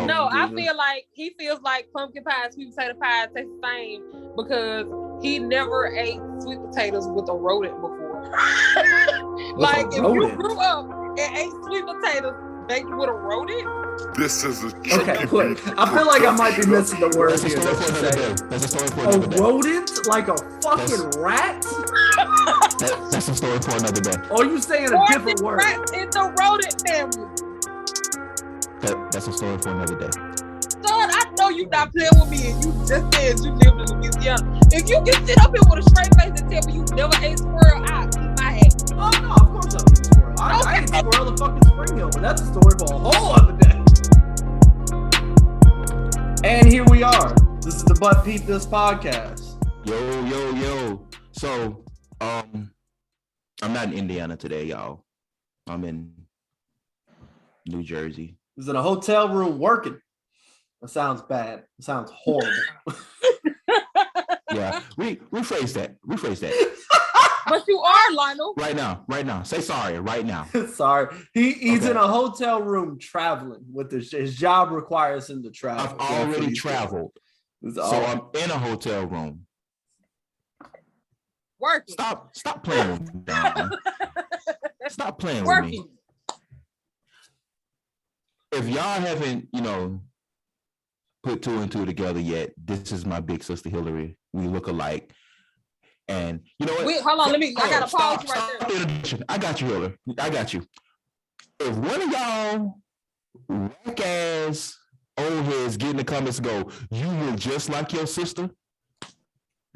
No, I feel like he feels like pumpkin pie, sweet potato pie taste the same because he never ate sweet potatoes with a rodent before. Like if you grew up and ate sweet potatoes baked with a rodent. This is a okay. Look, I feel like I might be missing the word here. That's a story for another day. A rodent, like a fucking rat. That's a story for another day. Or you saying a different word? Rats in the rodent family. That's a story for another day. Son, I know you not playing with me, and you just said you lived in Louisiana. If you can sit up here with a straight face and tell me you never ate squirrel, I'll eat my head. Oh no, of course I ate squirrel. I ate squirrel in fucking Spring Hill, but that's a story for a whole other day. And here we are. This is the But Peep This podcast. Yo. So, I'm not in Indiana today, y'all. I'm in New Jersey. He's in a hotel room working. That sounds bad. It sounds horrible. Yeah, rephrase that. But you are, Lionel. Right now. Say sorry right now. Sorry. He's in a hotel room traveling with his job requires him to travel. I've already traveled. So I'm in a hotel room. Working. Stop playing with me, Don. Stop playing Working. with me. If y'all haven't, put two and two together yet, this is my big sister Hillary. We look alike. And you know what? Wait, hold on. I gotta pause you right there. I got you, Hillary. I got you. If one of y'all whack ass old heads get in the comments and go, you look just like your sister.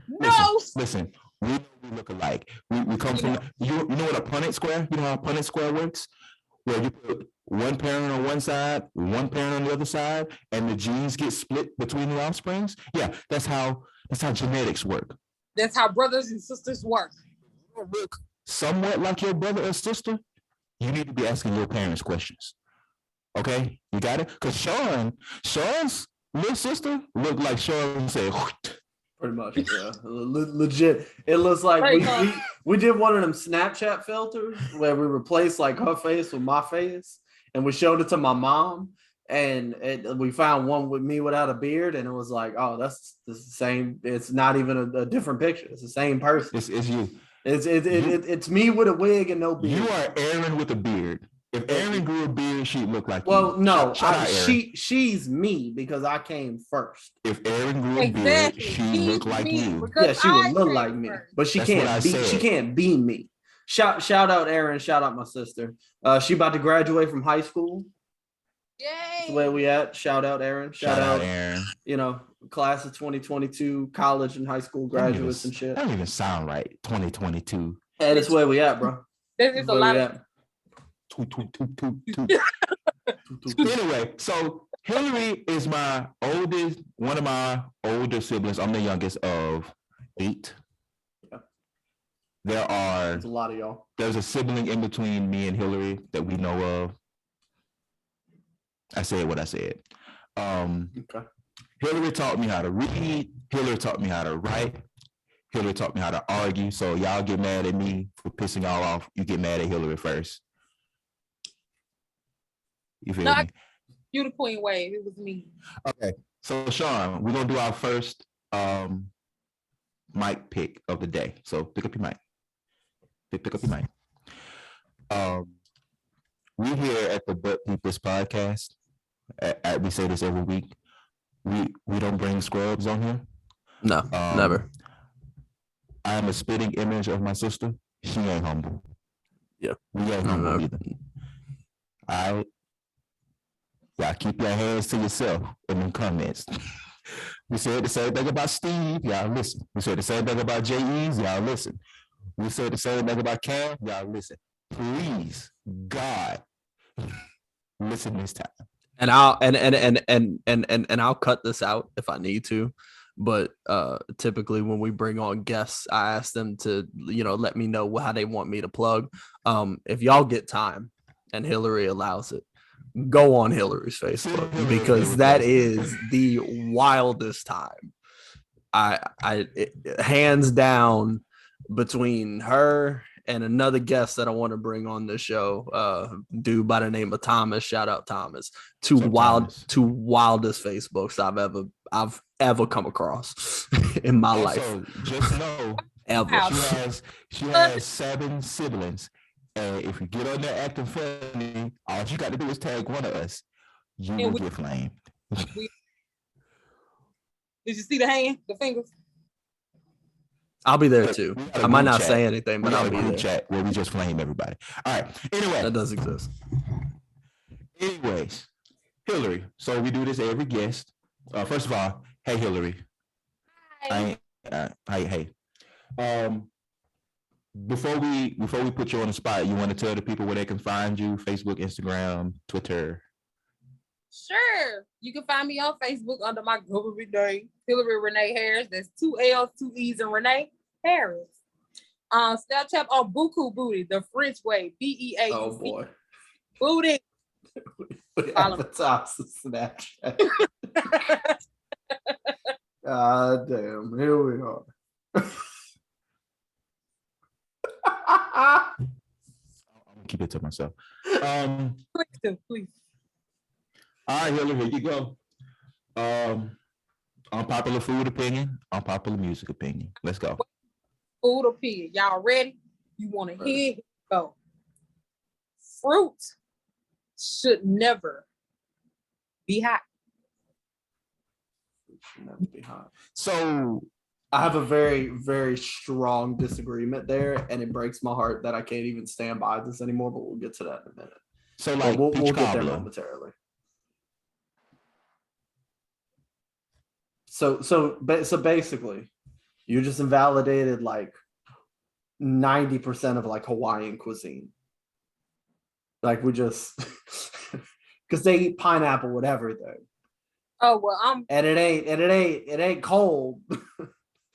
No. Listen. We look alike. We come from you know what a Punnett square? You know how a Punnett square works? Where you put one parent on one side, one parent on the other side, and the genes get split between the offsprings. Yeah, that's how genetics work. That's how brothers and sisters work. Look somewhat like your brother or sister, you need to be asking your parents questions. Okay, you got it? Because Sean's little sister looked like Sean said. Pretty much, yeah. Legit. It looks like we did one of them Snapchat filters where we replaced like her face with my face, and we showed it to my mom, and we found one with me without a beard, and it was like, oh, that's the same. It's not even a different picture. It's the same person. It's you. It's me with a wig and no beard. You are Aaron with a beard. If Aaron grew a beard, she'd look like you. Well, no, she's me because I came first. If Aaron grew a beard, she'd look like you. Yeah, she would look like me, but she can't be me. Shout out Aaron, shout out my sister. She about to graduate from high school. Yay! That's where we at. Shout out Aaron. Shout out Aaron. Class of 2022, college and high school graduates and shit. That don't even sound right. 2022. Hey, that's where we at, bro. There's a lot of. Anyway, so Hillary is one of my older siblings. I'm the youngest of 8. Yeah. There's a lot of y'all. There's a sibling in between me and Hillary that we know of. I said what I said. Okay. Hillary taught me how to read. Hillary taught me how to write. Hillary taught me how to argue. So y'all get mad at me for pissing y'all off. You get mad at Hillary first. You feel me? You the queen wave. It was me. Okay. So Sean, we're gonna do our first mic pick of the day. So pick up your mic. Pick up your mic. We here at the But Peep This podcast. We say this every week. We don't bring scrubs on here. No, never. I am a spitting image of my sister. She ain't humble. Yeah. We ain't humble either. All right. Y'all keep your hands to yourself in them comments. We said the same thing about Steve. Y'all listen. We said the same thing about J.E.'s. Y'all listen. We said the same thing about Cam. Y'all listen. Please, God, listen this time. And I'll cut this out if I need to. But typically when we bring on guests, I ask them to, let me know how they want me to plug. If y'all get time and Hillary allows it, go on Hillary's Facebook because that is the wildest time. I hands down between her And another guest that I want to bring on the show, dude by the name of Thomas. Shout out Thomas. Two wildest Facebooks I've ever come across in my life. Just know, ever. She has 7 siblings. And if you get on there acting funny, all you got to do is tag one of us. You will get flamed. Did you see the hand, the fingers? I'll be there too. I might not say anything, but I'll be there. Chat where we just flame everybody. All right. Anyway, that does exist. Anyways, Hillary. So we do this every guest. First of all, hey Hillary. Hi. Hey. Before we put you on the spot, you want to tell the people where they can find you? Facebook, Instagram, Twitter. Sure. You can find me on Facebook under my government name, Hillary Renee Harris. There's 2 L's, 2 E's, and Renee Harris. Snapchat on Buku Booty, the French way, BEA. Oh boy. Booty. We advertise the Snapchat. God damn, here we are. I'm gonna keep it to myself. Please. All right, Hillary, here you go. Unpopular food opinion, unpopular music opinion. Let's go. Food opinion. Y'all ready? You want to hear? Here we go. Fruit should never be hot. It should never be hot. So I have a very, very strong disagreement there, and it breaks my heart that I can't even stand by this anymore, but we'll get to that in a minute. So like we'll get there momentarily. So basically, you just invalidated like 90% of like Hawaiian cuisine. Like we just because they eat pineapple with everything. Oh well, and it ain't cold.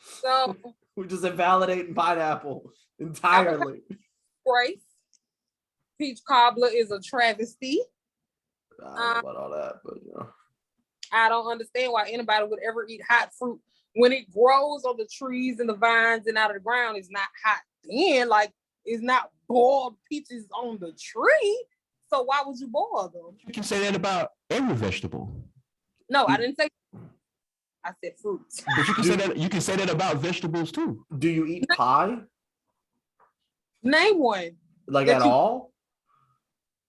So we're just invalidating pineapple entirely. Grace, peach cobbler is a travesty. I don't know about all that, but you know. I don't understand why anybody would ever eat hot fruit when it grows on the trees and the vines and out of the ground. It's not hot then, like it's not boiled peaches on the tree. So why would you boil them? You can say that about every vegetable. No, I didn't say. I said fruits. But you can say that about vegetables too. Do you eat pie? Name one. Like at all?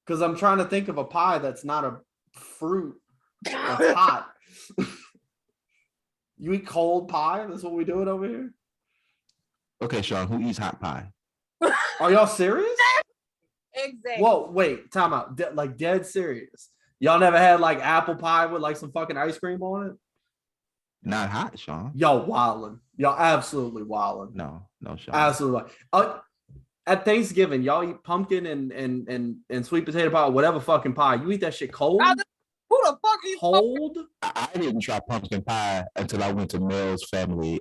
Because I'm trying to think of a pie that's not a fruit. That's hot. You eat cold pie? That's what we doing over here? Okay, Sean, who eats hot pie? Are y'all serious? Exactly. Whoa, wait, time out. Like dead serious. Y'all never had like apple pie with like some fucking ice cream on it? Not hot, Sean. Y'all wildin'. Y'all absolutely wildin'. No, Sean. Absolutely. At Thanksgiving, y'all eat pumpkin and sweet potato pie, whatever fucking pie. You eat that shit cold? Who the fuck eats cold? I didn't try pumpkin pie until I went to Mel's family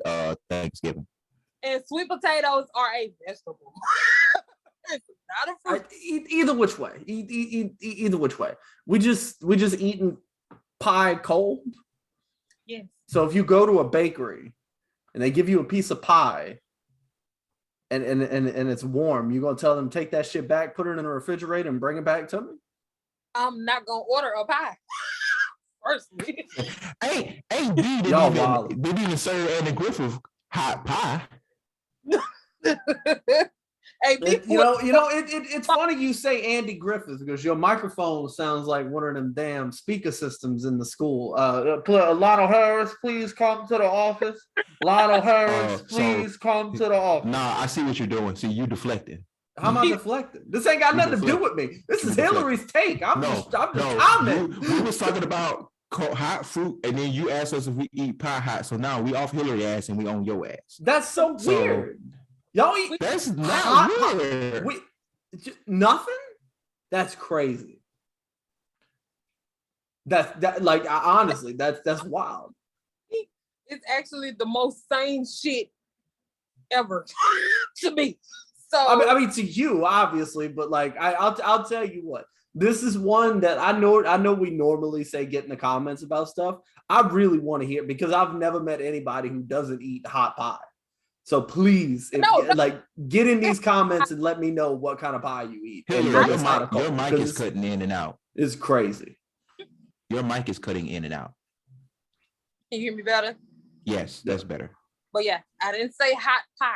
Thanksgiving. And sweet potatoes are a vegetable. It's not a fruit. Either which way. Either which way. We just eating pie cold. Yes. So if you go to a bakery and they give you a piece of pie and it's warm, you gonna tell them take that shit back, put it in the refrigerator, and bring it back to me? I'm not gonna order a pie. Personally. Hey, didn't even serve Andy Griffith hot pie. Hey, it's funny you say Andy Griffith because your microphone sounds like one of them damn speaker systems in the school. Lional Harris, please come to the office. Lionel Harris, please come to the office. Nah, I see what you're doing. See, you deflecting. How am I deflecting? This ain't got nothing to do with me. This is Hillary's take. I'm just commenting. We was talking about hot fruit, and then you asked us if we eat pie hot. So now we off Hillary ass and we on your ass. That's so weird. Y'all eat that's not weird. Nothing? That's crazy. Honestly, that's wild. It's actually the most sane shit ever to me. So I mean to you, obviously, but like I'll tell you what. This is one that I know we normally say get in the comments about stuff. I really want to hear because I've never met anybody who doesn't eat hot pie. So please, get in these comments and let me know what kind of pie you eat. Hey, your mic is cutting in and out. It's crazy. Your mic is cutting in and out. Can you hear me better? Yes, that's better. But yeah, I didn't say hot pie.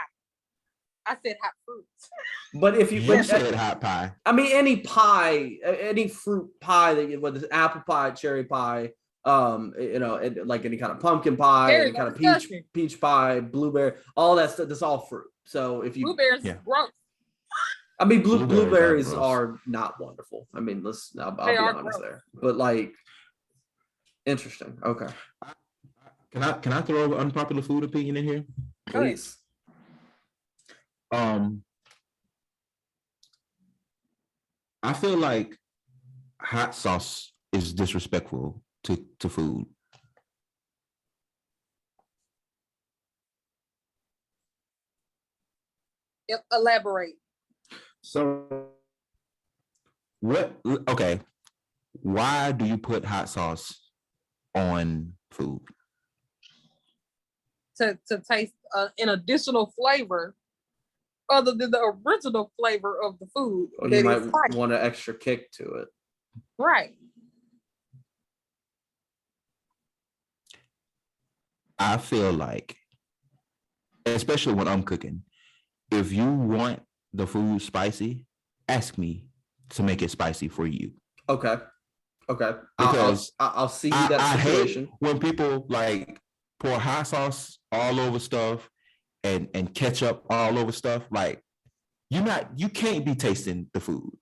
I said hot fruits. But if you said hot pie, I mean any pie, any fruit pie that whether it's apple pie, cherry pie, like any kind of pumpkin pie, any kind of peach pie, blueberry, all that stuff. That's all fruit. So if you blueberries, gross. I mean, blueberries are not wonderful. I mean, I'll be honest there. But like, interesting. Okay. Can I throw an unpopular food opinion in here? Please. I feel like hot sauce is disrespectful to food. Elaborate. So what? Okay, why do you put hot sauce on food? To taste an additional flavor other than the original flavor of the food. Or you might want an extra kick to it. Right. I feel like, especially when I'm cooking, if you want the food spicy, ask me to make it spicy for you. Okay. Because I'll see that situation. I hate when people like pour hot sauce all over stuff and ketchup all over stuff. Like you can't be tasting the food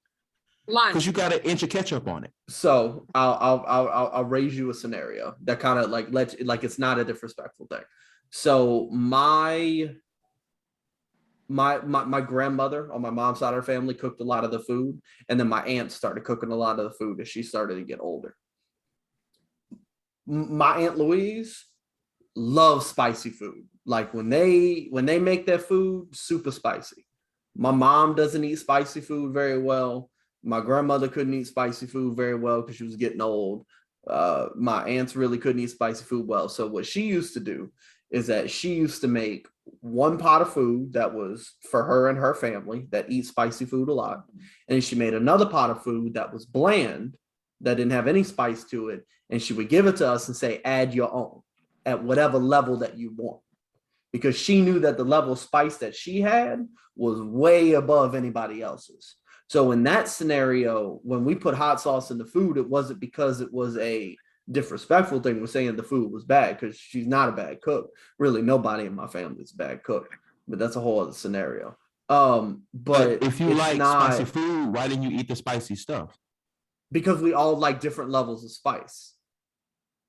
because you got an inch of ketchup on it. So I'll raise you a scenario that kind of like it's not a disrespectful thing. So my grandmother on my mom's side of her family cooked a lot of the food, and then my aunt started cooking a lot of the food as she started to get older. My Aunt Louise loves spicy food. Like when they make their food, super spicy. My mom doesn't eat spicy food very well. My grandmother couldn't eat spicy food very well because she was getting old. My aunts really couldn't eat spicy food well. So what she used to do is that she used to make one pot of food that was for her and her family that eat spicy food a lot. And she made another pot of food that was bland, that didn't have any spice to it. And she would give it to us and say, add your own at whatever level that you want. Because she knew that the level of spice that she had was way above anybody else's. So in that scenario, when we put hot sauce in the food, it wasn't because it was a disrespectful thing. We're saying the food was bad, because she's not a bad cook. Really, nobody in my family is a bad cook, but that's a whole other scenario. But if you like spicy food, why didn't you eat the spicy stuff? Because we all like different levels of spice.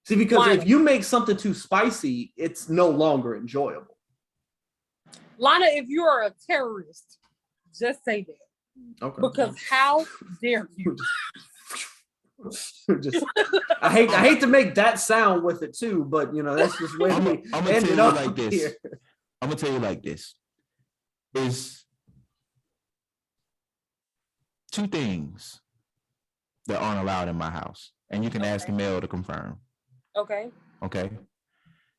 See, because if you make something too spicy, it's no longer enjoyable. Lana, if you are a terrorist, just say that. Okay. Because how dare you? I hate to make that sound with it too, but that's just where we ended up like this. Here. I'm gonna tell you like this. Is two things that aren't allowed in my house, and you can ask Mel to confirm. Okay.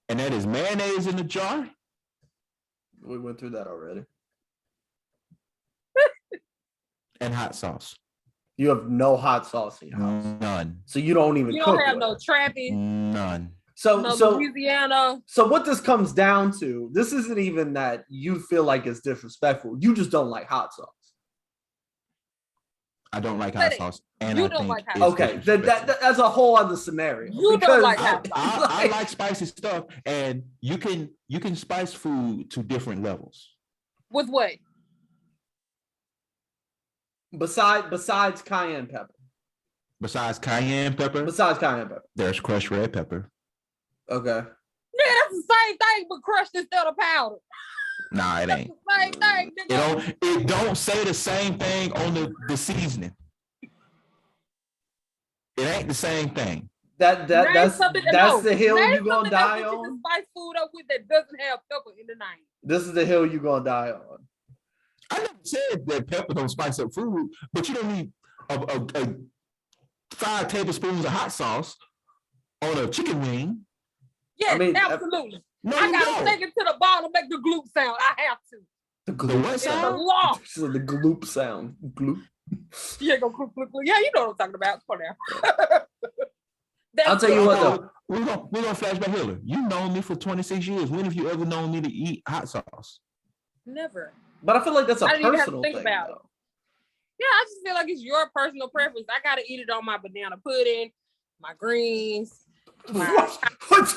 And that is mayonnaise in the jar. We went through that already. And hot sauce. You have no hot sauce in your house. None. So you don't even cook. You don't have no trapping. None. So Louisiana. So what this comes down to, this isn't even that you feel like it's disrespectful. You just don't like hot sauce. I don't like hot sauce. And you I don't think like hot sauce. Okay, that's a whole other scenario. You don't like hot sauce. I like spicy stuff, and you can spice food to different levels. With what? Besides cayenne pepper. Besides cayenne pepper? Besides cayenne pepper. There's crushed red pepper. Okay. Yeah, that's the same thing, but crushed instead of powder. Nah, it ain't. Same thing. It don't say the same thing on the seasoning. It ain't the same thing. That's the hill you're gonna die on. You can spice food up with that doesn't have pepper in the name. This is the hill you're gonna die on. I never said that pepper don't spice up food, but you don't need a 5 tablespoons of hot sauce on a chicken wing. Yes, absolutely. No, I gotta take it to the bottom, make the gloop sound. I have to. The gloop what sound? The law. So the gloop sound. Gloop. Yeah, go gloop, gloop, gloop. Yeah, you know what I'm talking about. Come on now. I'll tell you what though. We're gonna flash back Hiller. You've known me for 26 years. When have you ever known me to eat hot sauce? Never. But I feel like that's a I didn't even have to personal think thing. about it. Though. Yeah, I just feel like it's your personal preference. I gotta eat it on my banana pudding, my greens. What the fuck?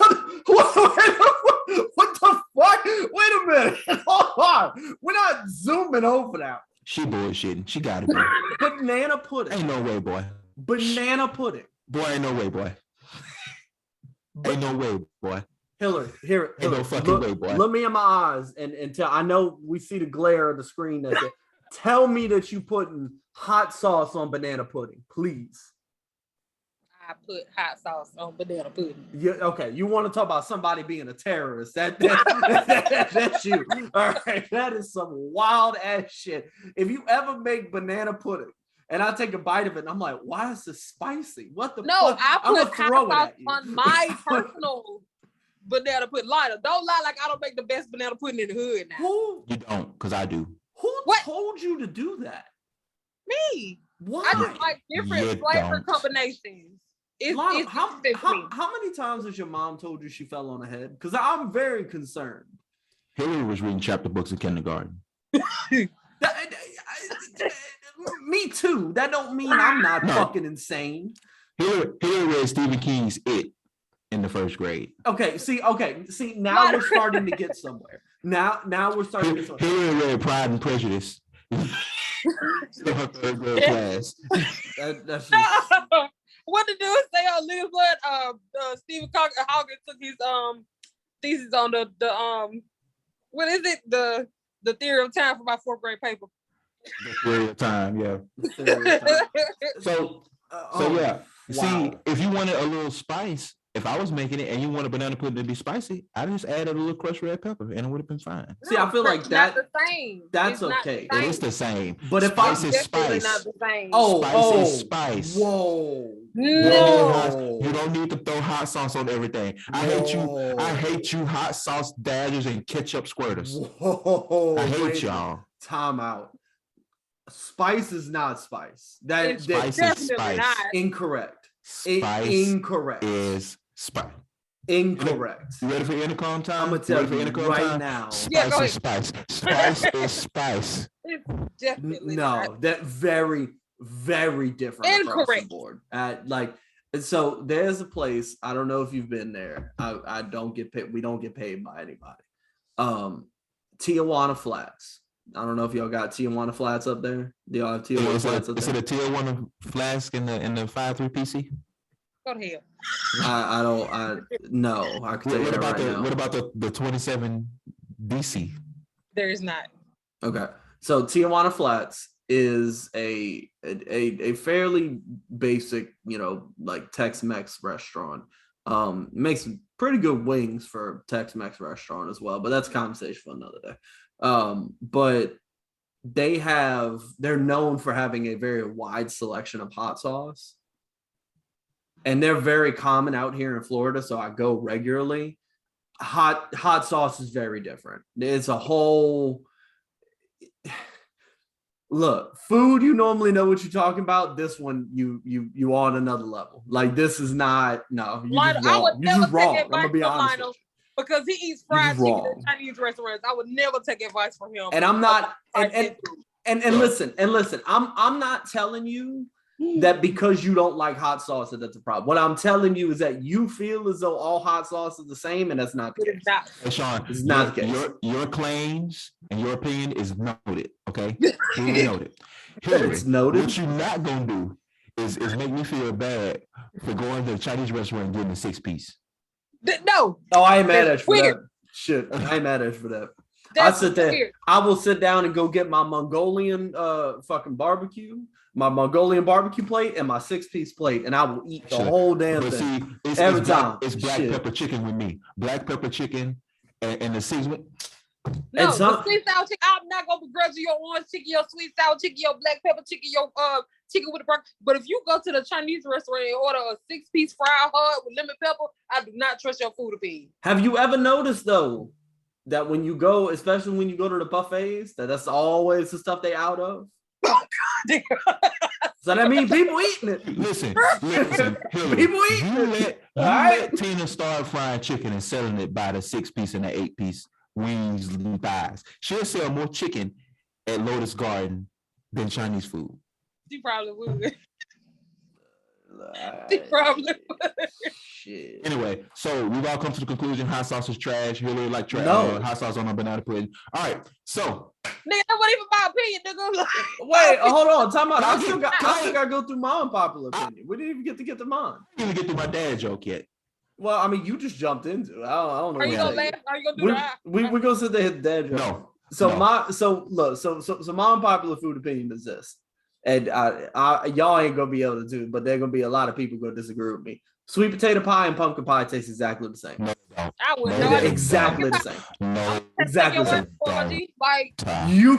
Wait a minute. Hold on. We're not zooming over now. She bullshitting. She got it. Boy. Banana pudding. Ain't no way, boy. Banana pudding. Boy, ain't no way, boy. Ain't no way, boy. Hiller, here. Ain't no fucking way, boy. Look me in my eyes and tell. I know we see the glare of the screen. That's it. Tell me that you putting hot sauce on banana pudding, please. I put hot sauce on banana pudding. Yeah, okay. You want to talk about somebody being a terrorist? That's you. All right, that is some wild ass shit. If you ever make banana pudding and I take a bite of it, and I'm like, why is this spicy? What the fuck? I put hot sauce you. on my personal banana pudding. Lionel, don't lie like I don't make the best banana pudding in the hood now. Who? You don't, because I do. Who told you to do that? Me. Why? I just like different flavor combinations. It's how many times has your mom told you she fell on her head? Because I'm very concerned. Hillary was reading chapter books in kindergarten. Me too. That don't mean I'm not fucking insane. Hillary read Stephen King's It in the first grade. Okay. See. Now we're starting to get somewhere. Now we're starting to get somewhere. Hillary read Pride and Prejudice. In her third grade class. That's just... What the dude say on Live Blood? Stephen Hawking took his thesis on the what is it? The theory of time for my fourth grade paper. The theory of time, yeah. So yeah. Wow. See, if you wanted a little spice, if I was making it and you want a banana pudding to be spicy, I just added a little crushed red pepper and it would have been fine. See, I feel like that's the same. That's okay. It is the same. But if spice is spice. Not the same. Spice is spice. Whoa. No. You don't need to throw hot sauce on everything. I hate you hot sauce daggers and ketchup squirters. Whoa. I hate y'all. Time out. Spice is not spice. Spice is spice. Not. Incorrect. Spice incorrect. Is spice. Incorrect. You ready for intercom time? I'm gonna tell you right now. Spice is spice. Spice is spice. It's definitely no. That very, very different. Incorrect. The board. So there's a place. I don't know if you've been there. I don't get paid. We don't get paid by anybody. Tijuana Flats. I don't know if y'all got Tijuana Flats up there. Do y'all have Tijuana Flats up there? Is it a Tijuana flask in the 5.3 PC? Go to hell. No. I can tell you that right now. What about the 27 DC? There is not. Okay. So Tijuana Flats is a fairly basic, like Tex-Mex restaurant. Makes pretty good wings for Tex-Mex restaurant as well, but that's a conversation for another day. But they're known for having a very wide selection of hot sauce, and they're very common out here in Florida, so I go regularly. Hot sauce is very different. It's a whole look. Food, you normally know what you're talking about. This one, you on another level. Like, this is not. No, you just wrong. I'm gonna be honest with you. Because he eats fried chicken at Chinese restaurants. I would never take advice from him. And I'm not and listen, I'm not telling you that because you don't like hot sauce that's a problem. What I'm telling you is that you feel as though all hot sauce is the same, and that's not the case. Hey, Sean, it's not the case. Your claims and your opinion is noted, okay? Noted. It's noted. What you're not gonna do is make me feel bad for going to a Chinese restaurant and getting a 6-piece. No. Oh, I ain't mad at you for that. Shit, I ain't mad at you for that. I sit there. Weird. I will sit down and go get my Mongolian fucking barbecue, my Mongolian barbecue plate, and my 6-piece plate, and I will eat the whole damn thing. See, every time. It's black pepper chicken with me. Black pepper chicken and the seasoning. No, the sweet sour chicken. I'm not gonna begrudge you your orange chicken, your sweet sour chicken, your black pepper chicken, your chicken with the broccoli. But if you go to the Chinese restaurant and order a 6-piece fried hard with lemon pepper, I do not trust your food opinion. Have you ever noticed though that when you go, especially when you go to the buffets, that's always the stuff they out of? Oh God! So that means people eating it. Listen, Hillary, people eating it. Let Tina start frying chicken and selling it by the 6-piece and the 8-piece wings and thighs. She'll sell more chicken at Lotus Garden than Chinese food. She probably would. She probably would. Shit. Anyway, so we've all come to the conclusion hot sauce is trash. Hillary like trash. No. Hot sauce on a banana pudding. All right, so nigga, that wasn't even my opinion, nigga. Wait, hold on. Time out. I still got to go through my unpopular opinion. We didn't even get to mine. I didn't even get through my dad joke yet. Well, I mean, you just jumped into it. I don't know. Are you gonna laugh? Are you gonna do that? We're gonna sit there and hit the dad joke. No. So no. my unpopular food opinion is this, and y'all ain't gonna be able to do it, but there are gonna be a lot of people gonna disagree with me. Sweet potato pie and pumpkin pie taste exactly the same. No, I would know. know. Exactly the same. No, exactly the same. Like you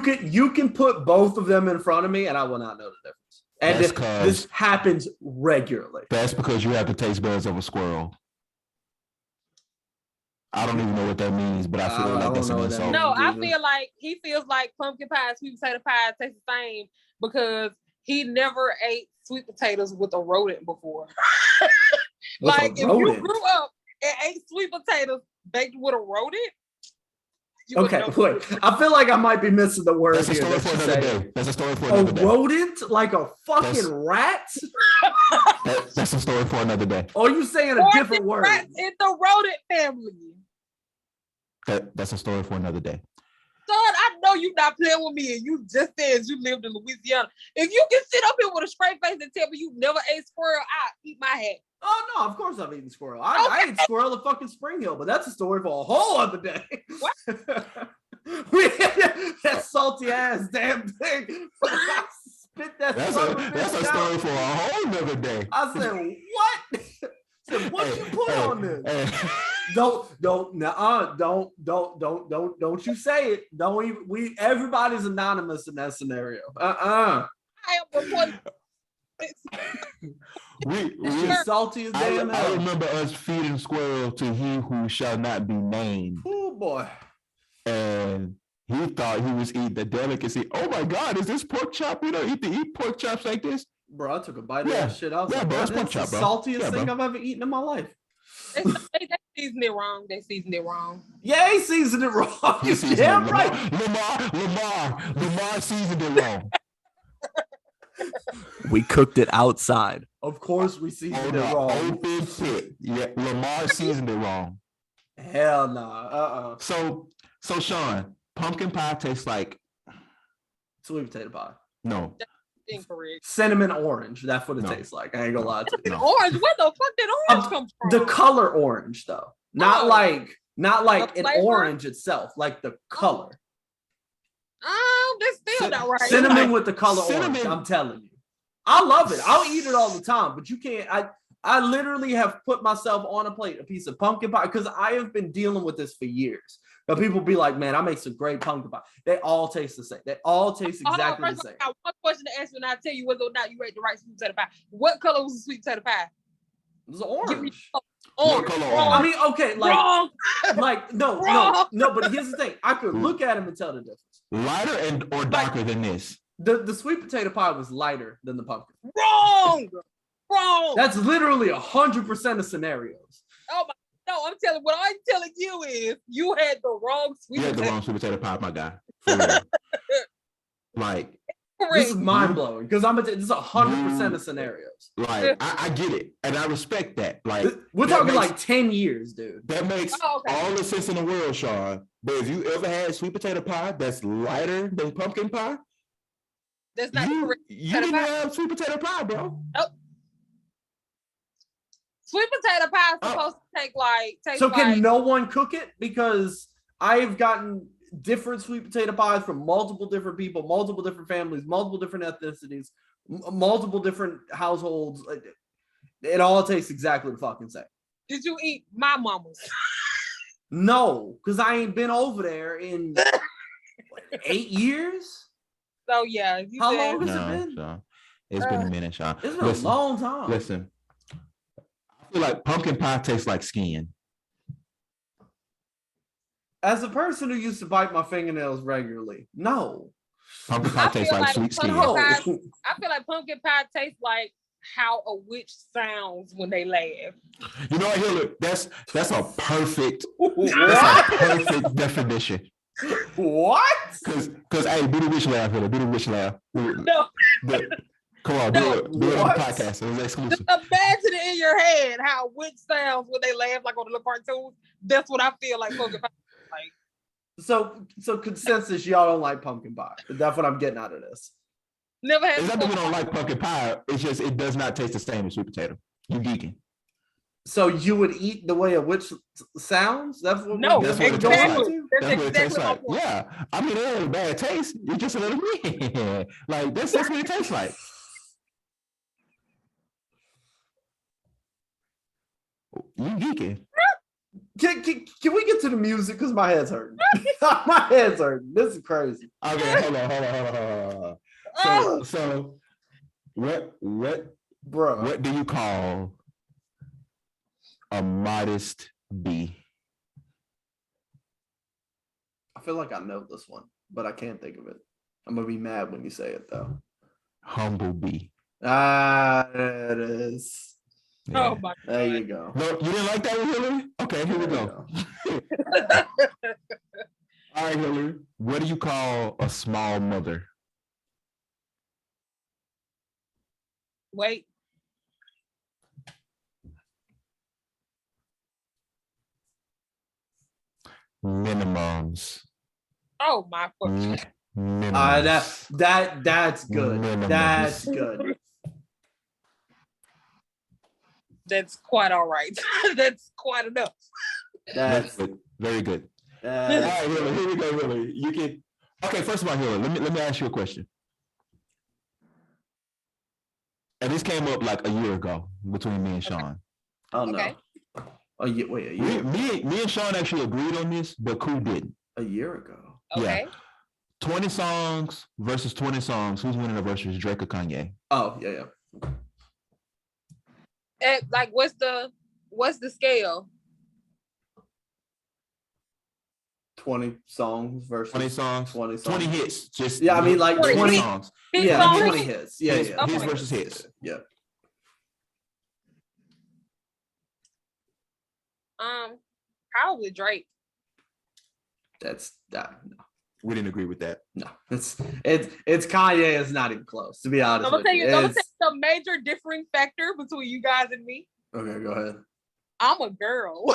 can put both of them in front of me, and I will not know the difference. And this happens regularly. That's because you have the taste buds of a squirrel. I don't even know what that means, but I feel like that's an insult. No, I feel like he feels like pumpkin pie and sweet potato pie taste the same because he never ate sweet potatoes with a rodent before. Like if you grew up and ate sweet potatoes baked with a rodent. Okay, wait. I feel like I might be missing the word here. That's a story for another day. That's a story for another day. A rodent? Like a fucking rat? That's a story for another day. Or are you saying a different word? Rats in the rodent family. That's a story for another day. Son, I know you're not playing with me, and you just said you lived in Louisiana. If you can sit up here with a straight face and tell me you never ate squirrel, I'll eat my hat. Oh no, of course I've eaten squirrel. I ate squirrel at fucking Spring Hill, but that's a story for a whole other day. What? That salty ass damn thing. Spit that. That's a story for a whole other day. I said, what? What you put on this? Don't you say it. Don't even everybody's anonymous in that scenario. I am reporting. we salty as damn. I remember us feeding squirrel to he who shall not be named. Oh boy. And he thought he was eating the delicacy. Oh my God, is this pork chop? We don't eat pork chops like this. Bro, I took a bite of that shit. I was like, bro, that's the saltiest thing I've ever eaten in my life. They seasoned it wrong. They seasoned it wrong. Yeah, he seasoned it wrong. Yeah, right. Lamar seasoned it wrong. We cooked it outside. Of course we seasoned it wrong. Open pit. Yeah, Lamar seasoned it wrong. Hell nah. So Sean, pumpkin pie tastes like sweet potato pie. No. Incorrect. Cinnamon orange. That's what it tastes like. I ain't gonna lie to you. Orange? Where the fuck did orange come from? The color orange, though. Not like an orange itself, like the color. That's still not right. Cinnamon with the color orange. I'm telling you. I love it. I'll eat it all the time, but you can't. I literally have put myself on a plate, a piece of pumpkin pie, because I have been dealing with this for years. But people be like, man, I make some great pumpkin pie. They all taste the same. They all taste exactly the same. I have one question to ask you, and I'll tell you whether or not you ate the right sweet potato pie. What color was the sweet potato pie? It was orange. Orange. I mean, okay, wrong. No. But here's the thing: I could look at them and tell the difference. Lighter or darker than this? The sweet potato pie was lighter than the pumpkin. Wrong. That's literally 100% of scenarios. Oh my. No, what I'm telling you is you had the wrong sweet potato. You had the wrong sweet potato pie, my guy. For real. Like, this is mind blowing because this is 100% of scenarios. Like, I get it, and I respect that. Like, we're talking like 10 years, dude. That makes all the sense in the world, Sean. But if you ever had sweet potato pie that's lighter than pumpkin pie, that's not correct. You didn't have sweet potato pie, bro. Nope. Sweet potato pie is supposed to taste so can no one cook it? Because I've gotten different sweet potato pies from multiple different people, multiple different families, multiple different ethnicities, multiple different households. It all tastes exactly the fucking same. Did you eat my mama's? No, because I ain't been over there in 8 years. So yeah, how long has it been? Sean, it's been a minute, Sean. It's been a long time. Listen, I feel like pumpkin pie tastes like skin. As a person who used to bite my fingernails regularly, no. Pumpkin pie tastes like sweet skin. I feel like pumpkin pie tastes like how a witch sounds when they laugh. You know what, Hillary? That's a perfect definition. What? Because hey, do the witch laugh, Hillary. Do the witch laugh. No. Come on, do it on the podcast. It's exclusive. Just imagine it in your head how a witch sounds when they laugh, like on the little cartoons. That's what I feel like pumpkin pie like. So consensus, y'all don't like pumpkin pie. That's what I'm getting out of this. Never had. It's not that we don't like pumpkin pie. It's just it does not taste the same as sweet potato. You geeking. So you would eat the way a witch sounds? That's what that's what exactly. it tastes like. That's what it tastes like. Point. Yeah. I mean, it ain't a bad taste. It's just a little weird. Like that's what it tastes like. You geeking. Can we get to the music? Because my head's hurting. My head's hurting. This is crazy. Okay, hold on. So what do you call a modest bee? I feel like I know this one, but I can't think of it. I'm gonna be mad when you say it though. Humble bee. Ah, there it is. Yeah. Oh my God. There you go. No, you didn't like that one, Hillary? Okay, here we go. All right, Hillary. What do you call a small mother? Wait. Minimums. Oh my fucking. That's good. Minimums. That's good. That's quite all right. That's quite enough. That's good. Very good. All right, Hillary, here we go, Hillary. You can. Okay, first of all, Hillary, let me ask you a question. And this came up like a year ago between me and Sean. Oh no. Okay. Oh yeah, wait, a year. Me and Sean actually agreed on this, but Koo didn't. A year ago. Okay. Yeah. 20 songs versus 20 songs. Who's winning the versus, Drake or Kanye? Oh yeah. Like what's the scale? 20 songs versus 20 songs. 20 songs. 20 hits. Just yeah, I mean like 20 songs. Yeah, songs? 20 hits. Yeah, hits, yeah. Hits versus hits. Yeah. Probably Drake. That's that. No. We didn't agree with that. No, it's Kanye. It's not even close, to be honest. I'm gonna tell you the major differing factor between you guys and me. Okay, go ahead. I'm a girl,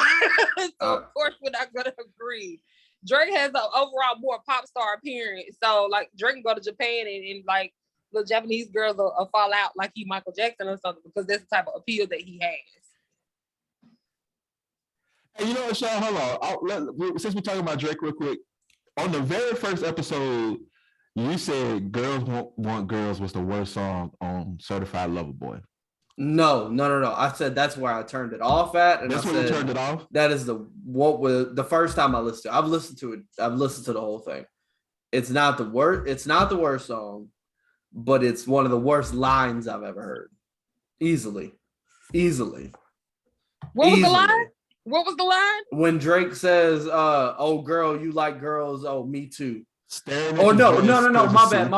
so of course we're not gonna agree. Drake has an overall more pop star appearance, so like Drake can go to Japan and like the Japanese girls will fall out like he Michael Jackson or something because that's the type of appeal that he has. Hey, you know what, Sean? Hold on. Since we're talking about Drake real quick, on the very first episode, you said Girls Want Girls was the worst song on Certified Lover Boy. No. I said that's where I turned it off at. And that's where you turned it off? That is the first time I listened to it. I've listened to it. I've listened to the whole thing. It's not the worst song, but it's one of the worst lines I've ever heard. Easily. What was the line? What was the line? When Drake says, "Oh girl, you like girls? Oh, me too." No. My bad.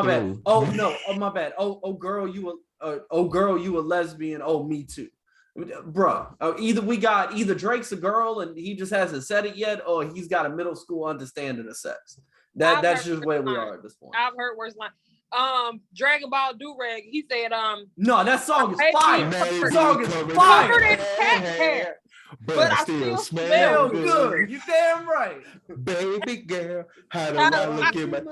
Oh no, my bad. Oh girl, you a lesbian? Oh, me too, bruh. Either Drake's a girl and he just hasn't said it yet, or he's got a middle school understanding of sex. That's just where we are at this point. I've heard worse lines. Dragon Ball Durag. He said, no, that song is fire. That song is fire. But I still smell good. You damn right. Baby girl, how do I look in my...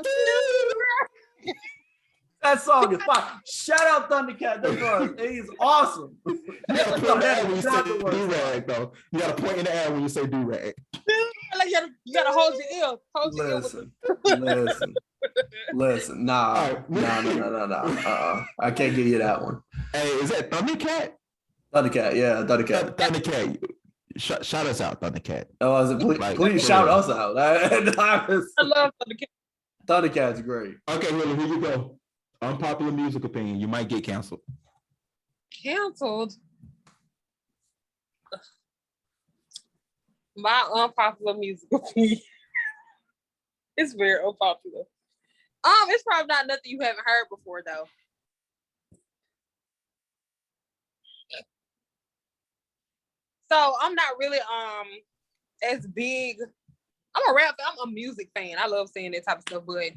That song is fire. Shout out Thundercat. He's awesome. You gotta point in the air when you say do-rag, though. You gotta point in the air when you say do-rag. You gotta hold your ear. Listen. Nah. I can't give you that one. Hey, is that Thundercat? Thundercat, yeah, Thundercat. Thundercat. shout us out, Thundercat. Oh, please shout us out. I love Thundercat. Thundercat's great. Okay, Willie, here you go. Unpopular music opinion. You might get canceled. Canceled? My unpopular music opinion. It's very unpopular. It's probably not nothing you haven't heard before, though. So I'm not really as big. I'm a rap. I'm a music fan. I love saying that type of stuff, but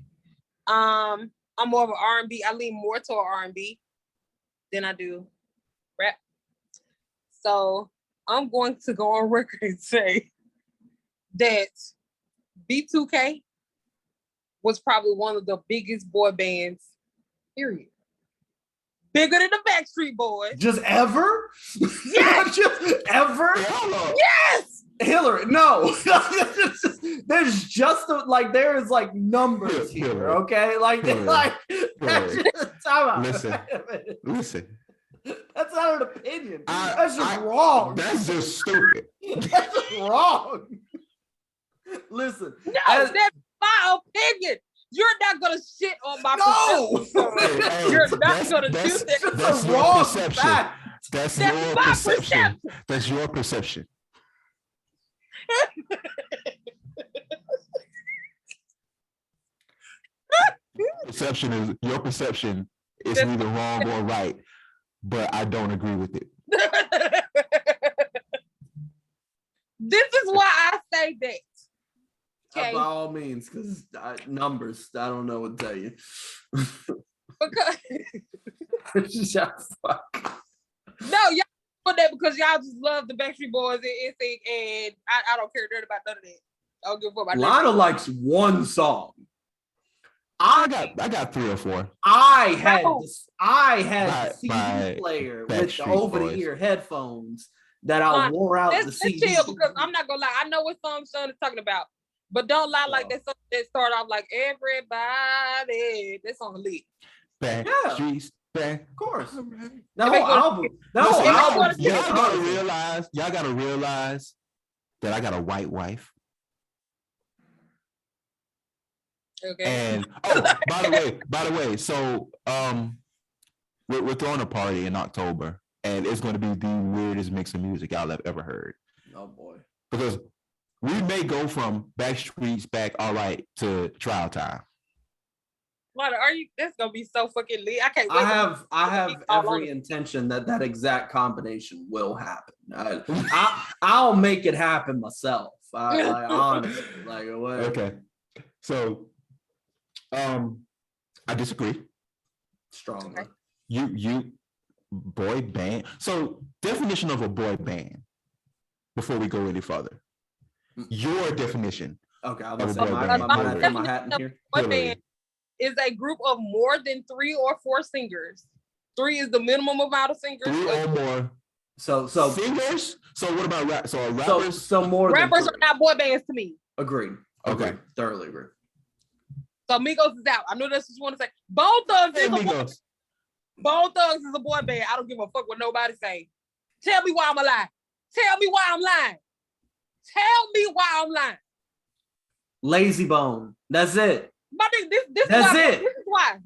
I'm more of an R&B. I lean more toward R&B than I do rap. So I'm going to go on record and say that B2K was probably one of the biggest boy bands, period. Bigger than the Backstreet Boys. Just ever? Yes! Just ever? Yes! Hillary, no. There's just there is like numbers here, okay? Time out. Listen. That's not an opinion. That's just wrong. That's just stupid. That's just wrong. Listen. No, that's my opinion. You're not gonna shit on my perception. You're not gonna do that. That's a wrong fact. That's your perception. That's your perception. Your perception is neither wrong or right, but I don't agree with it. This is why I say that. Okay. By all means, because numbers, I don't know what to tell you. Because no, y'all put that because y'all just love the Backstreet Boys and NSYNC, and I don't care about none of that. I don't give a fuck about Lional likes one song. I got 3 or 4. I had a CD player with the over-the-ear headphones that I wore out the CD. Chill, because I'm not gonna lie. I know what song Sean is talking about, but don't lie like that song that start off like everybody. That song lit. Back streets back. Of course. That whole album. Y'all gotta realize that I got a white wife. Okay. And by the way, so we're throwing a party in October, and it's going to be the weirdest mix of music y'all have ever heard. Oh boy! Because we may go from Backstreet's Back All Right to Trial Time. What are you? That's gonna be so fucking lit. I can't wait. I have every intention that exact combination will happen. I'll make it happen myself. Honestly, what? Okay, so. I disagree. Strongly. Okay. You boy band. So definition of a boy band before we go any further. Your definition. Okay, I'm gonna say my hat in here. Boy band is a group of more than 3 or 4 singers. 3 is the minimum amount of singers. 3 or more. So singers. So what about rap? So rappers. So more. Rappers are not boy bands to me. Agreed. Okay. Thoroughly agree. So Migos is out. I know that's what you want to say. Bone Thugs is a boy band. I don't give a fuck what nobody say. Tell me why I'm lying. Tell me why I'm lying. Tell me why I'm lying. Lazy Bone. That's it. But this That's why, it.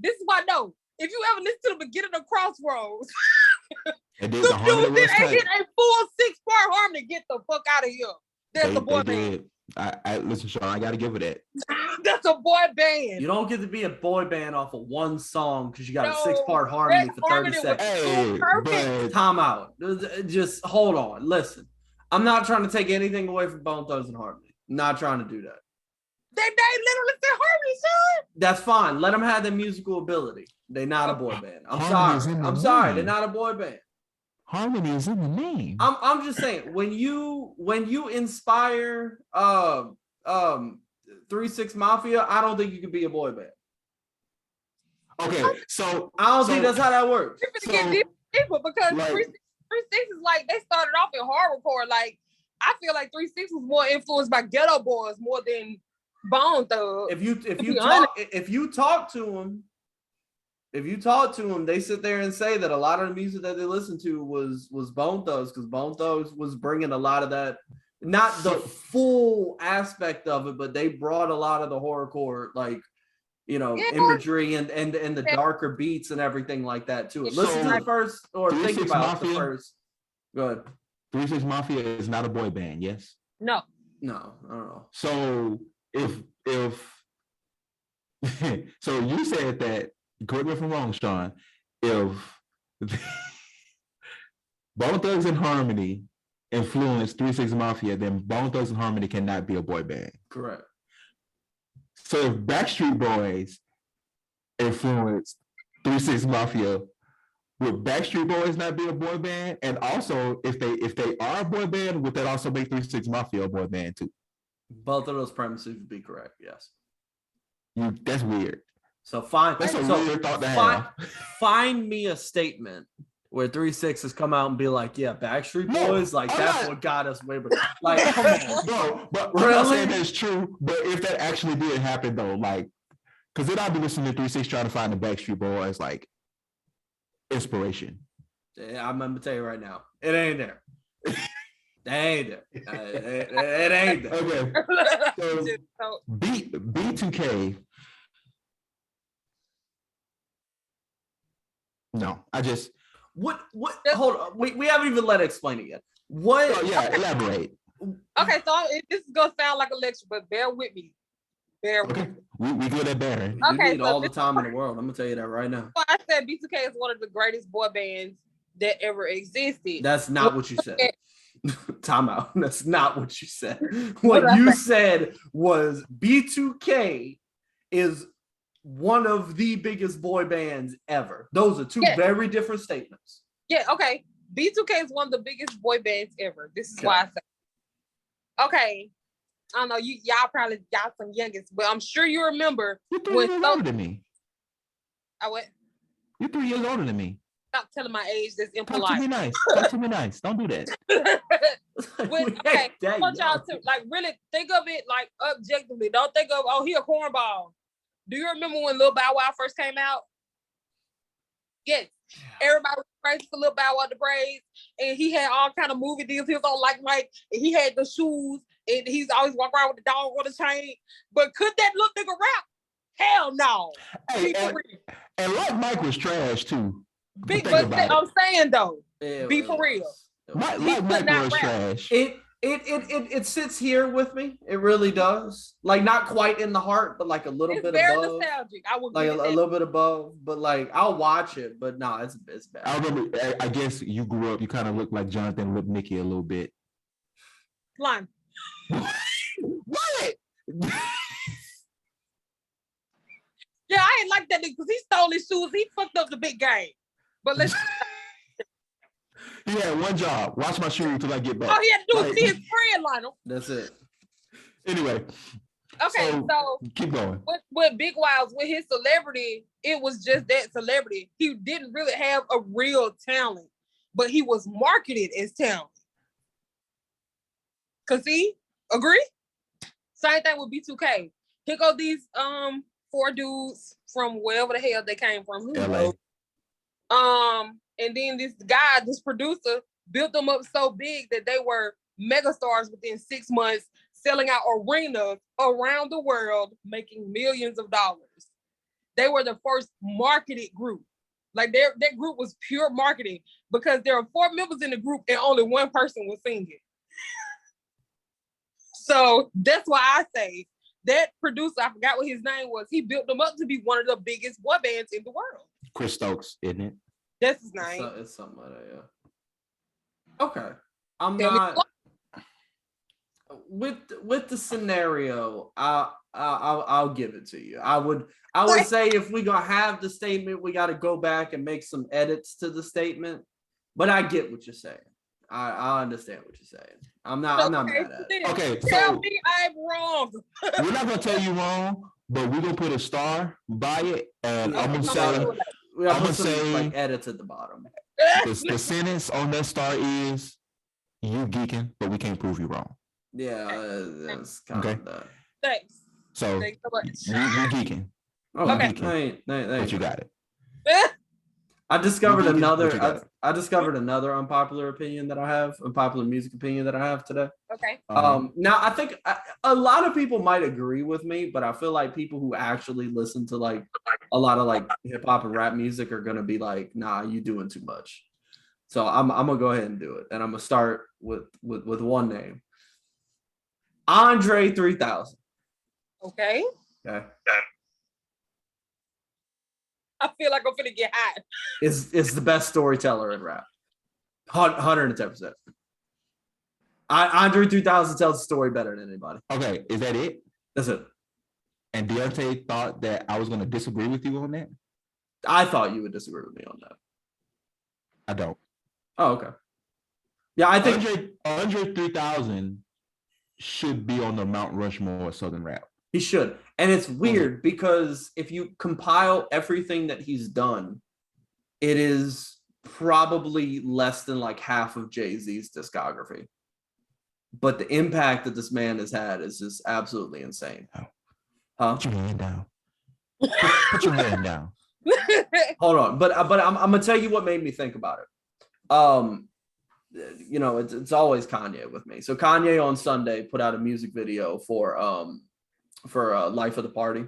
This is why no. If you ever listen to the beginning of Crossroads, they hit a full 6-part harmony. Get the fuck out of here. That's a boy band. I listen, Sean, I gotta give it that. That's a boy band. You don't get to be a boy band off of one song because you got a 6-part harmony for 30 seconds. Hey, time out. Just hold on. Listen, I'm not trying to take anything away from Bone Thugs and Harmony. Not trying to do that. They literally said harmony, son. That's fine. Let them have their musical ability. They're not a boy band. I'm sorry. They're not a boy band. Harmony is in the name. I'm just saying when you inspire 3-6 Mafia, I don't think you could be a boy band. Okay, so I don't think that's how that works. Because 3-6 is like they started off in hardcore. Like I feel like 3-6 was more influenced by Ghetto Boys more than Bone Thugs. If you talk to them, if you talk to them, they sit there and say that a lot of the music that they listened to was Bone Thugs, because Bone Thugs was bringing a lot of that, not the full aspect of it, but they brought a lot of the horrorcore, like, imagery and the darker beats and everything like that to it. Listen to the first, or think about the first. Go ahead. 3 6 Mafia is not a boy band, yes? No, I don't know. So if so you said that, correct me if I'm wrong, Sean, if Bone Thugs and Harmony influenced 3 6 Mafia, then Bone Thugs and Harmony cannot be a boy band. Correct. So if Backstreet Boys influenced 3 6 Mafia, would Backstreet Boys not be a boy band? And also, if they are a boy band, would that also make 3 6 Mafia a boy band too? Both of those premises would be correct. Yes. That's weird. So fine. That's a weird thought to have. Find me a statement where 3 6 has come out and be like, yeah, Backstreet Boys, that's what got us way better. Like, come on, bro. But really? I'm not saying that's true. But if that actually did happen, though, like, because then I'd be listening to 3 6 trying to find the Backstreet Boys like inspiration. Yeah, I'm gonna tell you right now, it ain't there. It ain't there. It ain't there. Okay. So B2K. No, I just what hold on. We haven't even let it explain it yet. What? Oh, yeah, elaborate. Okay, so this is gonna sound like a lecture, but bear with me. Okay. We good at bearing. Okay, need all the time in the world. I'm gonna tell you that right now. I said B2K is one of the greatest boy bands that ever existed. That's not what you said. Time out. That's not what you said. What you said was B2K is one of the biggest boy bands ever. Those are two very different statements. Yeah, okay. B2K is one of the biggest boy bands ever. This is why I say. Okay. I don't know, y'all probably got some youngest, but I'm sure you remember. You're 3 years older than me. I what? You're 3 years older than me. Stop telling my age. That's impolite. Talk to me nice. Talk to me nice. Don't do that. Okay, I want y'all to like really think of it like objectively. Don't think of, oh, he a cornball. Do you remember when Lil Bow Wow first came out? Yes. Everybody was crazy for Lil Bow Wow the braids, and he had all kind of movie deals. He was on like Mike, and he had the shoes, and he's always walking around with the dog on the chain. But could that little nigga rap? Hell no. Hey, and like Mike was trash too. I'm saying though, be for real. Like Mike was trash. It sits here with me. It really does. Like not quite in the heart, but like a little bit very above. Nostalgic. I would like a little bit above, but like I'll watch it. But no, it's bad. I remember. I guess you grew up. You kind of look like Jonathan Lipnicki a little bit. Line. What? Yeah, I ain't like that nigga because he stole his shoes. He fucked up the big game. But let's. He had one job. Watch my shoes until I get back. All he had to do was see his friend, Lionel. That's it. Anyway. Okay, so keep going. With Big Wild's, with his celebrity, it was just that celebrity. He didn't really have a real talent, but he was marketed as talent. Cause see, agree? Same thing with B2K. Here go these 4 dudes from wherever the hell they came from. LA. And then this producer built them up so big that they were megastars within 6 months, selling out arenas around the world, making millions of dollars. They were the first marketed group. Like that group was pure marketing because there are 4 members in the group and only one person was singing. So that's why I say that producer, I forgot what his name was, he built them up to be one of the biggest boy bands in the world. Chris Stokes, isn't it? That's his name. It's something like that, yeah. Okay. I'm not with the scenario, I'll give it to you. I would say if we gonna have the statement, we gotta go back and make some edits to the statement. But I get what you're saying. I understand what you're saying. I'm not mad at it. Okay, tell me I'm wrong. We're not gonna tell you wrong, but we're gonna put a star by it, and I'm gonna say like edits at the bottom. The sentence on that star is you geeking, but we can't prove you wrong. Yeah, that's kind of that. Thanks. So Thanks so much. you geeking. Okay. Geeking, but you got it. I discovered another unpopular opinion that I have, unpopular music opinion that I have today. Okay. Now I think a lot of people might agree with me, but I feel like people who actually listen to like a lot of like hip hop and rap music are gonna be like, nah, you doing too much. So I'm gonna go ahead and do it, and I'm gonna start with one name, Andre 3000. Okay. Okay. I feel like I'm finna get hot. Is the best storyteller in rap. 110%. Andre 3000 tells the story better than anybody. Okay, is that it? That's it. And Deontay thought that I was going to disagree with you on that? I thought you would disagree with me on that. I don't. Oh, okay. Yeah, I think Andre 3000 should be on the Mount Rushmore of Southern rap. He should. And it's weird because if you compile everything that he's done, it is probably less than like half of Jay-Z's discography. But the impact that this man has had is just absolutely insane. Huh? Put your hand down. Put your hand down. Hold on. But I'm gonna tell you what made me think about it. You know, it's always Kanye with me. So Kanye on Sunday put out a music video for Life of the Party,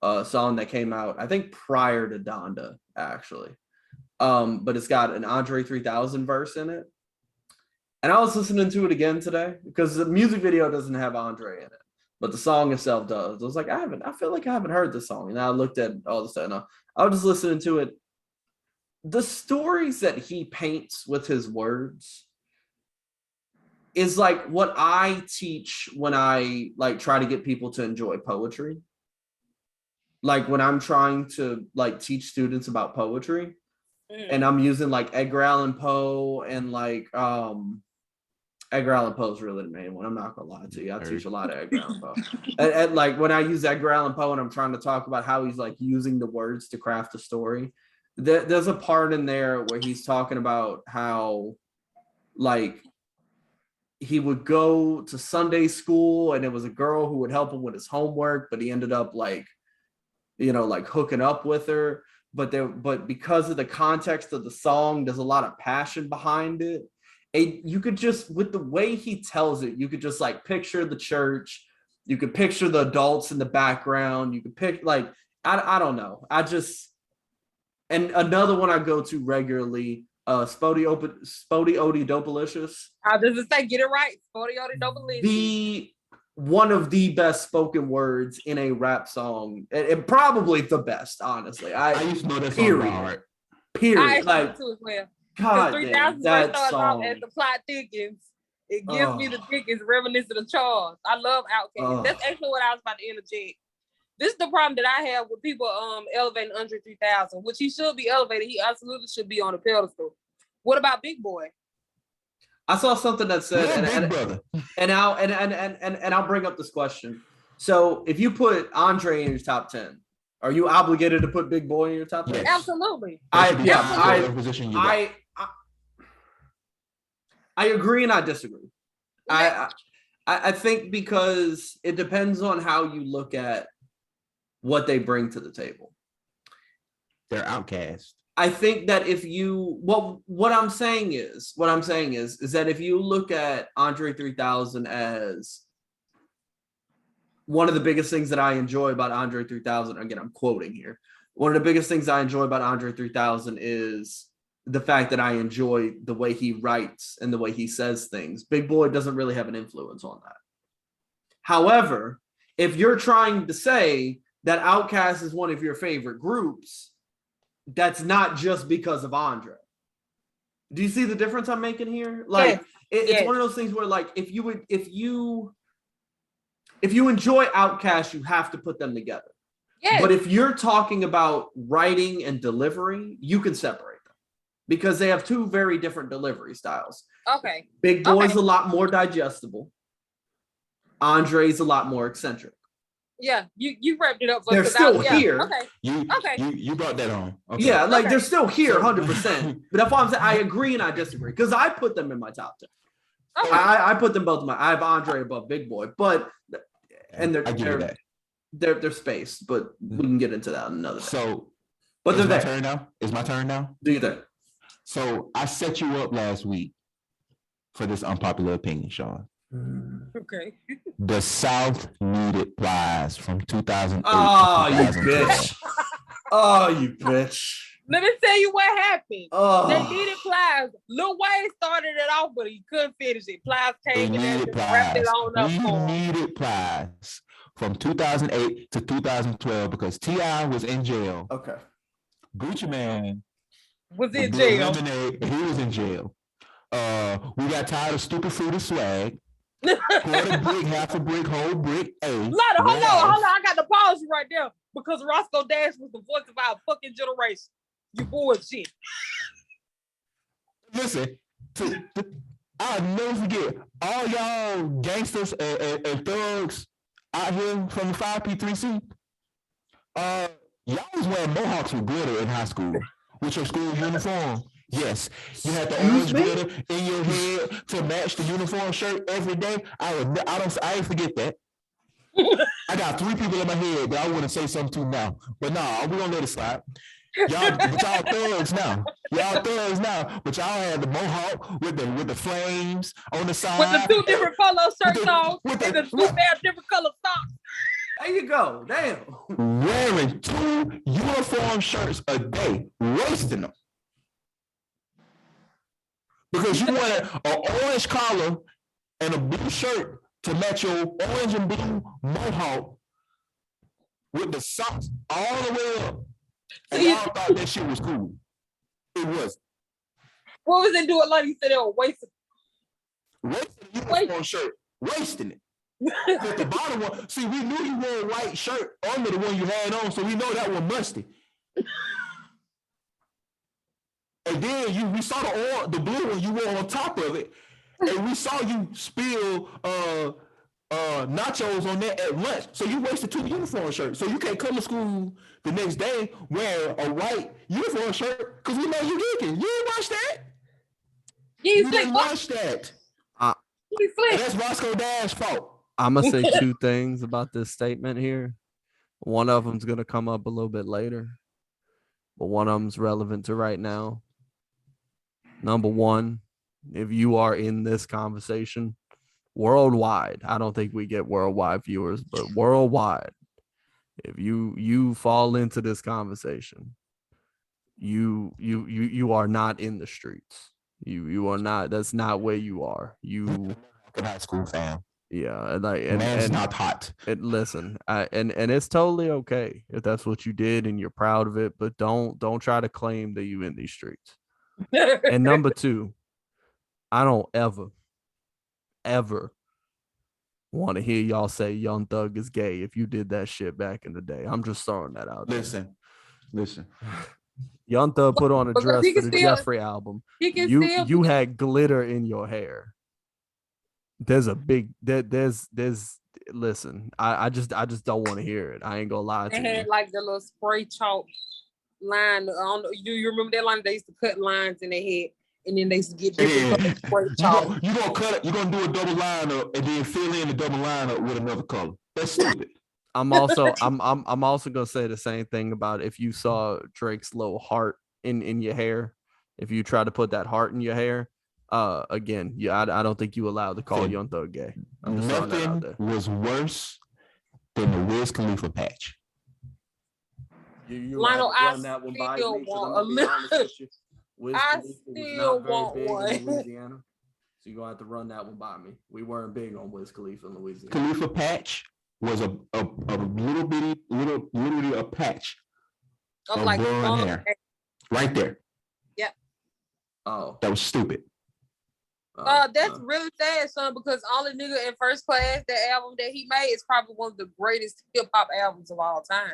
a song that came out, I think, prior to Donda, actually. But it's got an Andre 3000 verse in it. And I was listening to it again today because the music video doesn't have Andre in it, but the song itself does. I was like, I feel like I haven't heard this song. And I looked at all the stuff. And I was just listening to it. The stories that he paints with his words is like what I teach when I like try to get people to enjoy poetry. Like when I'm trying to like teach students about poetry, and I'm using like Edgar Allan Poe and like Edgar Allan Poe is really the main one. I'm not gonna lie to you. I teach a lot of Edgar Allan Poe. And like when I use Edgar Allan Poe and I'm trying to talk about how he's like using the words to craft a story, there's a part in there where he's talking about how like he would go to Sunday school and it was a girl who would help him with his homework, but he ended up like, you know, like hooking up with her. But because of the context of the song, there's a lot of passion behind it. You could just, with the way he tells it, you could just like picture the church. You could picture the adults in the background. You could pick like, I don't know. And another one I go to regularly, Spody Odidopalicious. I was just say, get it right. Spody Odidopalicious. One of the best spoken words in a rap song, and probably the best, honestly. I used to know that song by heart. Period. I like too as well. God, 3000 that song as the plot thickens. It gives me the thickens reminiscent of Charles. I love Outkast. That's actually what I was about to interject. This is the problem that I have with people elevating Andre 3000, which he should be elevated. He absolutely should be on a pedestal. What about Big Boy? I saw something that said, and I'll bring up this question. So if you put Andre in your top 10, are you obligated to put Big Boy in your top 10? Yes. Absolutely. I agree and I disagree. I think because it depends on how you look at what they bring to the table. They're outcast. I think that if you what I'm saying is that if you look at Andre 3000 as one of the biggest things that I enjoy about Andre 3000, again, I'm quoting here. One of the biggest things I enjoy about Andre 3000 is the fact that I enjoy the way he writes and the way he says things. Big Boy doesn't really have an influence on that. However, if you're trying to say that Outkast is one of your favorite groups, that's not just because of Andre. Do you see the difference I'm making here? Like, it's one of those things where, like, if you enjoy Outkast, you have to put them together. Yes. But if you're talking about writing and delivery, you can separate them because they have two very different delivery styles. Okay. Big Boy's a lot more digestible. Andre's a lot more eccentric. Yeah, you wrapped it up. They're still here. Okay. You brought that on. Okay. Yeah, like they're still here, 100%. But that's why I'm saying I agree and I disagree because I put them in my top 10. Okay. I put them both in I have Andre above Big Boy, but and they're spaced, but we can get into that another day. So But it's my turn now. It's my turn now. Do you think? So I set you up last week for this unpopular opinion, Sean. Okay. The South needed plies from 2008 Oh, to you 2012. bitch. Oh, you bitch. Let me tell you what happened. Oh. They needed Plies. Lil Wayne started it off, but he couldn't finish it. Plies came in and wrapped it on up for him. We needed Plies from 2008 to 2012 because T.I. was in jail. Okay. Gucci Mane was in jail. He was in jail. We got tired of stupid fruity swag. Quarter brick, half a brick, whole brick. Hold on. I got to pause you right there because Roscoe Dash was the voice of our fucking generation. You bullshit. Listen, I'll never forget all y'all gangsters and thugs out here from the 5P3C. Y'all was wearing mohawks with glitter in high school with your school uniform. Yes, you had the orange glitter in your head to match the uniform shirt every day. I ain't forget that. I got 3 people in my head that I want to say something to now, but nah, we gonna let it slide. Y'all thugs now. But y'all had the mohawk with the flames on the side. With the 2 different polo shirts on and the 2 pair of different color socks. There you go. Damn. Wearing 2 uniform shirts a day, wasting them. Because you wanted an orange collar and a blue shirt to match your orange and blue mohawk with the socks all the way up. And y'all thought that shit was cool. It wasn't. What was it doing? Like you said, they were wasting. Wasting the uniform shirt. Wasting it. But the bottom one, see, we knew you wore a white shirt under the one you had on, so we know that one musty. And then we saw the blue one you wore on top of it, and we saw you spill nachos on that at lunch. So you wasted 2 uniform shirts. So you can't come to school the next day wearing a white uniform shirt because we know you geeking. You didn't watch that. You didn't watch that. And that's Roscoe Dash's fault. I'm gonna say 2 things about this statement here. One of them's gonna come up a little bit later, but one of them's relevant to right now. Number 1, if you are in this conversation worldwide, I don't think we get worldwide viewers, but worldwide, if you fall into this conversation, you are not in the streets. You are not. That's not where you are. You high school fam. Yeah, and not hot. Listen, and it's totally okay if that's what you did and you're proud of it, but don't try to claim that you in these streets. And number 2, I don't ever want to hear y'all say Young Thug is gay if you did that shit back in the day. I'm just throwing that out there. Listen. Young Thug put on a dress for the Jeffrey album. You had glitter in your hair. There's a big there's listen, I just don't want to hear it. I ain't gonna lie to you. They had like the little spray chalk line. I don't know. Do you remember that line? They used to cut lines in their head, and then they used to get different spray chalk. You gonna cut it? You gonna do a double line up and then fill in the double line up with another color? That's stupid. I'm also gonna say the same thing about if you saw Drake's little heart in your hair. If you try to put that heart in your hair, again, I don't think you allowed to call Young Thug gay. Nothing was worse than the Wiz Khalifa patch. Lionel, I still want a little. I still want one. So you're gonna have to run that one by me. We weren't big on Wiz Khalifa in Louisiana. Khalifa patch was a little bitty, literally a patch of like blonde hair. Right there. Yep. Oh. That was stupid. That's really sad, son, because Only Nigga in First Class, that album that he made, is probably one of the greatest hip-hop albums of all time.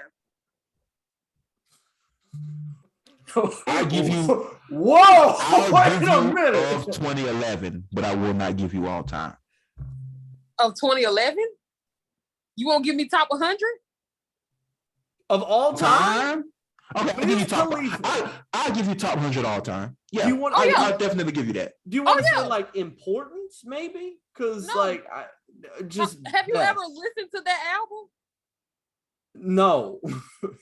I give you wait a minute of 2011, but I will not give you all time. Of 2011? You won't give me top 100? Of all time? Okay, I'll give you top 100 all time. Yeah, I'll definitely give you that. Do you want to say like importance, maybe? Because have you ever listened to that album? No.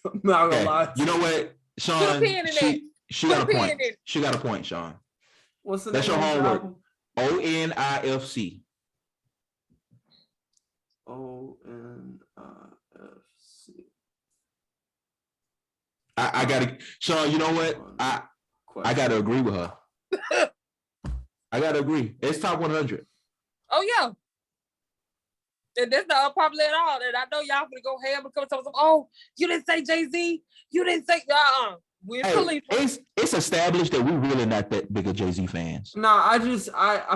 I'm not gonna lie. You know what? Sean, she got a point. She got a point, Sean. What's the That's name your of the homework. album? ONIFC. ONIFC. I gotta, Sean. You know what? I gotta agree with her. I gotta agree. It's top 100. Oh yeah. And that's not unpopular at all. And I know y'all gonna go ham and come to some. Oh, you didn't say Jay-Z. You didn't say It's established that we're really not that big of Jay-Z fans. No, I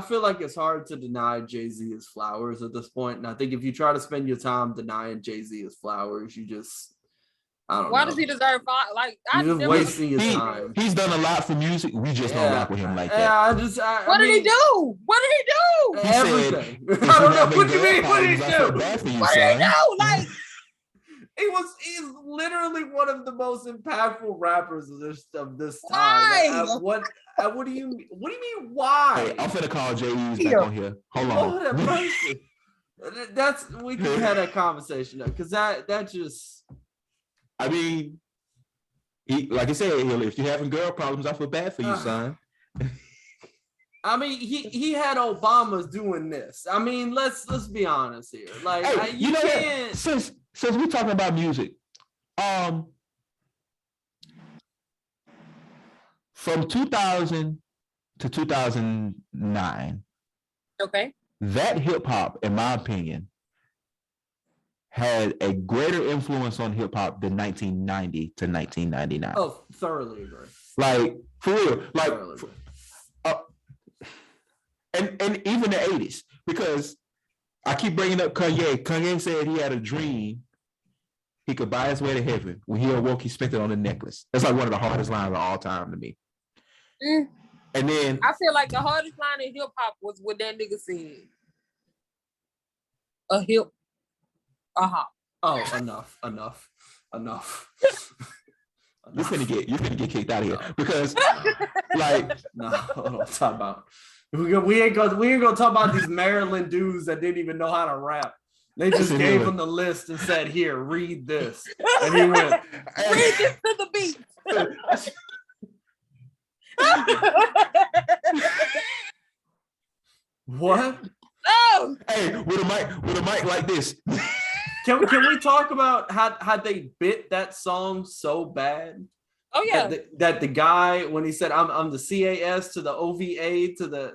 feel like it's hard to deny Jay-Z his flowers at this point. And I think if you try to spend your time denying Jay-Z his flowers, you just I don't Why know. does he deserve five? Like, you're just wasting your time. He's done a lot for music. We just don't rock with him like that. What did he do? What did he do? Everything. I don't know. What do you mean? What did he do? What did he do? Like, he's literally one of the most impactful rappers of this time. Why? What do you mean? What do you mean? Why? Hey, I'm finna call Jay-E's back on here. Hold on. We can have that conversation though, because that just. I mean, like I said, if you're having girl problems, I feel bad for you, son. I mean, he had Obama's doing this. I mean, let's be honest here. Like, hey, you know can't. Since we're talking about music, from 2000 to 2009, okay, that hip hop, in my opinion, had a greater influence on hip hop than 1990 to 1999. Oh, thoroughly agree. Like, for real. Like, and even the 80s, because I keep bringing up Kanye. Kanye said he had a dream he could buy his way to heaven. When he awoke, he spent it on a necklace. That's like one of the hardest lines of all time to me. And then I feel like the hardest line in hip hop was what that nigga said. A hip. Oh, enough. You're finna get kicked out of here because talk about we ain't gonna talk about these Maryland dudes that didn't even know how to rap. They just gave him the list and said, "Here, read this," and he went, "Read this to the beat." What? Oh, hey, with a mic like this. Can we talk about how they bit that song so bad? Oh yeah. That the guy, when he said I'm the CAS to the OVA to the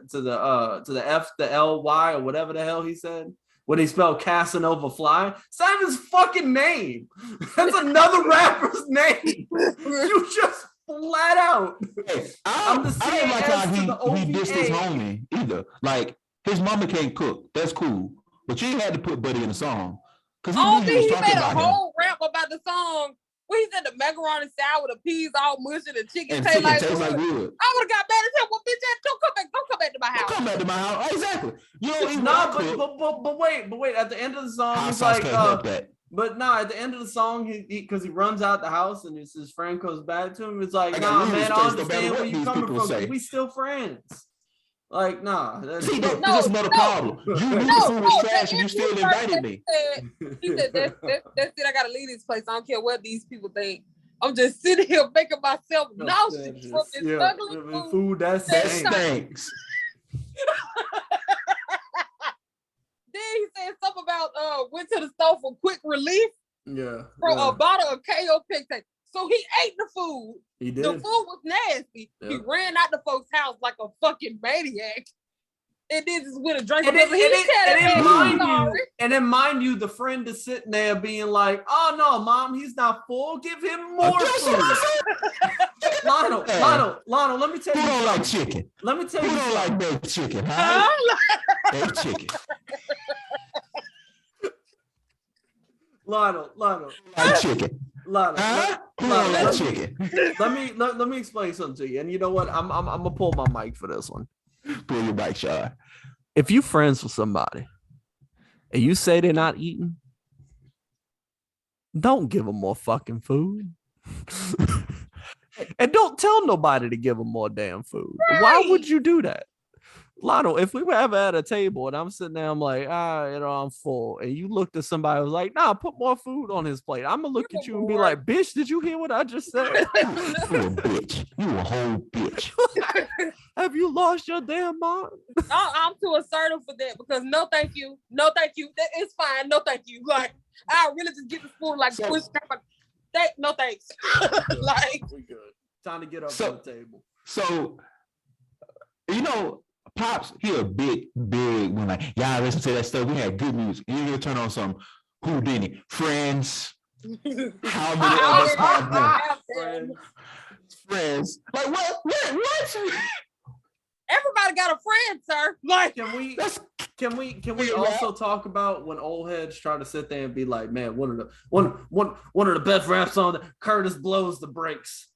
F the LY or whatever the hell he said, when he spelled Casanova Fly, it's not his fucking name. That's another rapper's name. You just flat out. Hey, I don't like how he dissed his homie either. Like, his mama can't cook. That's cool. But you had to put Buddy in the song. Oh, he made a whole rap about the song. Where he said the macaroni sour, the peas all mushy, the chicken tastes like wood. I would have got mad as hell. Well, bitch, don't come back to my house. Don't come back to my house. Exactly. You know, but wait. At the end of the song, he's like, but no, at the end of the song, because he runs out the house and his friend comes back to him. It's like, nah, man, I understand where you coming from. We still friends. Like, nah. See, that's another problem. You knew the food was trash and you still invited me. He said, that's it. I gotta leave this place. I don't care what these people think. I'm just sitting here making myself nauseous from this ugly food. That stinks. Then he said something about went to the store for quick relief. Yeah. From a bottle of KO Pictate. So he ate the food. He did. The food was nasty. Yeah. He ran out the folks' house like a fucking maniac. And then just went and drank. And then mind you, the friend is sitting there being like, "Oh no, mom, he's not full. Give him more food." Lionel, let me tell you. Who don't like chicken? Let me tell you. Who don't like baked chicken? Huh? Baked chicken. Lionel. Like chicken. Chicken. Let me explain something to you. And you know what? I'm gonna pull my mic for this one. Pull your mic, Sean. If you friends with somebody and you say they're not eating, don't give them more fucking food. And don't tell nobody to give them more damn food. Right. Why would you do that? Lionel, if we were ever at a table and I'm sitting there, I'm like, I'm full, and you looked at somebody who was like, nah, put more food on his plate. I'm gonna look at you and be like, bitch, did you hear what I just said? You a bitch. You a whole bitch. Have you lost your damn mind? I'm too assertive for that because no, thank you. No, thank you. It's fine. No, thank you. Like, I really just get the spoon, like, push. No, thanks. Like, we good. Time to get up to the table. So, Pops, he a big when like, y'all listen to that stuff. We had good music. You gonna turn on some Houdini, Friends. How many of us have them? Friends. Like what? Everybody got a friend, sir. Like, can we also talk about when old heads try to sit there and be like, man, one of the best rap songs, Curtis blows the brakes.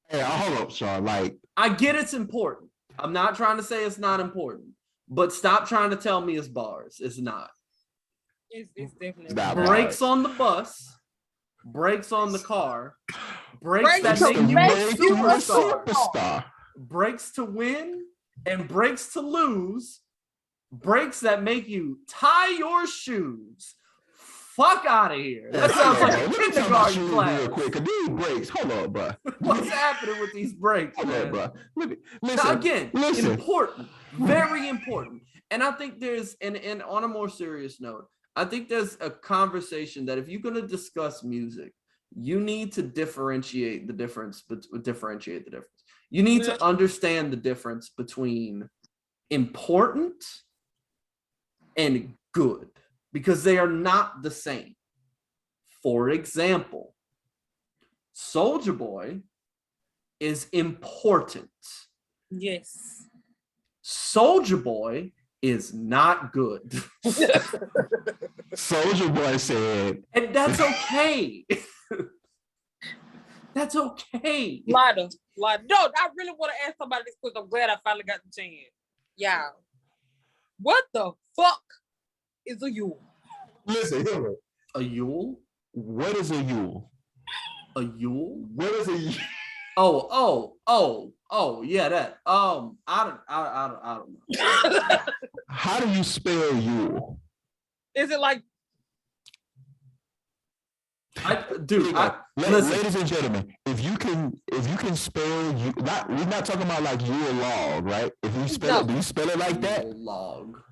Hey, hold up, Sean. Like, I get it's important. I'm not trying to say it's not important, but stop trying to tell me it's bars. It's not. It's definitely brakes on the bus, brakes on the car, brakes that make you a superstar, brakes to win and brakes to lose, brakes that make you tie your shoes. Fuck out of here. That sounds like a kindergarten class. Real quick. These brakes. Hold on, bro. What's happening with these brakes? Hold on, bro. Listen. Important. Very important. And I think there's, and on a more serious note, I think there's a conversation that if you're going to discuss music, you need to differentiate the difference. You need to understand the difference between important and good, because they are not the same. For example, Soulja Boy is important. Yes. Soulja Boy is not good. Soulja Boy said, and that's okay. That's okay. Lada. No, I really want to ask somebody this quick. I'm glad I finally got the chance. Yeah. What the fuck is a Yule? Listen, here. A Yule? What is a Yule? A Yule? What is a Yule? Oh, yeah, that. I don't know. How do you spell Yule? Is it like? Ladies and gentlemen, if you can spell you, we're not talking about like Yule log, right? If you spell do you spell it like that? Log.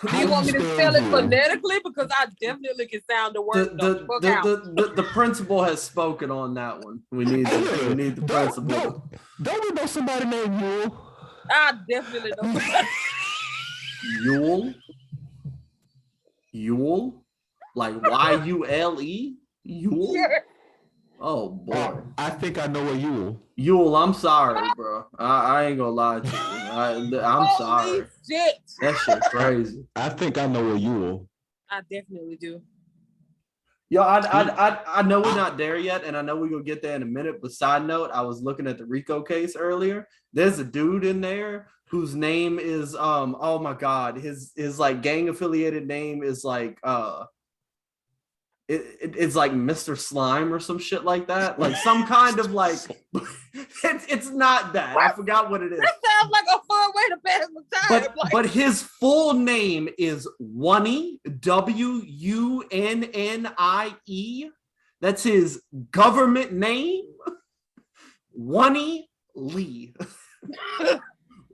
Do you want me to spell it phonetically? Because I definitely can sound the word. The principal has spoken on that one. We need the principal. Don't we know somebody named Yule? I definitely know. Yule? Like Yule? Yule? Yeah. Oh boy. I think I know a Yule. Yule, I'm sorry, bro. I ain't gonna lie to you. I'm sorry. Shit. That shit's crazy. I think I know a Yule. I definitely do. Yo, I know we're not there yet, and I know we're gonna get there in a minute. But side note, I was looking at the RICO case earlier. There's a dude in there whose name is oh my god, his like gang affiliated name is like it's like Mr. Slime or some shit like that. Like some kind of like it's not that. I forgot what it is. That sounds like a fun way to pass the time. But his full name is Wunnie, Wunnie. That's his government name. Wunnie Lee.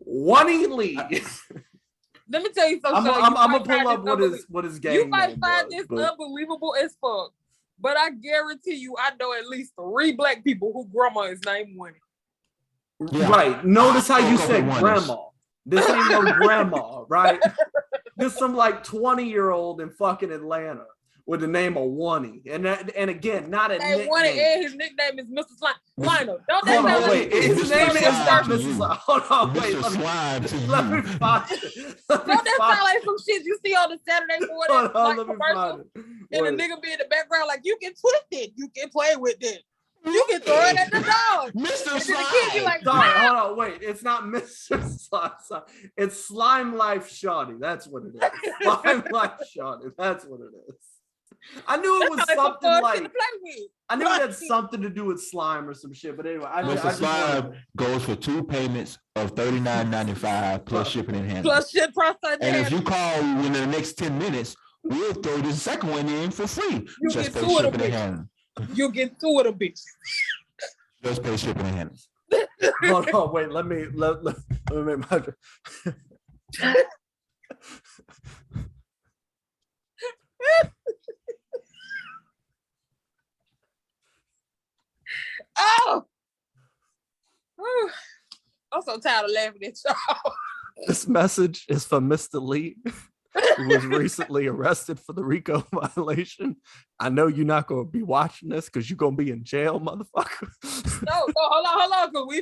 Wunnie Lee. Let me tell you something. I'm gonna pull up what his game. You might find this unbelievable as fuck, but I guarantee you, I know at least 3 black people whose grandma is named Winnie. Yeah. Right. Notice how you said grandma. This ain't no grandma, right? This some like 20-year-old in fucking Atlanta with the name of Wunnie, and again, not a nickname. Wunnie, and his nickname is Mr. Slime. Lionel, don't hold on, wait. His name is not Mr. Slime. Hold on, wait. Mr. Slime. Let me find it. Don't that sound like some shit you see on the Saturday morning like commercial? And the nigga be in the background like, you can twist it, you can play with it, you can throw it at the dog. Mr. Slime. The kid, like, sorry, hold on, wait. It's not Mr. Slime. It's Slime Life Shawty. That's what it is. Slime Life Shawty. That's what it is. I knew it was something like. I knew it had Right. something to do with slime or some shit. But anyway, Mr. Slime goes for 2 payments of $39.95 plus shipping and handling. Plus shit processing. And if you call within the next 10 minutes, we'll throw this second one in for free. You Just get pay 2 of shipping the and bitches. handling. You get 2 of the bitches. Just pay shipping and handling. Hold on, wait. Let me make my. Oh. Whew. I'm so tired of laughing at y'all. This message is for Mr. Lee, who was recently arrested for the RICO violation. I know you're not going to be watching this because you're going to be in jail, motherfucker. No, hold on, because we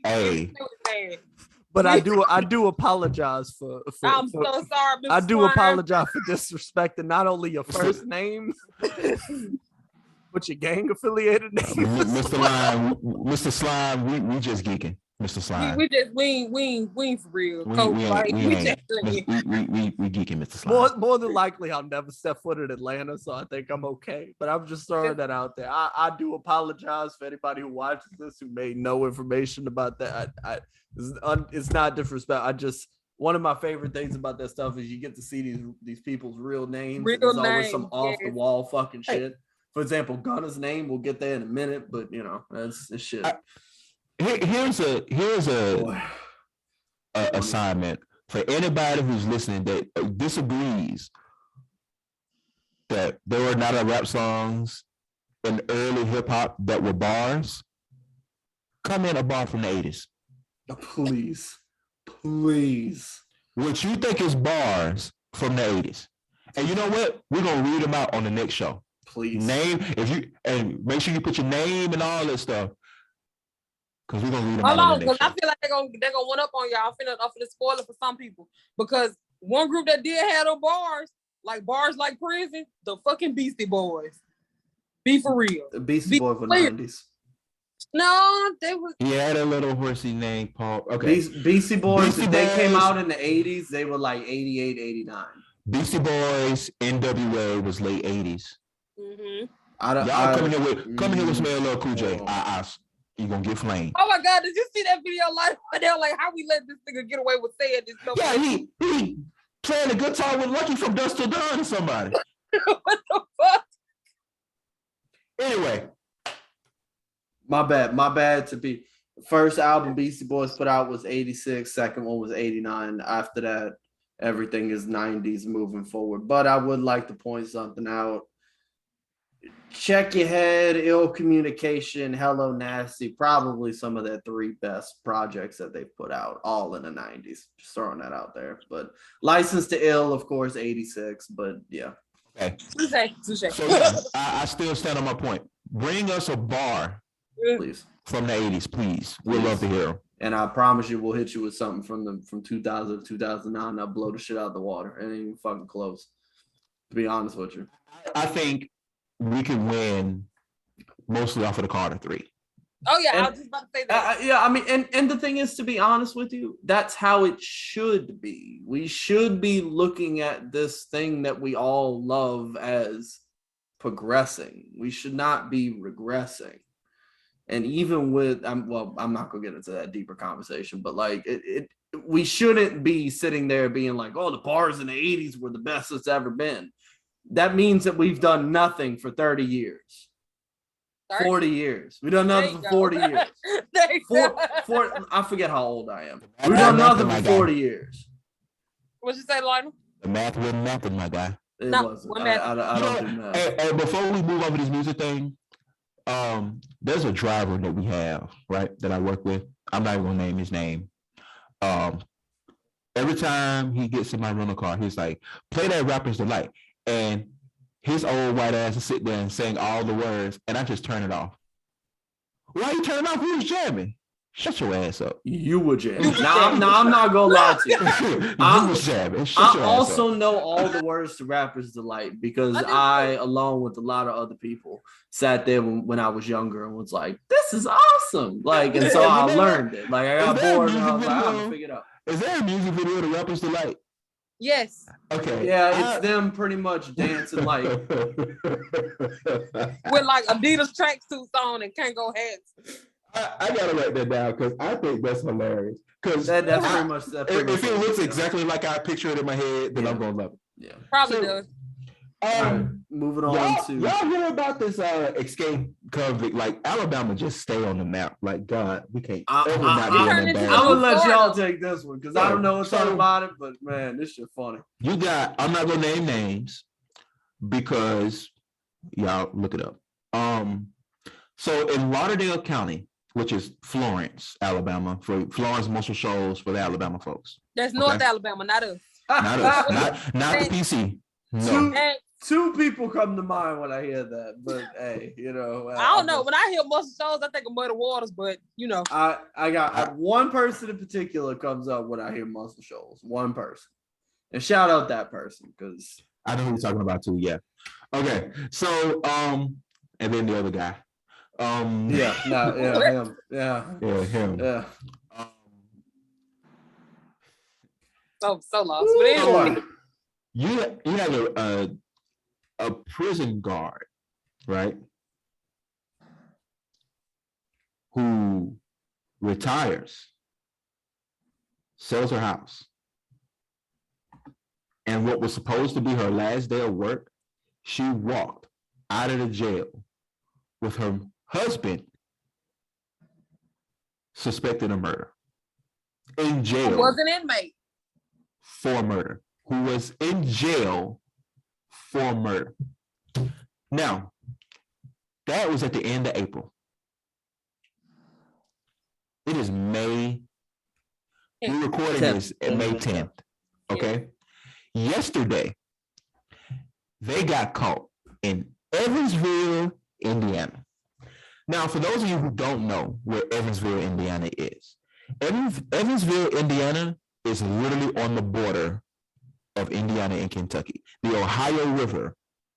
Hey. But I do apologize for I'm so sorry, Mr. I do Slime. apologize for disrespecting not only your first name, but your gang affiliated name. Mr. Slime, we just geeking. Mr. Slime. We ain't for real. We Just geeking, Mr. Slime. More than likely, I'll never step foot in Atlanta, so I think I'm okay. But I'm just throwing that out there. I do apologize for anybody who watches this who made no information about that. It's not disrespect. One of my favorite things about that stuff is you get to see these people's real names. There's always some off the wall fucking shit. For example, Gunna's name, we'll get there in a minute, but that's shit. Here's a assignment for anybody who's listening that disagrees that there were not a rap songs in early hip hop that were bars. Come in a bar from the 80s. Please. What you think is bars from the 80s. And you know what? We're gonna read them out on the next show. Please. And make sure you put your name and all that stuff. Because we're gonna read them hold out on, because I feel like they're gonna one up on y'all. I'm finna spoil it for some people. Because one group that did have those bars like prison, the fucking Beastie Boys. Be for real. The Beastie Boys of the 90s. No, they was. He had a little horsey name, Paul. Okay. Beastie Boys, Beastie they Boys came out in the 80s. They were like 88, 89. Beastie Boys, NWA was late 80s. Mm-hmm. Y'all come here with Smell Lil Cool J. You gonna get flamed. Oh my God, did you see that video? They're like, how we let this nigga get away with saying this? Yeah, he playing the guitar with Lucky from Dust Till Dawn or somebody. What the fuck? Anyway. My bad to be. First album Beastie Boys put out was 86. Second one was 89. After that, everything is 90s moving forward. But I would like to point something out. Check Your Head, Ill Communication, Hello Nasty, probably some of their 3 best projects that they've put out, all in the 90s. Just throwing that out there. But License to Ill, of course, 86. But yeah. Okay. Touche. So yeah, I still stand on my point. Bring us a bar, Please. From the 80s, please. We'd love to hear them. And I promise you, we'll hit you with something from 2000 to 2009. That'll blow the shit out of the water. It ain't even fucking close. To be honest with you. I think we can win mostly off of the Carter 3. Oh yeah, I was just about to say that. Yeah, I mean, and the thing is, to be honest with you, that's how it should be. We should be looking at this thing that we all love as progressing. We should not be regressing. And even with, I'm not gonna get into that deeper conversation, but like we shouldn't be sitting there being like, oh, the bars in the 80s were the best it's ever been. That means that we've done nothing for 30 years. 40 years. We've done nothing for 40 years. I forget how old I am. We've done nothing for 40 years. What'd you say, Lionel? The math wasn't nothing, my guy. It wasn't. I don't do math. And before we move over this music thing, there's a driver that we have, right, that I work with. I'm not even gonna name his name. Every time he gets in my rental car, he's like, play that Rapper's Delight. And his old white ass will sit there and sing all the words, and I just turn it off. Why you turn it off? We was jamming. Shut your ass up. You were jamming. I'm not gonna lie to you. You was jamming. I also know all the words to Rapper's Delight because I, along with a lot of other people, sat there when I was younger and was like, "This is awesome!" Like, and so I learned it. Like, I got bored and I was like, "I'm gonna figure it out." Is there a music video to Rapper's Delight? Yes. Okay. Yeah, it's them pretty much dancing like with like Adidas tracksuits on and Kango hats. I gotta write that down because I think that's hilarious. Because that's pretty much that. If it looks exactly like I picture it in my head, then I'm gonna love it. Yeah, probably does. Right, moving on to y'all hear about this escape convict? Like Alabama just stay on the map. Like God, we can't ever not be in that bad. I'm gonna let y'all take this one because I don't know what's all about it, but man, this shit funny. You got. I'm not gonna name names because y'all look it up. So in Lauderdale County, which is Florence, Alabama, for Florence Marshall Shoals for the Alabama folks. That's North Alabama, not us. Not us. Not the PC. No. Two people come to mind when I hear that, but hey, you know. I don't know. When I hear Muscle Shoals, I think of Muddy Waters, but you know. I got one person in particular comes up when I hear Muscle Shoals. One person. And shout out that person because I know who you're talking about too. Yeah. Okay. So and then the other guy. Him. So lost. But anyway. You have a prison guard, right? Who retires, sells her house, and what was supposed to be her last day of work, she walked out of the jail with her husband suspected of murder. In jail. Who was an inmate. For murder. Who was in jail for murder. Now, that was at the end of April. It is May. We're recording this at May 10th. Okay. Yesterday, they got caught in Evansville, Indiana. Now, for those of you who don't know where Evansville, Indiana is, Evansville, Indiana is literally on the border of Indiana and Kentucky. The Ohio River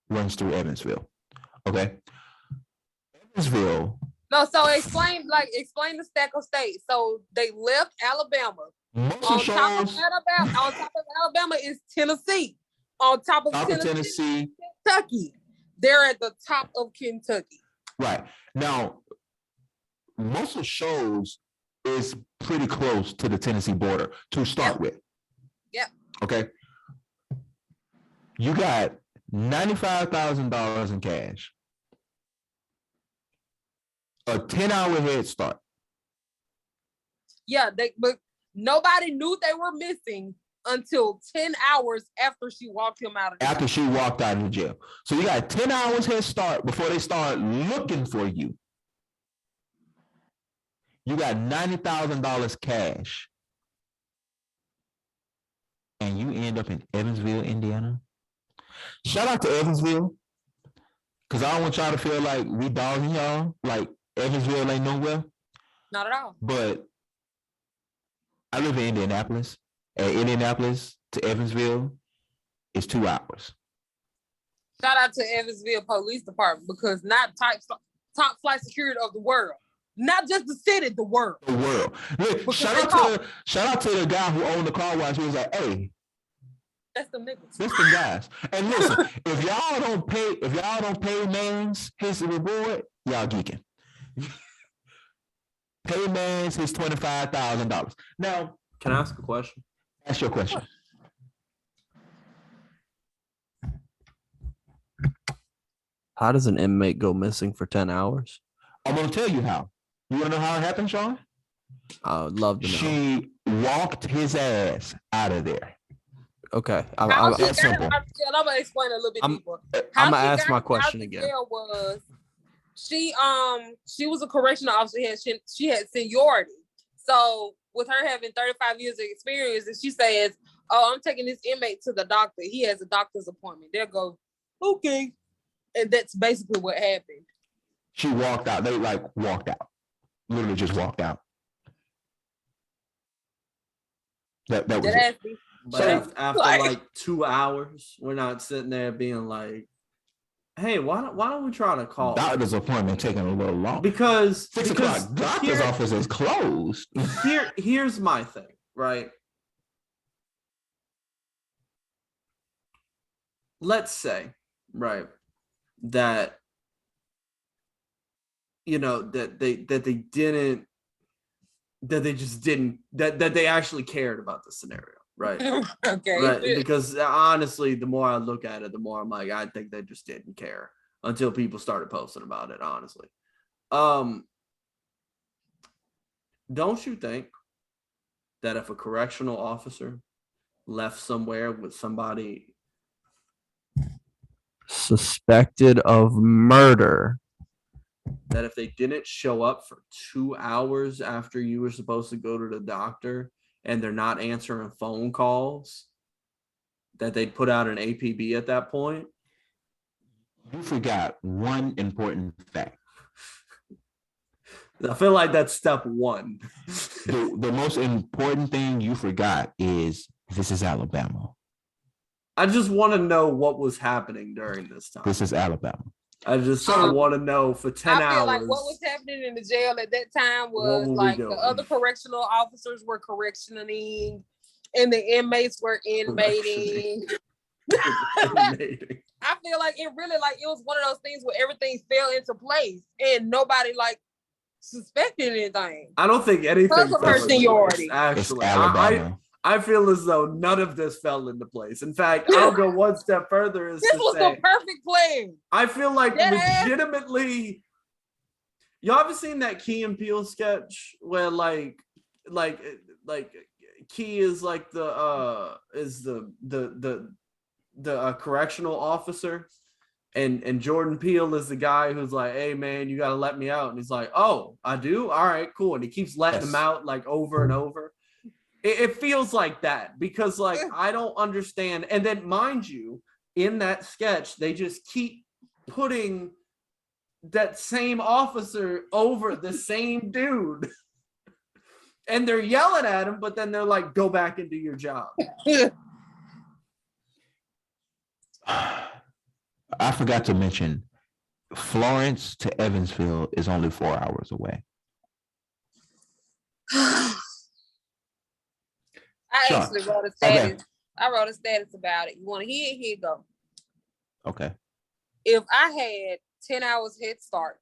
runs through Evansville. Okay. Evansville. No, so explain the stack of states. So they left Alabama. On top of Alabama is Tennessee. On top of Tennessee, Kentucky. They're at the top of Kentucky. Right. Now, Muscle Shoals is pretty close to the Tennessee border to start with. Yep. Okay. You got $95,000 in cash, a 10-hour head start. Yeah, but nobody knew they were missing until 10 hours after she walked him out of jail. After she walked out of the jail. So you got 10 hours head start before they start looking for you. You got $90,000 cash. And you end up in Evansville, Indiana. Shout out to Evansville. Because I don't want y'all to feel like we dogging y'all. Like Evansville ain't nowhere. Not at all. But I live in Indianapolis. And Indianapolis to Evansville is 2 hours. Shout out to Evansville Police Department because not top flight security of the world. Not just the city, the world. The world. Look, shout out to the guy who owned the car wash. He was like, hey. That's the niggas. That's the guys. And listen, if y'all don't pay Mans his reward, y'all geeking. Pay Mans his $25,000. Now, can I ask a question? Ask your question. How does an inmate go missing for 10 hours? I'm going to tell you how. You want to know how it happened, Sean? I would love to know. She walked his ass out of there. Okay. That's simple. I'm going to explain a little bit deeper. I'm going to ask my question again. She was a correctional officer. She had seniority. So with her having 35 years of experience, and she says, oh, I'm taking this inmate to the doctor. He has a doctor's appointment. They'll go, okay. And that's basically what happened. She walked out. They walked out. Literally just walked out. That was it. But after 2 hours, we're not sitting there being like, hey, why don't we try to call? Doctor's appointment taking a little long. Because 6 o'clock, doctor's office is closed. Here's my thing, right? let's say, right, that that they actually cared about the scenario, right? Okay. Right, because honestly, the more I look at it, the more I'm like, I think they just didn't care until people started posting about it, honestly. Don't you think that if a correctional officer left somewhere with somebody suspected of murder, that if they didn't show up for 2 hours after you were supposed to go to the doctor and they're not answering phone calls, that they'd put out an APB at that point? You forgot one important fact. I feel like that's step one. The most important thing you forgot is this is Alabama. I just want to know what was happening during this time. This is Alabama. I just want to know for 10 hours. I feel like what was happening in the jail at that time was like the other correctional officers were correctioning and the inmates were inmating. I feel like it really it was one of those things where everything fell into place and nobody suspected anything. I don't think anything because of her seniority. Actually, I feel as though none of this fell into place. In fact, I'll go one step further. This was the perfect plan. I feel like legitimately, y'all ever seen that Key and Peele sketch where Key is like the correctional officer, and Jordan Peele is the guy who's like, hey man, you gotta let me out, and he's like, oh, I do, all right, cool, and he keeps letting him out over and over. It feels like that because I don't understand. And then mind you, in that sketch, they just keep putting that same officer over the same dude. And they're yelling at him, but then they're like, go back and do your job. I forgot to mention, Florence to Evansville is only 4 hours away. I actually wrote a status. Okay. I wrote a status about it. You want to hear it? Here you go. Okay. If I had 10 hours head start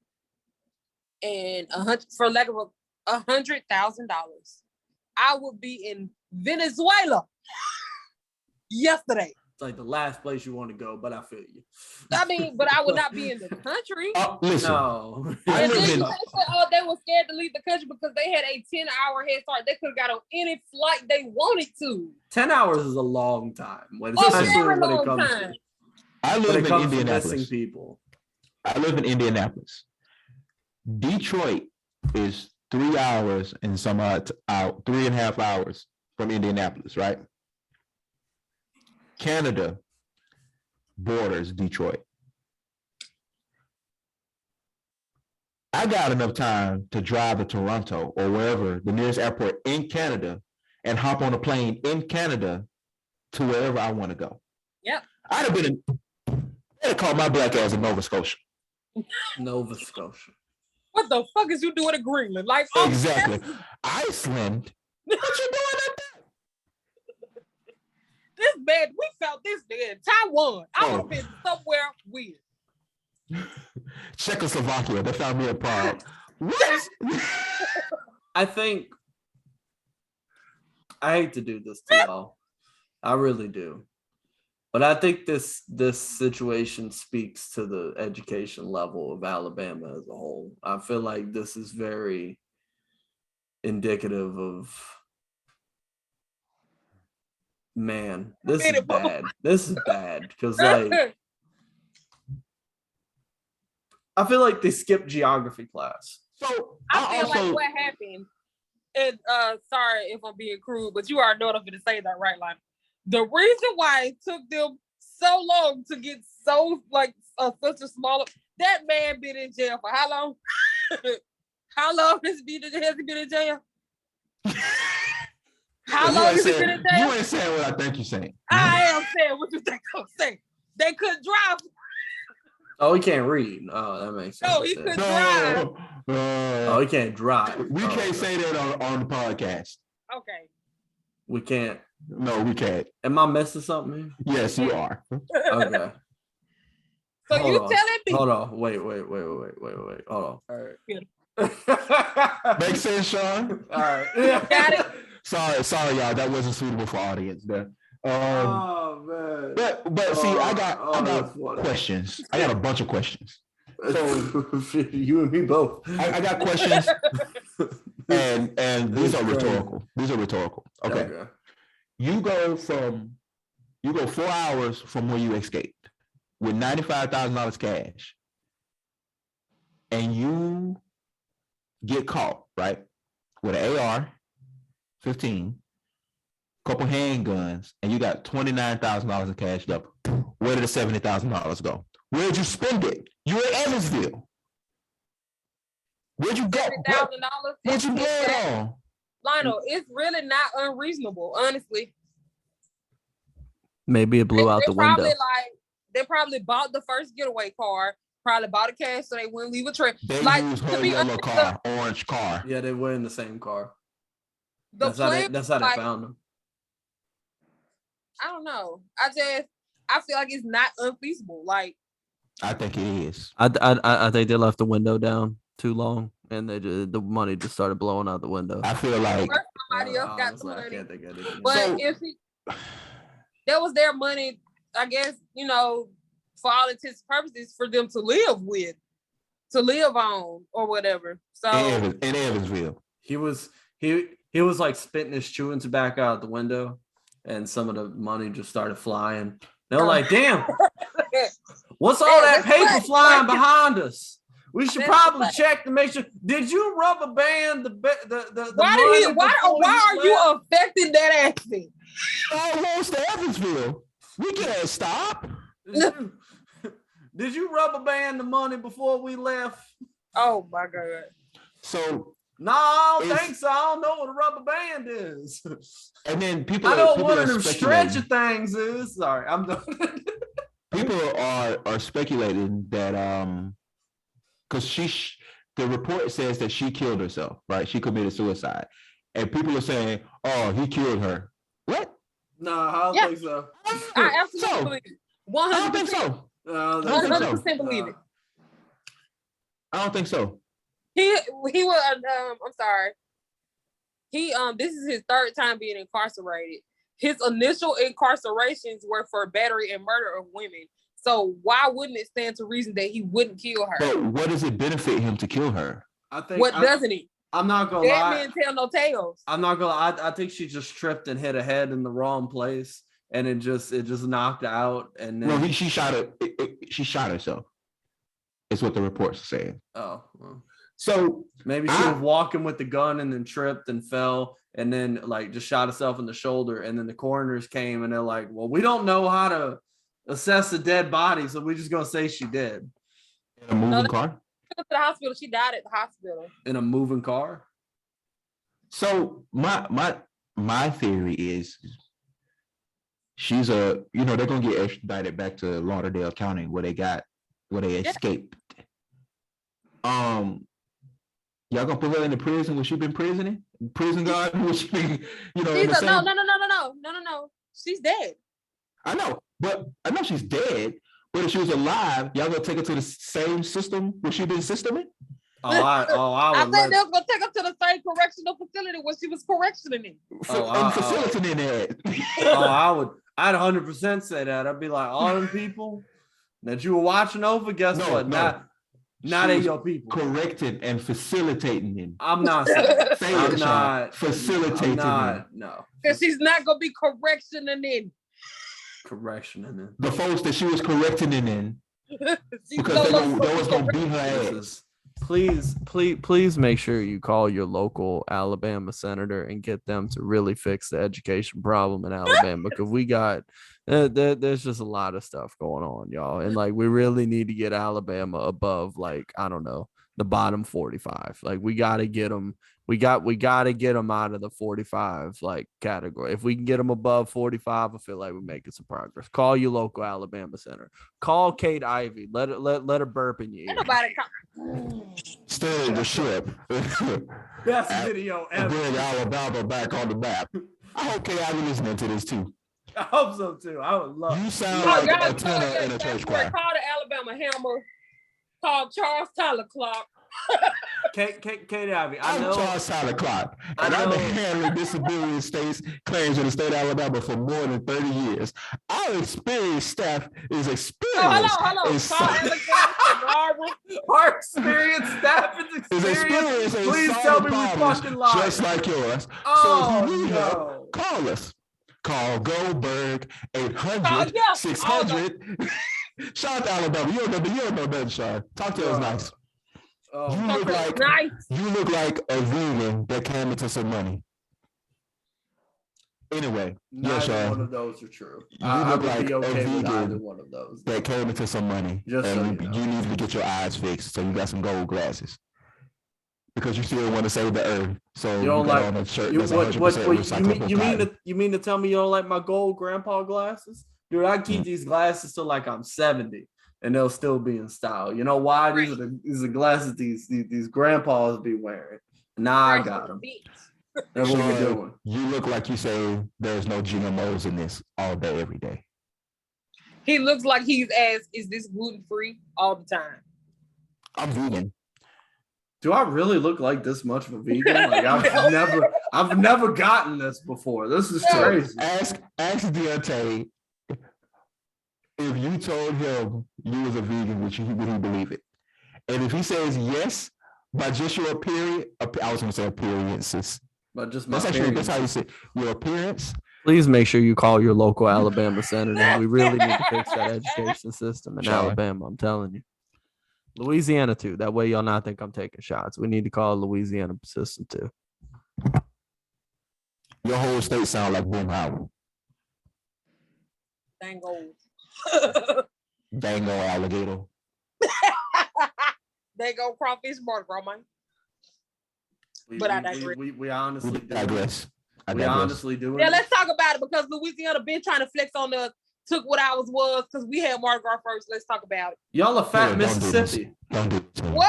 and $100,000, I would be in Venezuela yesterday. It's like the last place you want to go, but I feel you. I mean, but I would not be in the country. Listen, no. And then they were scared to leave the country because they had a 10-hour head start. They could have got on any flight they wanted to. 10 hours is a long time. I live in Indianapolis. People. I live in Indianapolis. Detroit is 3 hours and some out 3.5 hours from Indianapolis, right? Canada borders Detroit. I got enough time to drive to Toronto or wherever the nearest airport in Canada and hop on a plane in Canada to wherever I want to go. Yep. I'd have called my black ass in Nova Scotia. Nova Scotia. What the fuck is you doing in Greenland? Exactly. Iceland. What you doing at that? This bad. We felt this in Taiwan. I would have been somewhere weird. Czechoslovakia. They found me a Prague. What? I hate to do this to y'all. I really do. But I think this situation speaks to the education level of Alabama as a whole. I feel like this is very indicative of, man, this is bad. This is bad because I feel like they skipped geography class. So I feel like what happened, and sorry if I'm being crude, but you are not enough to say that, right, Lionel? The reason why it took them so long to get such a small, that man been in jail for how long? How long has he been in jail? How long has he been in jail? You ain't saying what I think you're saying. I am saying what you think I'm saying. They couldn't drive. Oh, he can't read. Oh, that makes sense. No, he couldn't drive. Oh, he can't drive. We can't say that on the podcast. Okay. We can't. No, we can't. Am I missing something? Yes, you are. Okay. So you telling me? Hold on. Wait. Hold on. All right. Makes sense, Sean? All right. Got it. Sorry, y'all. That wasn't suitable for audience there. Oh man. But see, I got questions. I got a bunch of questions. So you and me both. I got questions, and these are rhetorical. These are rhetorical. Okay. You go 4 hours from where you escaped with $95,000 cash, and you get caught, right, with an AR-15, couple handguns, and you got $29,000 in cash up. Where did the $70,000 go? Where'd you spend it? You were in Evansville. Where'd you go? Where'd you blow it on? Lionel, it's really not unreasonable, honestly. Maybe it blew out the window. They probably bought the first getaway car, probably bought a cash so they wouldn't leave a trail. They used her yellow car, orange car. Yeah, they were in the same car. That's how they found them. I don't know. I feel like it's not unfeasible. Like, I think it is. I think they left the window down too long, and the money just started blowing out the window. I feel like somebody else got the money. But that was their money, I guess, for all intents and purposes, for them to live with, to live on, or whatever. So in Evansville, he was like spitting his chewing tobacco out the window, and some of the money just started flying. They were like, "Damn, what's all that paper flying behind us? We should probably check to make sure." Did you rubber band the why are you affecting that accent? Almost to Evansville. We can't stop. Did you rubber band the money before we left? Oh my God. So no, I don't think so. I don't know what a rubber band is. And then people, I know what one of them stretcher things is. Sorry, I'm done. People are speculating that because the report says that she killed herself, right? She committed suicide, and people are saying, "Oh, he killed her." What? No, I don't think so. I absolutely believe it. 100%. I don't think so. 100% believe it. I don't think so. He was I'm sorry. This is his third time being incarcerated. His initial incarcerations were for battery and murder of women. So why wouldn't it stand to reason that he wouldn't kill her? But what does it benefit him to kill her? Doesn't he? I'm not gonna lie. Dead men tell no tales. I'm not gonna lie. I think she just tripped and hit her head in the wrong place, and it just knocked out. And then she shot her. She shot herself. Is what the reports are saying. Oh, well. So maybe she was walking with the gun and then tripped and fell, and then like just shot herself in the shoulder. And then the coroners came and they're like, "Well, we don't know how to assess a dead body, so we're just gonna say she did." In a moving car? To the hospital. She died at the hospital. In a moving car? So my theory is she's they're gonna get extradited back to Lauderdale County where they escaped. Y'all gonna put her in the prison where she been prisoning? Prison guard? Where she been, No. She's dead. I know, but I know she's dead. But if she was alive, y'all gonna take her to the same system where she been systeming? I think they was gonna take her to the same correctional facility where she was correctioning. I'd 100% say that. I'd be like, all them people that you were watching over, guess what? Not in your people. Correcting and facilitating them. I'm not saying. I'm not facilitating them. No. Because she's not gonna be correctioning in. The folks that she was correcting in because they was gonna beat her ass. Please make sure you call your local Alabama senator and get them to really fix the education problem in Alabama, because we got there's just a lot of stuff going on, y'all, and like we really need to get Alabama above, like, I don't know, the bottom 45. Like we got to get them. We got to get them out of the 45 like category. If we can get them above 45, I feel like we're making some progress. Call your local Alabama center. Call Kate Ivey. Let her burp in your ear. Steering the ship. Best video ever. Bring Alabama back on the map. I hope KI be listening to this too. I hope so too. I would love. You sound like a tenor in a Call church choir. the Alabama Hammer. Call Charles Tyler Clark. Katie Ivy, I I'm know. Charles Tyler Clark, and I've been handling disability states claims in the state of Alabama for more than 30 years. Our experienced staff is experienced. Our experienced staff is experienced. Please tell me we fucking lie. Just like yours. Oh, so if you need help, call us. Call Goldberg 800 600. Shout out to Alabama. You don't know nothing, Sean. Talk to us nice. Oh, you look like a vegan that came into some money. Anyway, neither one of those are true. You look like okay a vegan with either one of those that came into some money. Just and so you need to get your eyes fixed, so you got some gold glasses. Because you still want to save the earth, so you don't got like on a shirt you, that's what, 100% you mean to tell me you don't like my gold grandpa glasses? Dude, I keep these glasses till like I'm 70. And they'll still be in style. You know why? These are the glasses these grandpas be wearing. Now I got them. That's what we're doing. You look like you say there's no GMOs in this all day, every day. He looks like he's asked, is this gluten free all the time? I'm vegan. Do I really look like this much of a vegan? Like I've never gotten this before. This is crazy. Ask Deontay. If you told him you was a vegan, would he believe it? And if he says yes, by just your appearance, I was going to say appearances. But just my that's how you say your appearance. Please make sure you call your local Alabama senator. We really need to fix that education system in Alabama. I'm telling you. Louisiana too. That way y'all not think I'm taking shots. We need to call Louisiana system too. Your whole state sound like Boom Howard. Dango alligator. Dango crawfish Mardi Gras, man. But I digress. We honestly digress. We honestly do it. Yeah, let's talk about it because Louisiana been trying to flex on us. Took what ours was because we had Mardi Gras first. Let's talk about it. Y'all are fat Mississippi. Don't do this. What?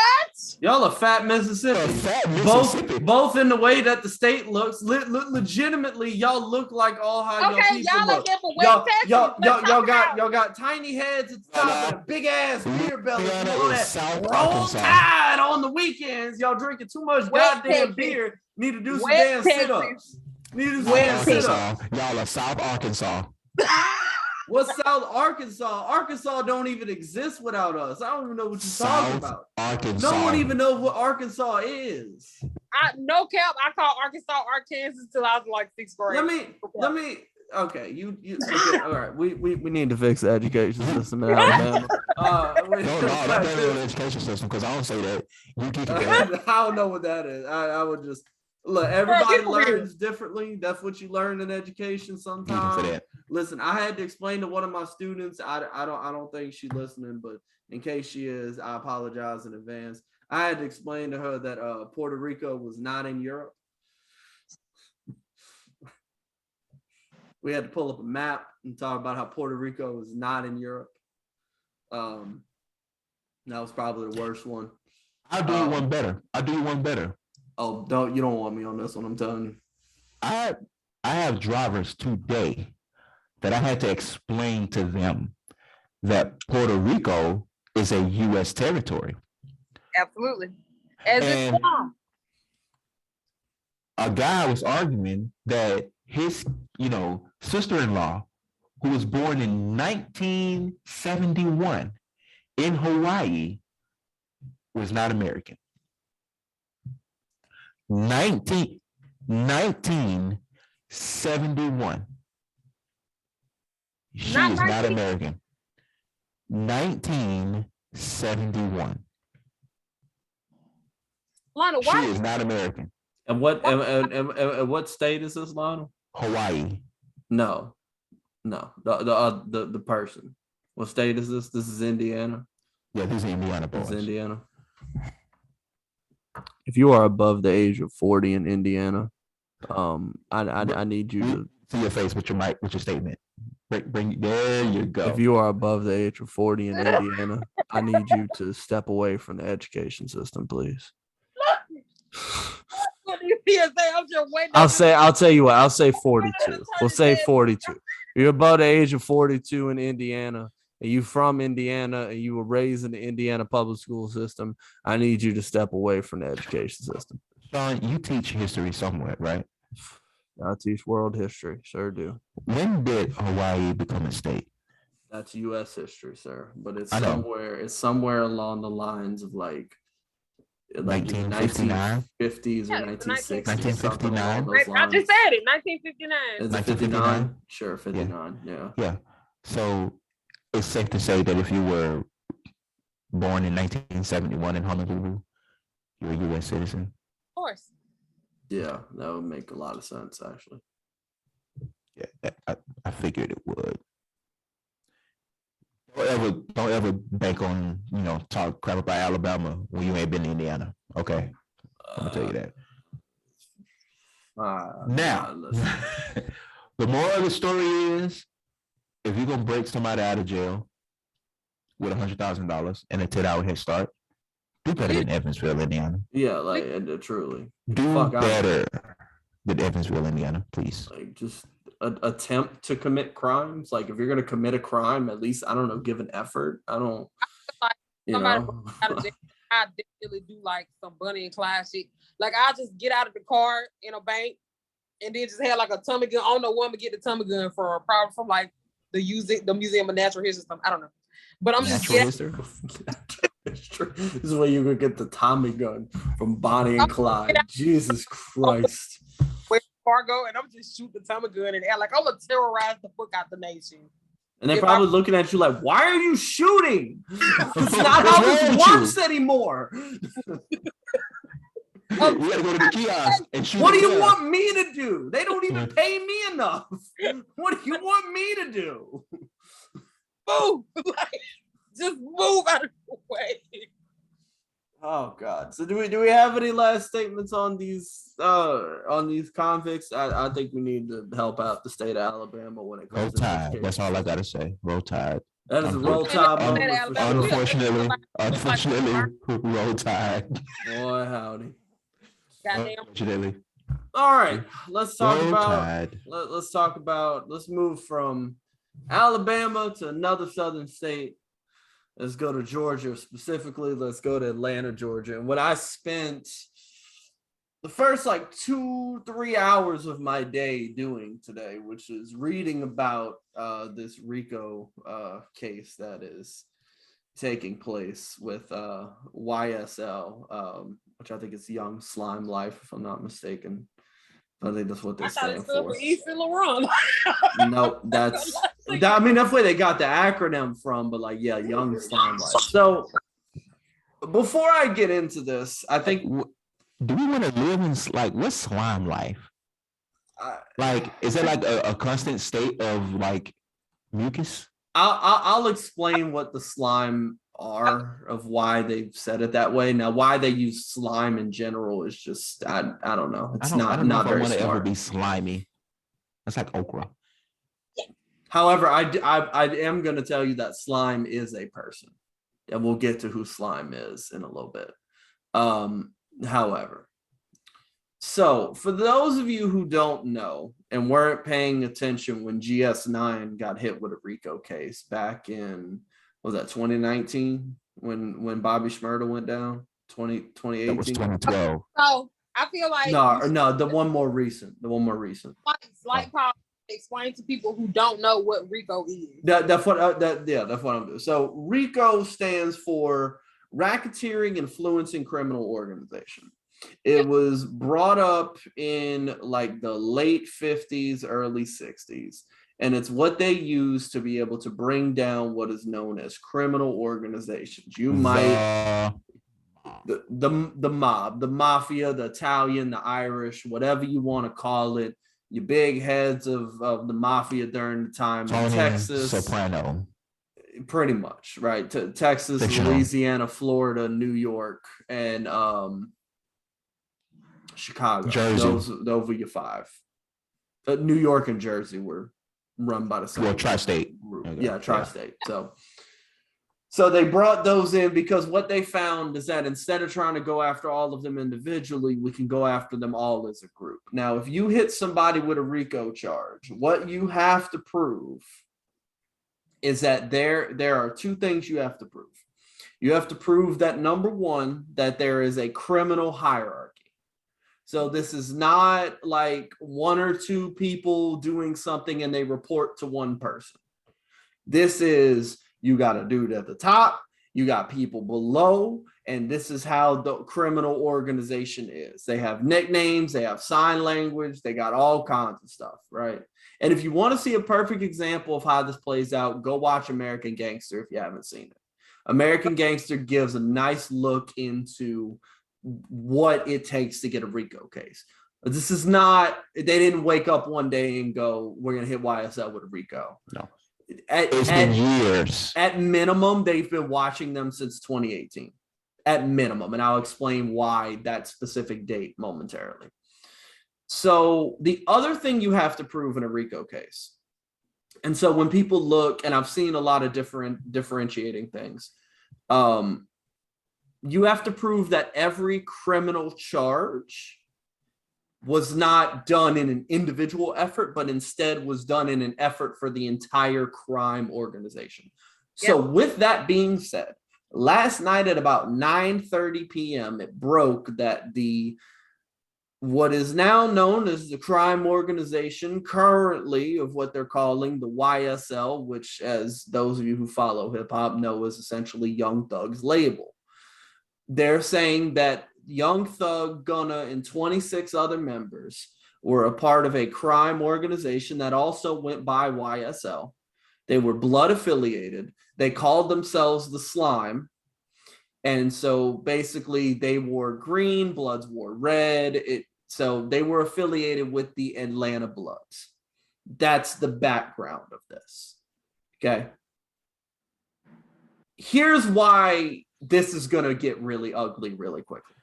Y'all are fat Mississippi. Both in the way that the state looks. Legitimately, y'all look like all how y'all people look. Y'all got tiny heads at the top and a big ass beer belly. Roll Tide on the weekends. Y'all drinking too much goddamn beer. Need to do some damn sit-ups. Y'all are South Arkansas. What's South Arkansas? Arkansas don't even exist without us. I don't even know what you're talking about. Arkansas. No one even knows what Arkansas is. No cap. I called Arkansas Arkansas till I was like 6th grade. Let me. Okay, you. Okay, all right. We need to fix the education system in Alabama. Don't blame the education system because I don't say that. You keep it. I don't know what that is. I would just. Look, everybody learns differently. That's what you learn in education sometimes. Listen, I had to explain to one of my students. I don't think she's listening, but in case she is, I apologize in advance. I had to explain to her that Puerto Rico was not in Europe. We had to pull up a map and talk about how Puerto Rico was not in Europe. That was probably the worst one. I'll do you one better. Oh, you don't want me on this one, I'm telling you. I have drivers today that I had to explain to them that Puerto Rico is a U.S. territory. Absolutely. A guy was arguing that his, sister-in-law, who was born in 1971 in Hawaii, was not American. 1971. She is not American. 1971. Lionel, she is not American. And what state is this, Lionel? Hawaii. No. The person. What state is this? This is Indiana. Yeah, this is Indiana. It's Indiana. If you are above the age of 40 in Indiana, I need you to see your face with your mic, with your statement. Bring there you go. If you are above the age of 40 in Indiana, I need you to step away from the education system, please. I'm just waiting. I'll tell you what. I'll say 42. We'll say 42. You're about the age of 42 in Indiana, and you from Indiana, and you were raised in the Indiana public school system. I need you to step away from the education system. Sean, you teach history somewhere, right? I teach world history, sure do. When did Hawaii become a state? That's U.S. history, sir. But it's somewhere along the lines of like 1959, 1950s or 1960s. 1959. I just said it. 1959. Is it 59? Sure, 59. Yeah. So it's safe to say that if you were born in 1971 in Honolulu, you're a U.S. citizen. Of course. Yeah, that would make a lot of sense, actually. Yeah, I figured it would. Don't ever bank on, talk crap about Alabama when you ain't been to Indiana. Okay, I'm gonna tell you that. Now, the moral of the story is, if you're gonna break somebody out of jail with $100,000 and a 10-hour head start, do better than Evansville, Indiana. Yeah, like truly. Do better than Evansville, Indiana, please. Like just attempt to commit crimes. Like if you're gonna commit a crime, at least I don't know, give an effort. I don't. I definitely do like some Bonnie and Clyde shit. Like I just get out of the car in a bank and then just have like a Tommy gun. I don't know where I'm gonna get the Tommy gun for, probably from like the Museum of Natural History or something. I don't know. But I'm just getting. It's true. This is where you're gonna get the Tommy gun from Bonnie and Clyde. Jesus Christ. Where Fargo, and I'm just shooting the Tommy gun and like I'm gonna terrorize the fuck out the nation. And they're probably looking at you like, why are you shooting? It's not how this works anymore. We gotta go to the kiosk and shoot. What do you want me to do? They don't even pay me enough. What do you want me to do? Move. Just move out of the way. Oh God! So do we have any last statements on these convicts? I think we need to help out the state of Alabama when it comes to Tide. That's all I gotta say. Roll Tide. That is a Roll Tide moment. Unfortunately, Roll Tide. Boy, howdy. Unfortunately. All right, let's talk about. Let's move from Alabama to another southern state. Let's go to Georgia specifically. Let's go to Atlanta, Georgia. And what I spent the first like 2-3 hours of my day doing today, which is reading about this RICO case that is taking place with YSL, which I think is Young Slime Life, if I'm not mistaken. I think that's what they stand for. East and Laurent. No, that's where they got the acronym from, but like, yeah, Young Slime Life. So before I get into this, I think, do we want to live in like what's slime life? Like, is it like a constant state of like mucus? I'll explain what the slime are of why they've said it that way. Now, why they use slime in general is just I don't know. It's not very smart. I want to ever be slimy. That's like okra. However, I am going to tell you that slime is a person, and we'll get to who slime is in a little bit. However, so for those of you who don't know and weren't paying attention when GS9 got hit with a RICO case back in, was that 2019 when Bobby Shmurda went down? 2018? That was 2012. So I feel like no, the one more recent. Slight problem. Explain to people who don't know what RICO is. That's what I'm doing. So RICO stands for Racketeering, Influencing Criminal Organization. It was brought up in like the late 50s, early 60s. And it's what they use to be able to bring down what is known as criminal organizations. You might the mob, the mafia, the Italian, the Irish, whatever you want to call it. Your big heads of the mafia during the time in Texas, Soprano, pretty much, right? To Texas, fictional. Louisiana, Florida, New York, and Chicago. Jersey. Those were your five. New York and Jersey were run by the same. Well, tri-state. Group. Yeah, tri-state. So So they brought those in because what they found is that instead of trying to go after all of them individually, we can go after them all as a group. Now, if you hit somebody with a RICO charge, what you have to prove is that there are two things you have to prove. You have to prove that, number one, that there is a criminal hierarchy. So this is not like one or two people doing something and they report to one person. This is, you got a dude at the top, you got people below, and this is how the criminal organization is. They have nicknames, they have sign language, they got all kinds of stuff, right? And if you want to see a perfect example of how this plays out, go watch American Gangster if you haven't seen it. American Gangster gives a nice look into what it takes to get a RICO case. This is not, they didn't wake up one day and go, we're going to hit YSL with a RICO. No. It's been years. At minimum, they've been watching them since 2018. At minimum. And I'll explain why that specific date momentarily. So the other thing you have to prove in a RICO case, and so when people look, and I've seen a lot of different differentiating things, you have to prove that every criminal charge was not done in an individual effort, but instead was done in an effort for the entire crime organization. So with that being said, last night at about 9:30 p.m., it broke that what is now known as the crime organization, currently of what they're calling the YSL, which, as those of you who follow hip hop know, is essentially Young Thug's label. They're saying that Young Thug, Gunna, and 26 other members were a part of a crime organization that also went by YSL. They were blood affiliated. They called themselves the Slime. And so basically they wore green, Bloods wore red. So they were affiliated with the Atlanta Bloods. That's the background of this. Okay. Here's why this is going to get really ugly really quickly.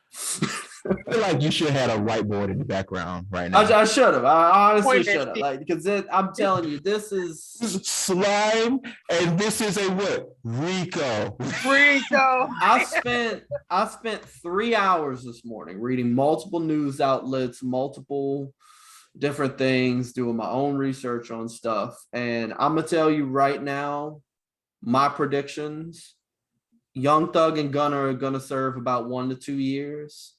I feel like you should have a whiteboard in the background right now. I should have. I honestly should have. Like, because I'm telling you, this is Slime, and this is a what? RICO. I spent 3 hours this morning reading multiple news outlets, multiple different things, doing my own research on stuff. And I'm gonna tell you right now, my predictions: Young Thug and Gunna are gonna serve about 1 to 2 years.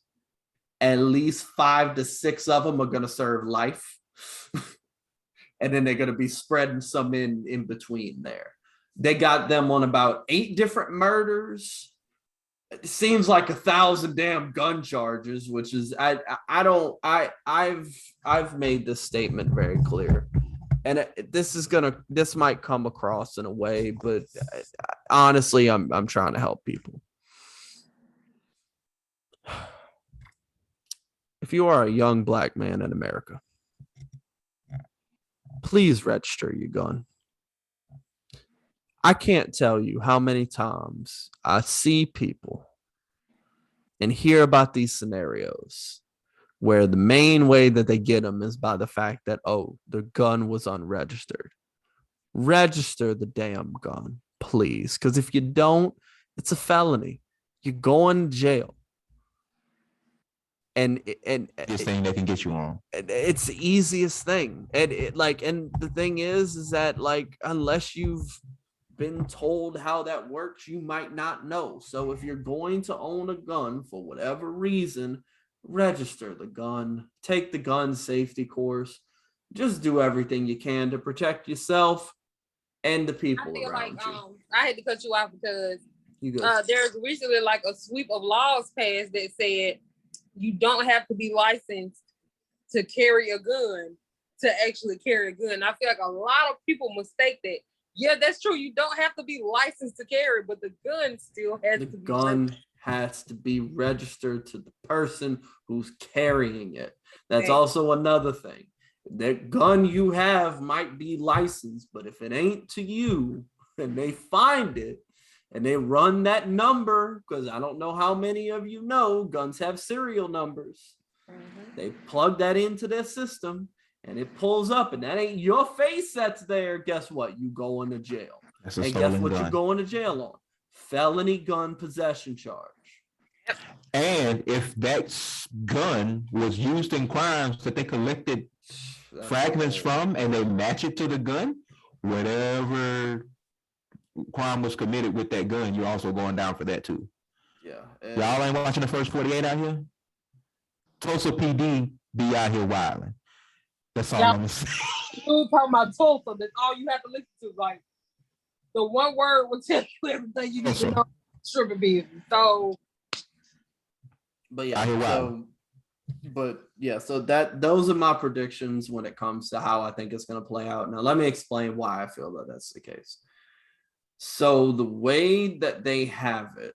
At least 5 to 6 of them are going to serve life. And then they're going to be spreading some in between there. They got them on about 8 different murders. It seems like 1,000 damn gun charges, which is, I've made this statement very clear. And this might come across in a way, but honestly, I'm trying to help people. If you are a young black man in America, please register your gun. I can't tell you how many times I see people and hear about these scenarios where the main way that they get them is by the fact that, oh, the gun was unregistered. Register the damn gun, please. Because if you don't, it's a felony. You're going to jail. And this thing that can get you on. It's the easiest thing. And the thing is that, like, unless you've been told how that works, you might not know. So if you're going to own a gun for whatever reason, register the gun, take the gun safety course, just do everything you can to protect yourself and the people around you. I had to cut you off because there's recently like a sweep of laws passed that said you don't have to be licensed to carry a gun to actually carry a gun. I feel like a lot of people mistake that. Yeah, that's true. You don't have to be licensed to carry, but the gun still has to be. The gun has to be registered to the person who's carrying it. That's also another thing. That gun you have might be licensed, but if it ain't to you and they find it, and they run that number, because I don't know how many of you know, guns have serial numbers. Mm-hmm. They plug that into their system and it pulls up, and that ain't your face that's there. Guess what? You going to jail. And guess what you're going to jail on? felony gun possession charge. And if that gun was used in crimes that they collected fragments from and they match it to the gun, whatever crime was committed with that gun, you're also going down for that too. Yeah. Y'all ain't watching the first 48 out here? Tulsa PD be out here wilding. That's all I'm gonna say. You talking about Tulsa, that's all you have to listen to. Like, the one word will tell you everything you need to know. Stripping business. So, but yeah, so those are my predictions when it comes to how I think it's going to play out. Now, let me explain why I feel that that's the case. So the way that they have it,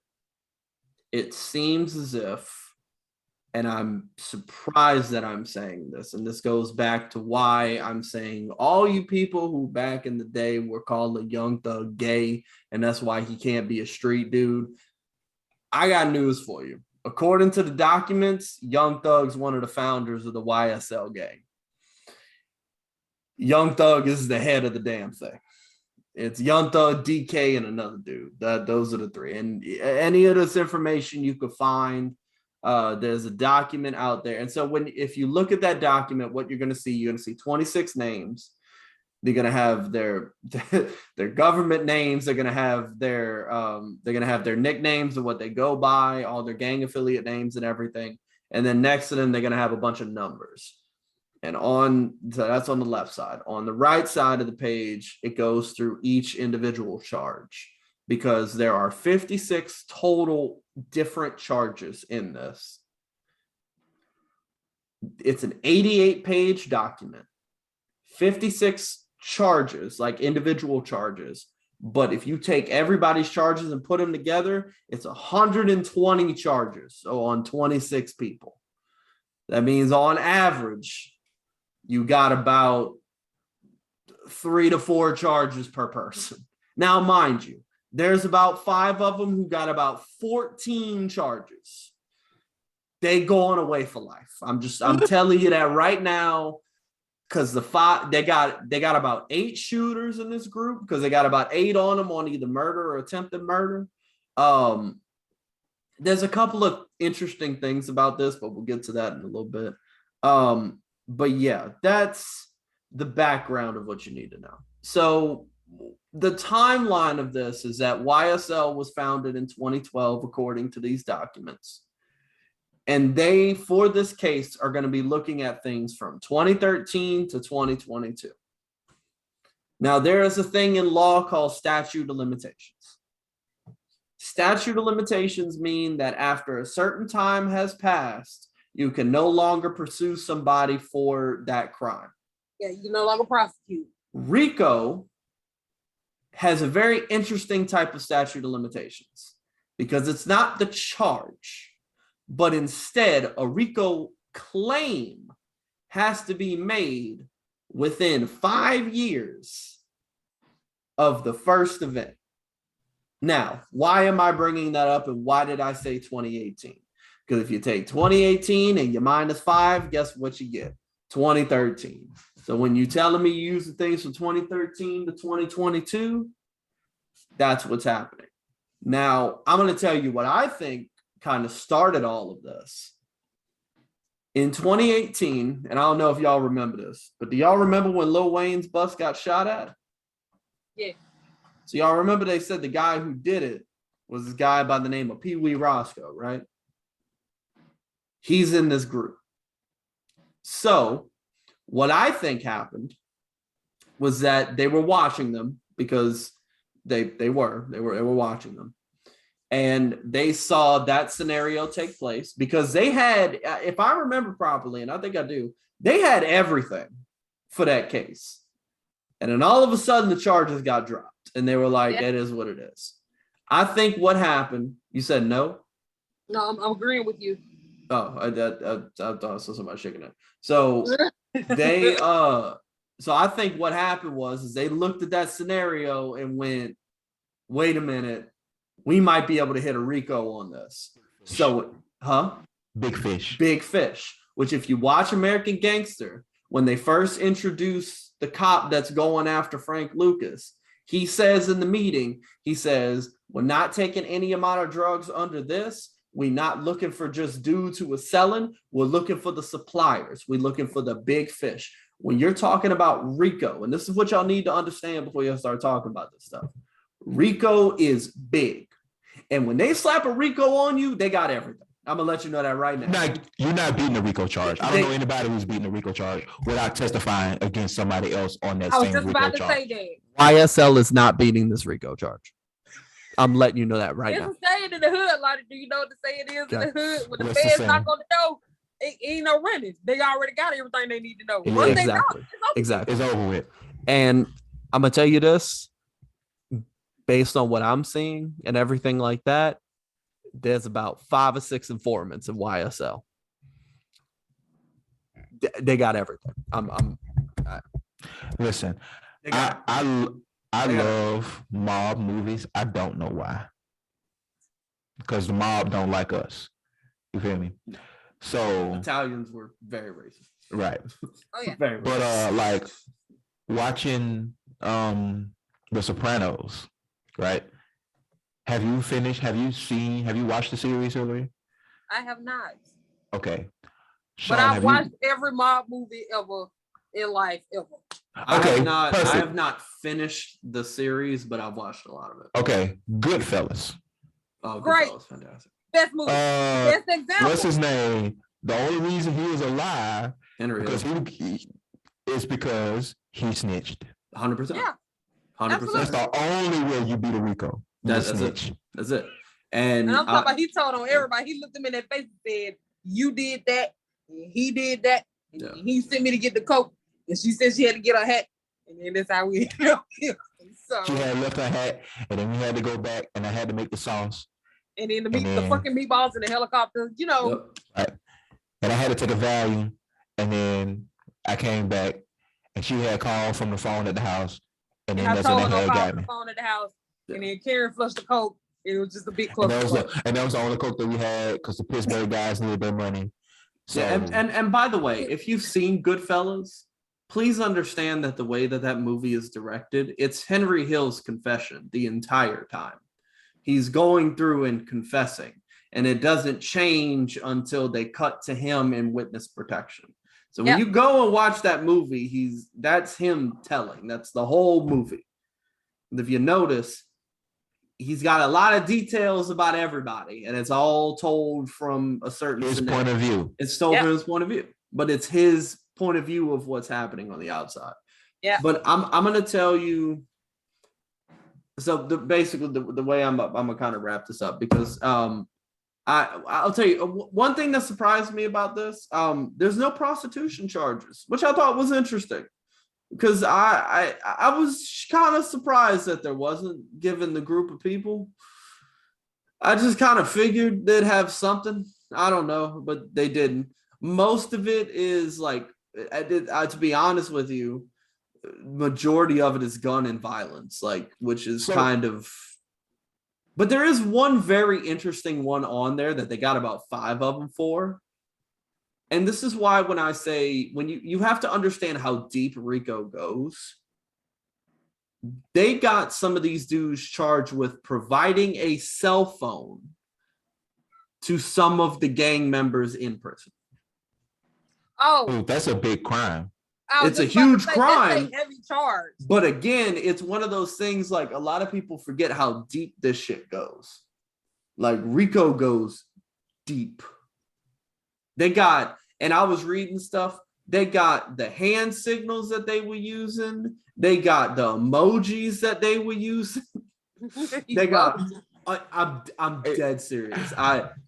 it seems as if, and I'm surprised that I'm saying this, and this goes back to why I'm saying all you people who back in the day were called a young thug gay, and that's why he can't be a street dude. I got news for you. According to the documents, Young Thug's one of the founders of the YSL gang. Young Thug is the head of the damn thing. It's Young Thug, DK, and another dude. Those are the three. And any of this information you could find, there's a document out there. And so if you look at that document, what you're going to see 26 names. They're going to have their government names. They're going to have their nicknames of what they go by, all their gang affiliate names and everything. And then next to them, they're going to have a bunch of numbers. And so that's on the left side. On the right side of the page, it goes through each individual charge because there are 56 total different charges in this. It's an 88-page document, 56 charges, like individual charges. But if you take everybody's charges and put them together, it's 120 charges. So on 26 people, that means on average, you got about 3 to 4 charges per person. Now, mind you, there's about 5 of them who got about 14 charges. They going away for life. I'm telling you that right now. Because they got about 8 shooters in this group because they got about 8 on them on either murder or attempted murder. There's a couple of interesting things about this, but we'll get to that in a little bit. But yeah, that's the background of what you need to know. So the timeline of this is that YSL was founded in 2012, according to these documents. And they, for this case, are going to be looking at things from 2013 to 2022. Now, there is a thing in law called statute of limitations. Statute of limitations mean that after a certain time has passed, you can no longer pursue somebody for that crime. Yeah, you can no longer prosecute. RICO has a very interesting type of statute of limitations because it's not the charge, but instead a RICO claim has to be made within 5 years of the first event. Now, why am I bringing that up and why did I say 2018? Because if you take 2018 and you minus 5, guess what you get? 2013. So when you're telling me you use the things from 2013 to 2022, that's what's happening. Now, I'm going to tell you what I think kind of started all of this. In 2018, and I don't know if y'all remember this, but do y'all remember when Lil Wayne's bus got shot at? Yeah. So y'all remember they said the guy who did it was this guy by the name of Pee Wee Roscoe, right? He's in this group. So what I think happened was that they were watching them because they were watching them. And they saw that scenario take place because they had, if I remember properly, and I think I do, they had everything for that case. And then all of a sudden the charges got dropped and they were like, It is what it is. I think what happened, you said no? No, I'm agreeing with you. Oh, I thought I saw somebody shaking it. So they, so I think what happened is they looked at that scenario and went, wait a minute, we might be able to hit a RICO on this. So, Big fish. Big fish, which if you watch American Gangster, when they first introduce the cop that's going after Frank Lucas, He says in the meeting, he says, we're not taking any amount of drugs under this. We're not looking for just dudes who are selling. We're looking for the suppliers. We're looking for the big fish. When you're talking about RICO, and this is what y'all need to understand before you start talking about this stuff, RICO is big. And when they slap a RICO on you, they got everything. I'm going to let you know that right now. You're not beating the RICO charge. I don't know anybody who's beating the RICO charge without testifying against somebody else on that same RICO charge. YSL is not beating this RICO charge. I'm letting you know that right now. It's a saying in the hood. Like, do you know what the saying is in the hood? When the feds knock on the door, it ain't no running. They already got everything they need to know. Once they know, Exactly. It's over with. And I'm going to tell you this, based on what I'm seeing and everything like that, there's about 5 or 6 informants in YSL. They got everything. Listen, I love mob movies. I don't know why. Because the mob don't like us. You feel me? So Italians were very racist. Right. Oh yeah. Very racist. But like watching The Sopranos, right? Have you watched the series, Hillary? I have not. Okay. Sean, but I've watched every mob movie ever in life ever. Okay, I have not finished the series, but I've watched a lot of it. Okay, Goodfellas. Oh, great! Goodfellas, fantastic. Best movie. Best example. What's his name? The only reason he was alive because because he snitched. 100%. Yeah, 100%. That's the only way you beat a RICO. That's it. That's it. And I'm talking about he told on everybody. He looked him in their face and said, "You did that. And he did that. And he sent me to get the coke." And she said she had to get her hat, and then that's how we ended up here. So she had left her hat, and then we had to go back, and I had to make the sauce. And then the fucking meatballs in the helicopter, you know. Yep. Right. And I had to take a Valium, and then I came back, and she had called from the phone at the house, and then that's when they had got me. The phone at the house, and then Karen flushed the coke. It was just a big club. And that was the only coke that we had because the Pittsburgh guys needed their money. So, and by the way, if you've seen Goodfellas, please understand that the way that movie is directed, it's Henry Hill's confession the entire time. He's going through and confessing, and it doesn't change until they cut to him in witness protection. So when you go and watch that movie, that's him telling. That's the whole movie. And if you notice, he's got a lot of details about everybody, and it's all told from a certain point of view. It's told from his point of view, but it's his point of view of what's happening on the outside. Yeah. But I'm gonna tell you. So basically, the way I'm gonna kind of wrap this up because I'll tell you one thing that surprised me about this. There's no prostitution charges, which I thought was interesting. Because I was kind of surprised that there wasn't, given the group of people. I just kind of figured they'd have something. I don't know, but they didn't. Most of it is like, to be honest with you, majority of it is gun and violence, like, which is kind of. But there is one very interesting one on there that they got about 5 of them for. And this is why when I say, when you have to understand how deep RICO goes, they got some of these dudes charged with providing a cell phone to some of the gang members in prison. Oh, that's a big crime. It's a huge crime. That's a heavy charge. But again, it's one of those things, like, a lot of people forget how deep this shit goes. Like, RICO goes deep. They got, and I was reading stuff, they got the hand signals that they were using. They got the emojis that they were using. They got, I'm dead serious.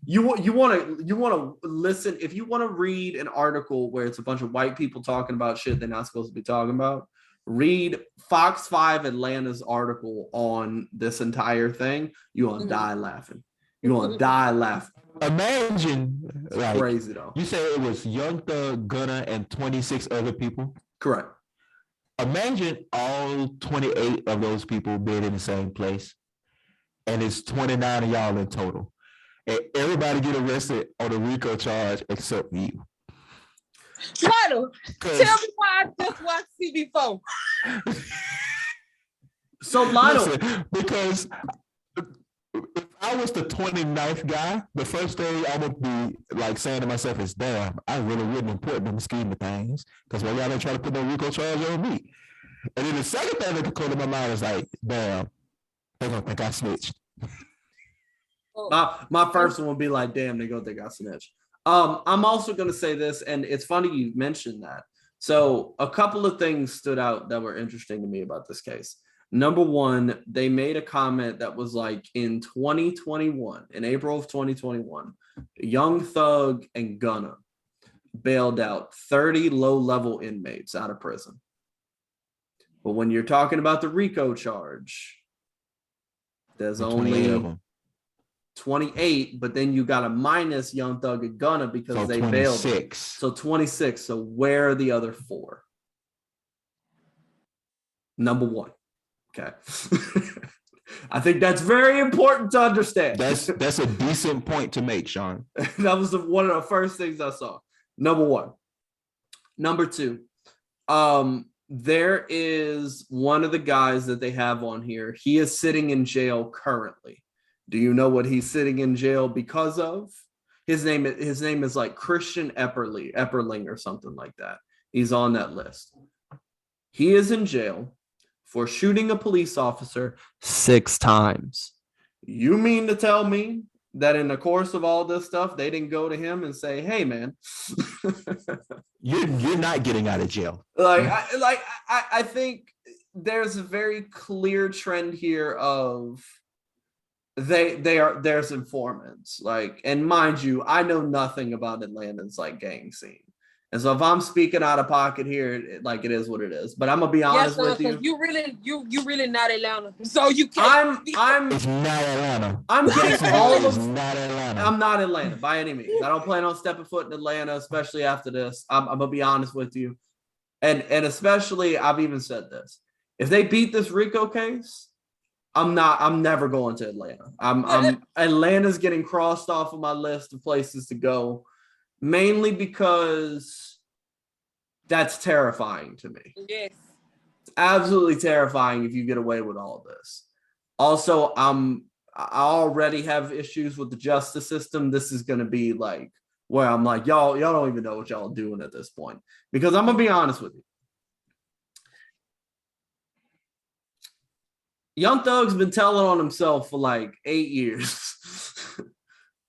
You want to listen, if you want to read an article where it's a bunch of white people talking about shit they're not supposed to be talking about, read Fox 5 Atlanta's article on this entire thing. You're going to die laughing. You're going to die laughing. Imagine, like, crazy though. You say it was Young Thug, Gunna, and 26 other people. Correct. Imagine all 28 of those people being in the same place, and it's 29 of y'all in total, and everybody get arrested on a RICO charge except you. Lionel, tell me why I just watched CB4. So Lionel, because if I was the 29th guy, the first thing I would be like saying to myself is, damn, I really wouldn't have put in the scheme of things. Because why y'all don't try to put no RICO charge on me? And then the second thing that could come to my mind is like, damn, they gonna think I snitched. My first one would be like, damn, they gonna think I snitched. I'm also gonna say this, and it's funny you mentioned that. So a couple of things stood out that were interesting to me about this case. Number one, they made a comment that was like in 2021, in April of 2021, Young Thug and Gunna bailed out 30 low-level inmates out of prison. But when you're talking about the RICO charge, there's only 28, but then you got to minus Young Thug and Gunna because so they 26. Bailed them. So 26. So where are the other 4? Number one. Okay. I think that's very important to understand. That's a decent point to make, Sean. That was one of the first things I saw. Number one. Number two. There is one of the guys that they have on here. He is sitting in jail currently. Do you know what he's sitting in jail because of? His name is like Christian Epperling or something like that. He's on that list. He is in jail for shooting a police officer 6 times. You mean to tell me that in the course of all this stuff, they didn't go to him and say, hey, man, you're not getting out of jail. I think there's a very clear trend here of there's informants. Like, and mind you, I know nothing about Atlanta's like gang scene. And so if I'm speaking out of pocket here, it is what it is. But I'm gonna be honest with you. You really not Atlanta. So you can't. It's not Atlanta. I'm getting all of. Not Atlanta. I'm not Atlanta by any means. I don't plan on stepping foot in Atlanta, especially after this. I'm gonna be honest with you, and especially I've even said this: if they beat this RICO case, I'm never going to Atlanta. Atlanta's getting crossed off of my list of places to go. Mainly because that's terrifying to me. Yes. It's absolutely terrifying if you get away with all this. Also, I already have issues with the justice system. This is going to be like where I'm like, y'all don't even know what y'all are doing at this point. Because I'm going to be honest with you. Young Thug's been telling on himself for like 8 years.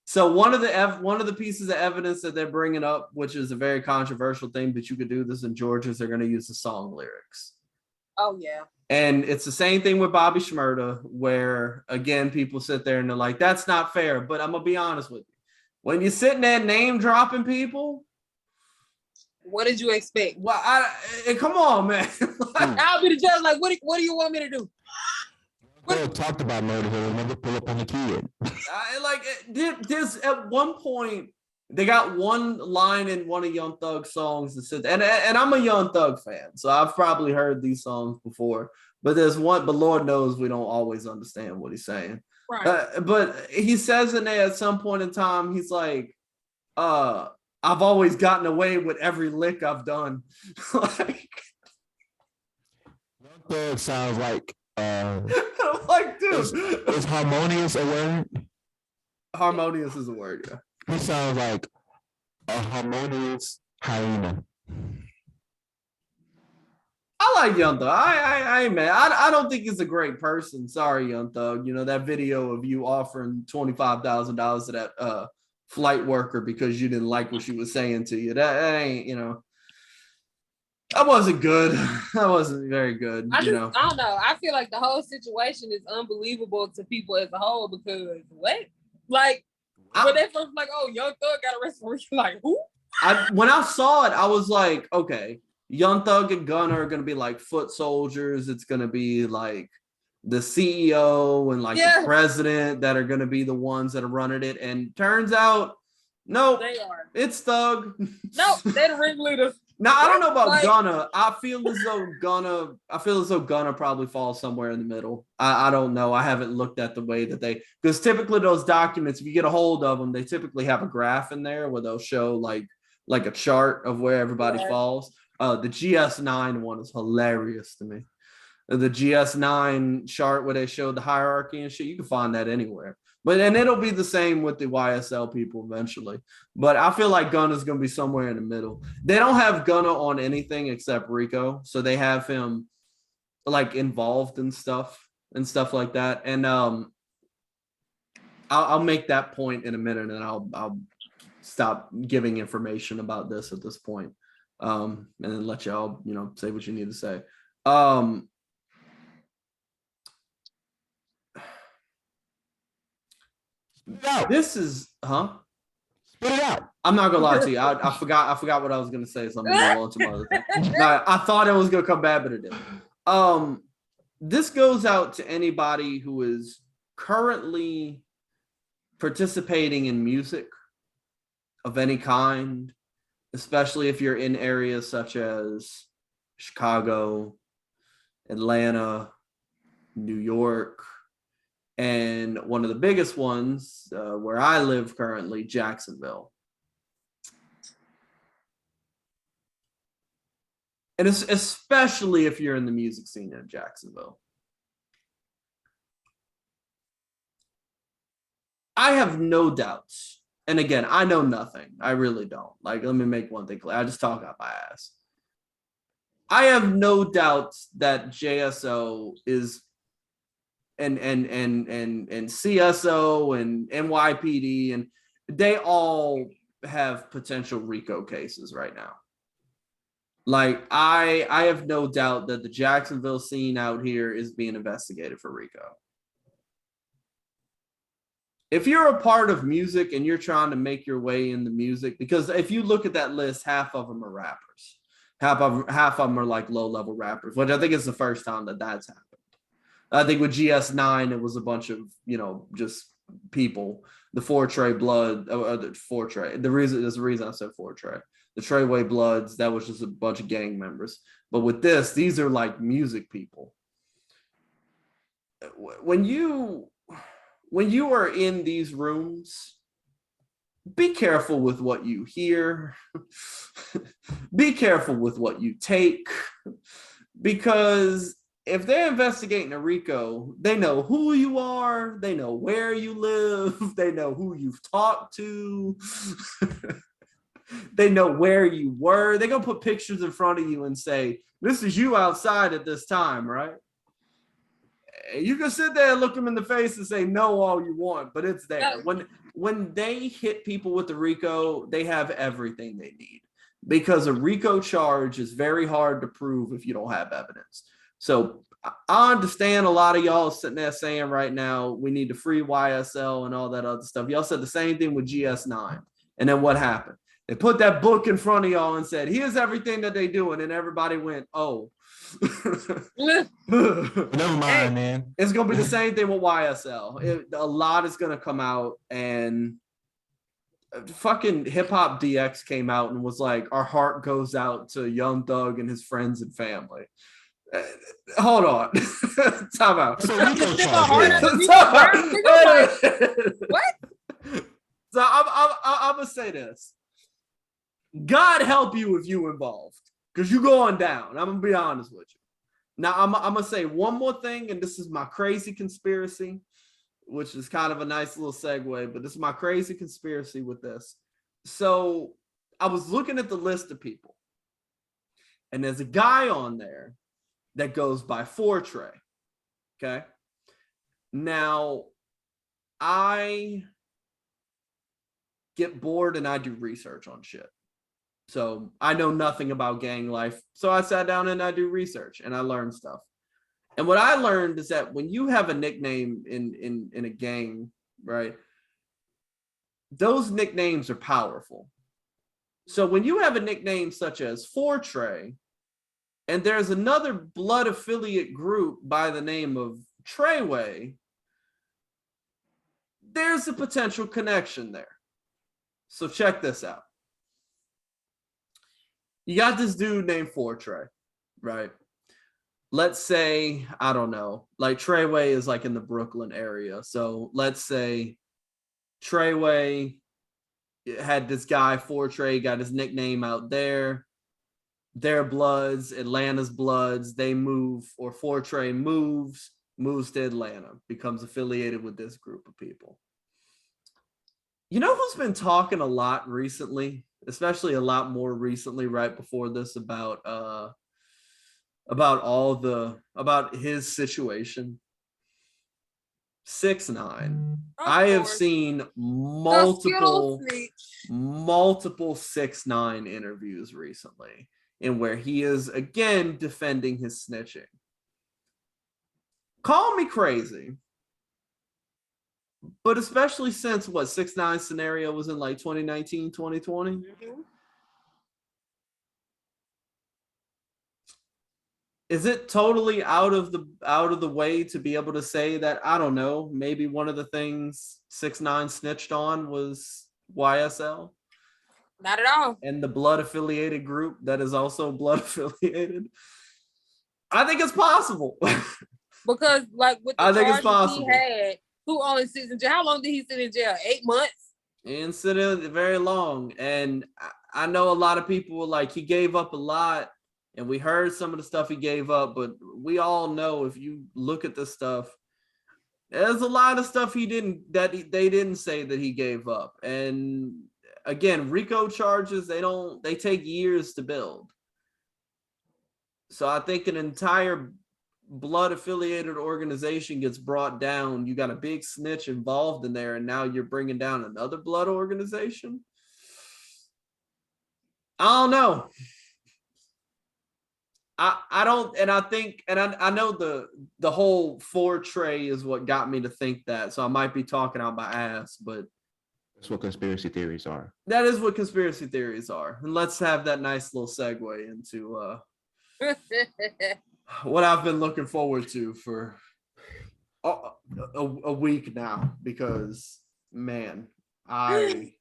So one of the pieces of evidence that they're bringing up, which is a very controversial thing, but you could do this in Georgia, is they're going to use the song lyrics. Oh, yeah. And it's the same thing with Bobby Shmurda, where, again, people sit there and they're like, that's not fair. But I'm going to be honest with you. When you're sitting there name dropping people. What did you expect? Well, come on, man. I'll be the judge. Like, what do you want me to do? They talked about murder. He'll never pull up on the kid. There's at one point they got one line in one of Young Thug's songs that said, and I'm a Young Thug fan, so I've probably heard these songs before. But there's one, but Lord knows we don't always understand what he's saying. Right. But he says in there at some point in time, he's like, "I've always gotten away with every lick I've done." Like, Young Thug sounds like. I'm like, dude, is harmonious a word? Harmonious is a word, yeah. He sounds like a harmonious hyena. I like Young Thug. I man, I don't think he's a great person. Sorry, Young Thug. You know that video of you offering $25,000 to that flight worker because you didn't like what she was saying to you. That ain't, you know. That wasn't good. That wasn't very good. I don't know. I feel like the whole situation is unbelievable to people as a whole because what? Like when they first like, oh, Young Thug got arrested, you're like, who? When I saw it, I was like, okay, Young Thug and Gunna are gonna be like foot soldiers. It's gonna be like the CEO and like the president that are gonna be the ones that are running it. And turns out, no, they are. It's Thug. No, they're the ringleaders. Now I don't know about Gunna. I feel as though Gunna probably falls somewhere in the middle. I don't know. I haven't looked at the way that because typically those documents, if you get a hold of them, they typically have a graph in there where they'll show like a chart of where everybody falls. The GS9 one is hilarious to me. the GS9 chart where they showed the hierarchy and shit. You can find that anywhere. And it'll be the same with the YSL people eventually. But I feel like Gunna's going to be somewhere in the middle. They don't have Gunna on anything except Rico. So they have him like involved in stuff like that. And I'll make that point in a minute, and I'll stop giving information about this at this point. And then let y'all, say what you need to say. This is Spit it out. I'm not gonna lie to you. I forgot what I was gonna say, so I'm gonna move on to my other thing. I thought it was gonna come bad, but it didn't. This goes out to anybody who is currently participating in music of any kind, especially if you're in areas such as Chicago, Atlanta, New York, and one of the biggest ones where I live currently, Jacksonville. And it's especially if you're in the music scene in Jacksonville. I have no doubts. And again, I know nothing. I really don't. Like, let me make one thing clear. I just talk out my ass. I have no doubts that JSO is and CSO and NYPD, and they all have potential RICO cases right now. Like, I have no doubt that the Jacksonville scene out here is being investigated for RICO. If you're a part of music and you're trying to make your way in the music, because if you look at that list, half of them are rappers. Half of them are like low-level rappers, which I think is the first time that that's happened. I think with GS9, it was a bunch of, just people. The Fortray Blood, the Fortray. There's the reason I said Fortray. The Treyway Bloods, that was just a bunch of gang members. But with this, these are like music people. When you are in these rooms, be careful with what you hear. Be careful with what you take. Because if they're investigating a RICO, they know who you are. They know where you live. They know who you've talked to. They know where you were. They're going to put pictures in front of you and say, this is you outside at this time, right? You can sit there and look them in the face and say no all you want, but it's there. When they hit people with the RICO, they have everything they need, because a RICO charge is very hard to prove if you don't have evidence. So I understand a lot of y'all sitting there saying right now, we need to free YSL and all that other stuff. Y'all said the same thing with GS9. And then what happened? They put that book in front of y'all and said, here's everything that they do. And then everybody went, oh. Never mind, man. It's going to be the same thing with YSL. A lot is going to come out, and fucking Hip Hop DX came out and was like, our heart goes out to Young Thug and his friends and family. Hold on. Time out. What? So I'm going to say this. God help you if you involved, because you're going down. I'm going to be honest with you. Now, I'm going to say one more thing, and this is my crazy conspiracy, which is kind of a nice little segue, but this is my crazy conspiracy with this. So I was looking at the list of people, and there's a guy on there that goes by Fortray. Okay. Now, I get bored and I do research on shit. So I know nothing about gang life. So I sat down and I do research and I learned stuff. And what I learned is that when you have a nickname in a gang, right, those nicknames are powerful. So when you have a nickname such as Fortray, and there's another blood affiliate group by the name of Treyway, there's a potential connection there. So check this out. You got this dude named Fortray, right? Let's say, I don't know, like Treyway is like in the Brooklyn area. So let's say Treyway had this guy, Fortray, got his nickname out there. their Bloods, Atlanta's Bloods, they move, or Fortray moves to Atlanta, becomes affiliated with this group of people. You know who's been talking a lot recently, especially a lot more recently, right before this, about his situation? 6ix9ine. I have seen multiple 6ix9ine interviews recently in where he is again defending his snitching. Call me crazy, but especially since 6ix9ine scenario was in like 2019, 2020. Mm-hmm. Is it totally out of the way to be able to say that, I don't know, maybe one of the things 6ix9ine snitched on was YSL? Not at all. And the blood affiliated group that is also blood affiliated. I think it's possible. Because like with the I think it's possible. He had, who only sits in jail? How long did he sit in jail? 8 months? He didn't sit in very long. And I know a lot of people were like, he gave up a lot. And we heard some of the stuff he gave up, but we all know if you look at this stuff, there's a lot of stuff they didn't say that he gave up. And again, RICO charges, they take years to build. So I think an entire blood affiliated organization gets brought down. You got a big snitch involved in there, and now you're bringing down another blood organization. I don't know. I don't, and I think, and I know the whole Fortray is what got me to think that, so I might be talking out my ass, but that's what conspiracy theories are. That is what conspiracy theories are. And let's have that nice little segue into what I've been looking forward to for a week now, because man, I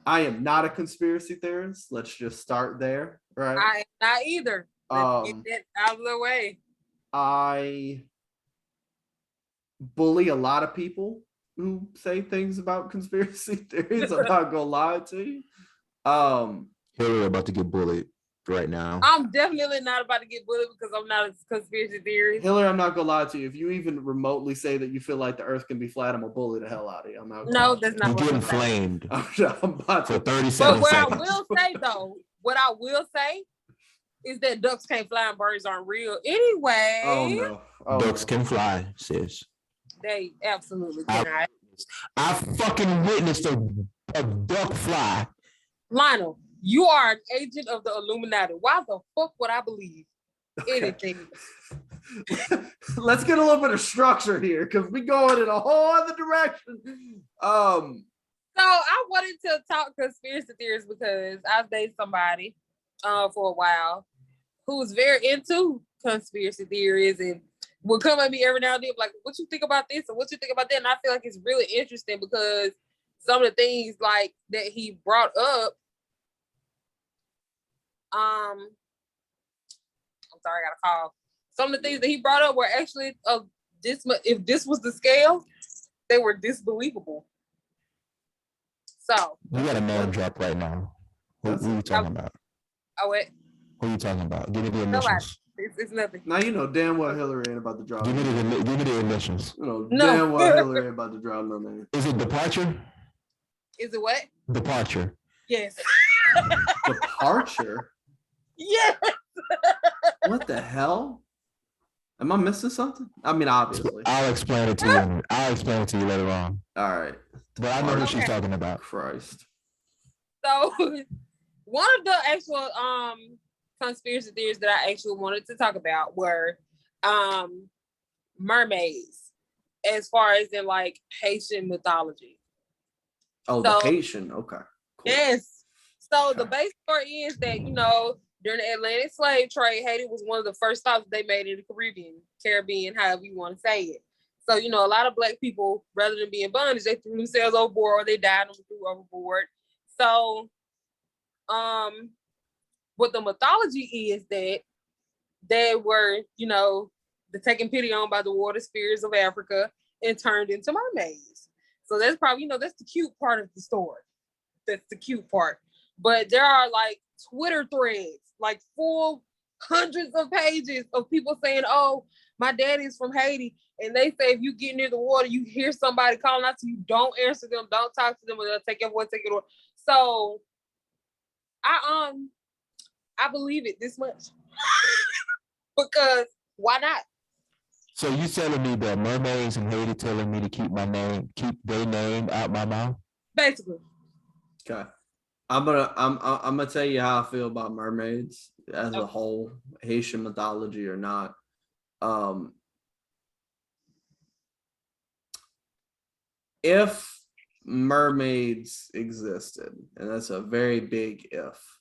am not a conspiracy theorist. Let's just start there, right? I am not either. Let's get that out of the way. I bully a lot of people who say things about conspiracy theories. I'm not gonna lie to you. Hillary about to get bullied right now. I'm definitely not about to get bullied because I'm not a conspiracy theorist. Hillary, I'm not gonna lie to you. If you even remotely say that you feel like the earth can be flat, I'm gonna bully the hell out of you. I'm not. No, that's not. You're getting flamed. I'm about for 37 seconds. But what I will say is that ducks can't fly and birds aren't real anyway. Oh no. Ducks can fly, sis. They absolutely cannot. I fucking witnessed a duck fly. Lionel, you are an agent of the Illuminati. Why the fuck would I believe anything? Let's get a little bit of structure here, because we're going in a whole other direction. So I wanted to talk conspiracy theories because I've dated somebody for a while who was very into conspiracy theories and would come at me every now and then like, what you think about this and what you think about that? And I feel like it's really interesting because some of the things like that he brought up, I'm sorry, I got a call. Some of the things that he brought up were actually if this was the scale, they were disbelievable. So you got a name drop right now. Who are you talking about? Oh, wait. Who are you talking about? Give me the initials. It's nothing. Now you know damn well Hillary ain't about to drop. Give me the initials. You know damn well Hillary ain't about to drop no name. Is it Departure? Is it what? Departure. Yes. Departure? Yes. What the hell? Am I missing something? I mean, obviously. I'll explain it to you. I'll explain it to you later on. All right. But I know what she's talking about. Christ. So one of the actual conspiracy theories that I actually wanted to talk about were mermaids, as far as in like Haitian mythology. Oh, so, the Haitian, okay. Cool. Yes. So the base story is that, you know, during the Atlantic slave trade, Haiti was one of the first stops they made in the Caribbean, however you want to say it. So, you know, a lot of Black people, rather than being bondage, they threw themselves overboard or they died and threw overboard. So, what the mythology is that they were, you know, taken pity on by the water spirits of Africa and turned into mermaids. So that's probably, you know, that's the cute part of the story. That's the cute part. But there are like Twitter threads, like full hundreds of pages of people saying, "Oh, my daddy's from Haiti," and they say if you get near the water, you hear somebody calling out to you, don't answer them, don't talk to them, or they'll take your voice, take it away. So I believe it this much because why not? So you telling me that mermaids in Haiti telling me to keep their name out my mouth? Basically. Okay. I'm gonna tell you how I feel about mermaids as a whole, Haitian mythology or not. If mermaids existed, and that's a very big if,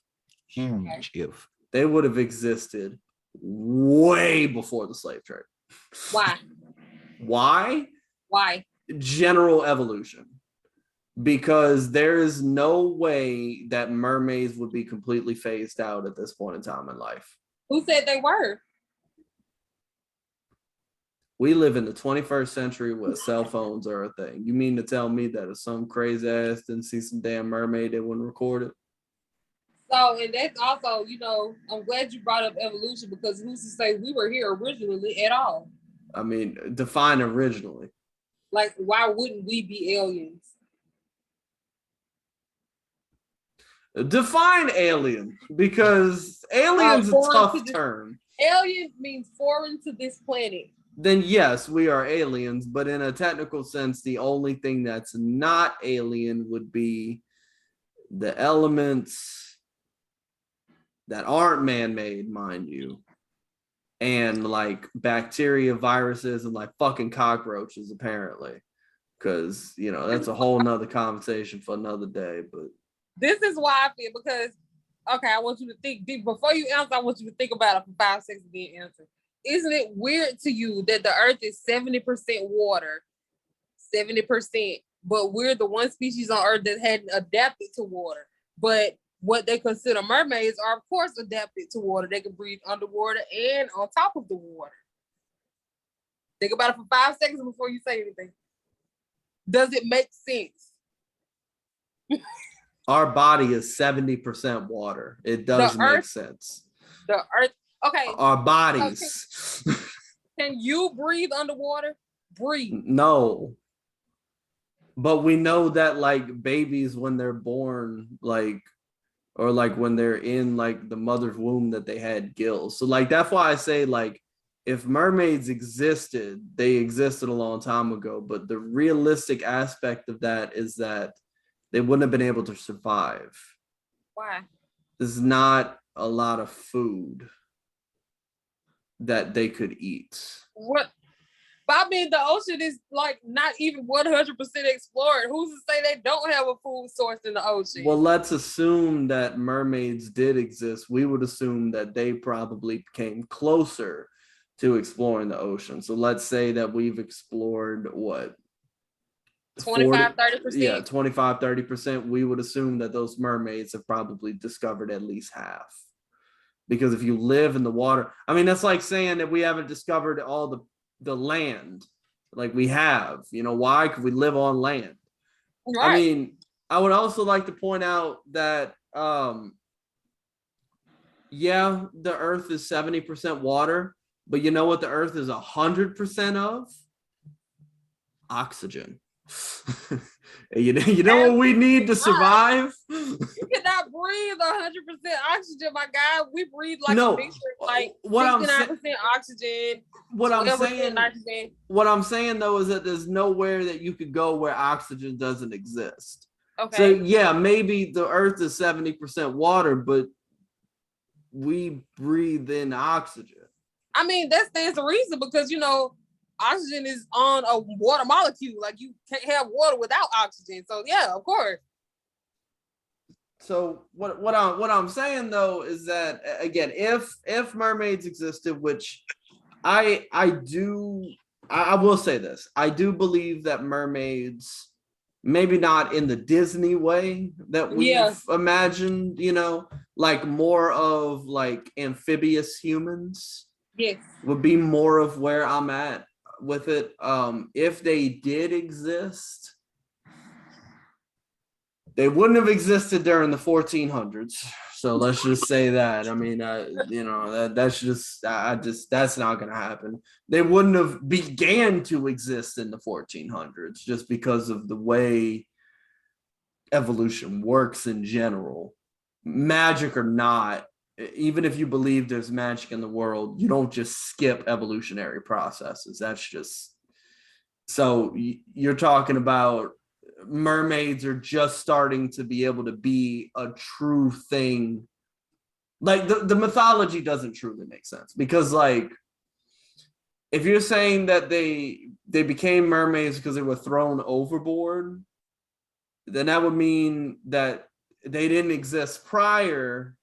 huge if, they would have existed way before the slave trade. Why? Why? General evolution. Because there is no way that mermaids would be completely phased out at this point in time in life. Who said they were? We live in the 21st century where cell phones are a thing. You mean to tell me that if some crazy ass didn't see some damn mermaid, they wouldn't record it? So, and that's also, I'm glad you brought up evolution because who's to say we were here originally at all? I mean, define originally. Like, why wouldn't we be aliens? Define alien, because alien's a tough term. Alien means foreign to this planet. Then yes, we are aliens, but in a technical sense, the only thing that's not alien would be the elements that aren't man-made, mind you, and like bacteria, viruses, and like fucking cockroaches, apparently. Because, that's a whole nother conversation for another day, but this is why I feel, because, okay, I want you to think deep. Before you answer, I want you to think about it for 5 seconds and then answer. Isn't it weird to you that the earth is 70% water, 70%, but we're the one species on earth that hadn't adapted to water? But what they consider mermaids are, of course, adapted to water. They can breathe underwater and on top of the water. Think about it for 5 seconds before you say anything. Does it make sense? Our body is 70% water. It does make sense. The earth, okay. Our bodies. Can you breathe underwater? Breathe. No. But we know that like babies when they're born, or when they're in like the mother's womb, that they had gills. So like that's why I say like if mermaids existed, they existed a long time ago. But the realistic aspect of that is that they wouldn't have been able to survive. Why? There's not a lot of food that they could eat. What? But I mean, the ocean is like not even 100% explored. Who's to say they don't have a food source in the ocean? Well, let's assume that mermaids did exist. We would assume that they probably came closer to exploring the ocean. So let's say that we've explored what? 25, 30%? Yeah, 25, 30%. We would assume that those mermaids have probably discovered at least half. Because if you live in the water, I mean, that's like saying that we haven't discovered all the land like we have. Why? Because we live on land. Right. I mean, I would also like to point out that, yeah, the earth is 70% water, but you know what the earth is 100% of? Oxygen. you know what we need to survive? You cannot breathe 100% oxygen, my guy. We breathe like a mixture, like 69% oxygen. What I'm saying though is that there's nowhere that you could go where oxygen doesn't exist. Okay. So yeah, maybe the earth is 70% water, but we breathe in oxygen. I mean, that stands to reason because oxygen is on a water molecule. Like you can't have water without oxygen. So yeah, of course. So what I'm saying though is that again, if mermaids existed, which I will say this, I do believe that mermaids, maybe not in the Disney way that we've imagined, like more of like amphibious humans. Yes, would be more of where I'm at with it. If they did exist, They wouldn't have existed during the 1400s. So let's just say that. I mean, that's not going to happen. They wouldn't have began to exist in the 1400s just because of the way evolution works in general. Magic or not, even if you believe there's magic in the world, you don't just skip evolutionary processes. That's just, so you're talking about mermaids are just starting to be able to be a true thing. Like the mythology doesn't truly make sense, because like if you're saying that they became mermaids because they were thrown overboard, then that would mean that they didn't exist prior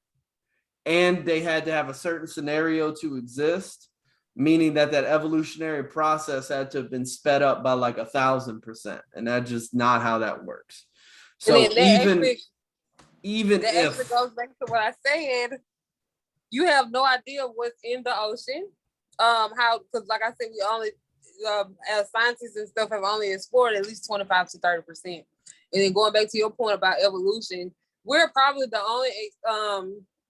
and they had to have a certain scenario to exist, meaning that evolutionary process had to have been sped up by like 1,000%, and that's just not how that works. So even if it goes back to what I said, you have no idea what's in the ocean. How, because like I said, we only as scientists and stuff have only explored at least 25 to 30%. And then going back to your point about evolution, we're probably the only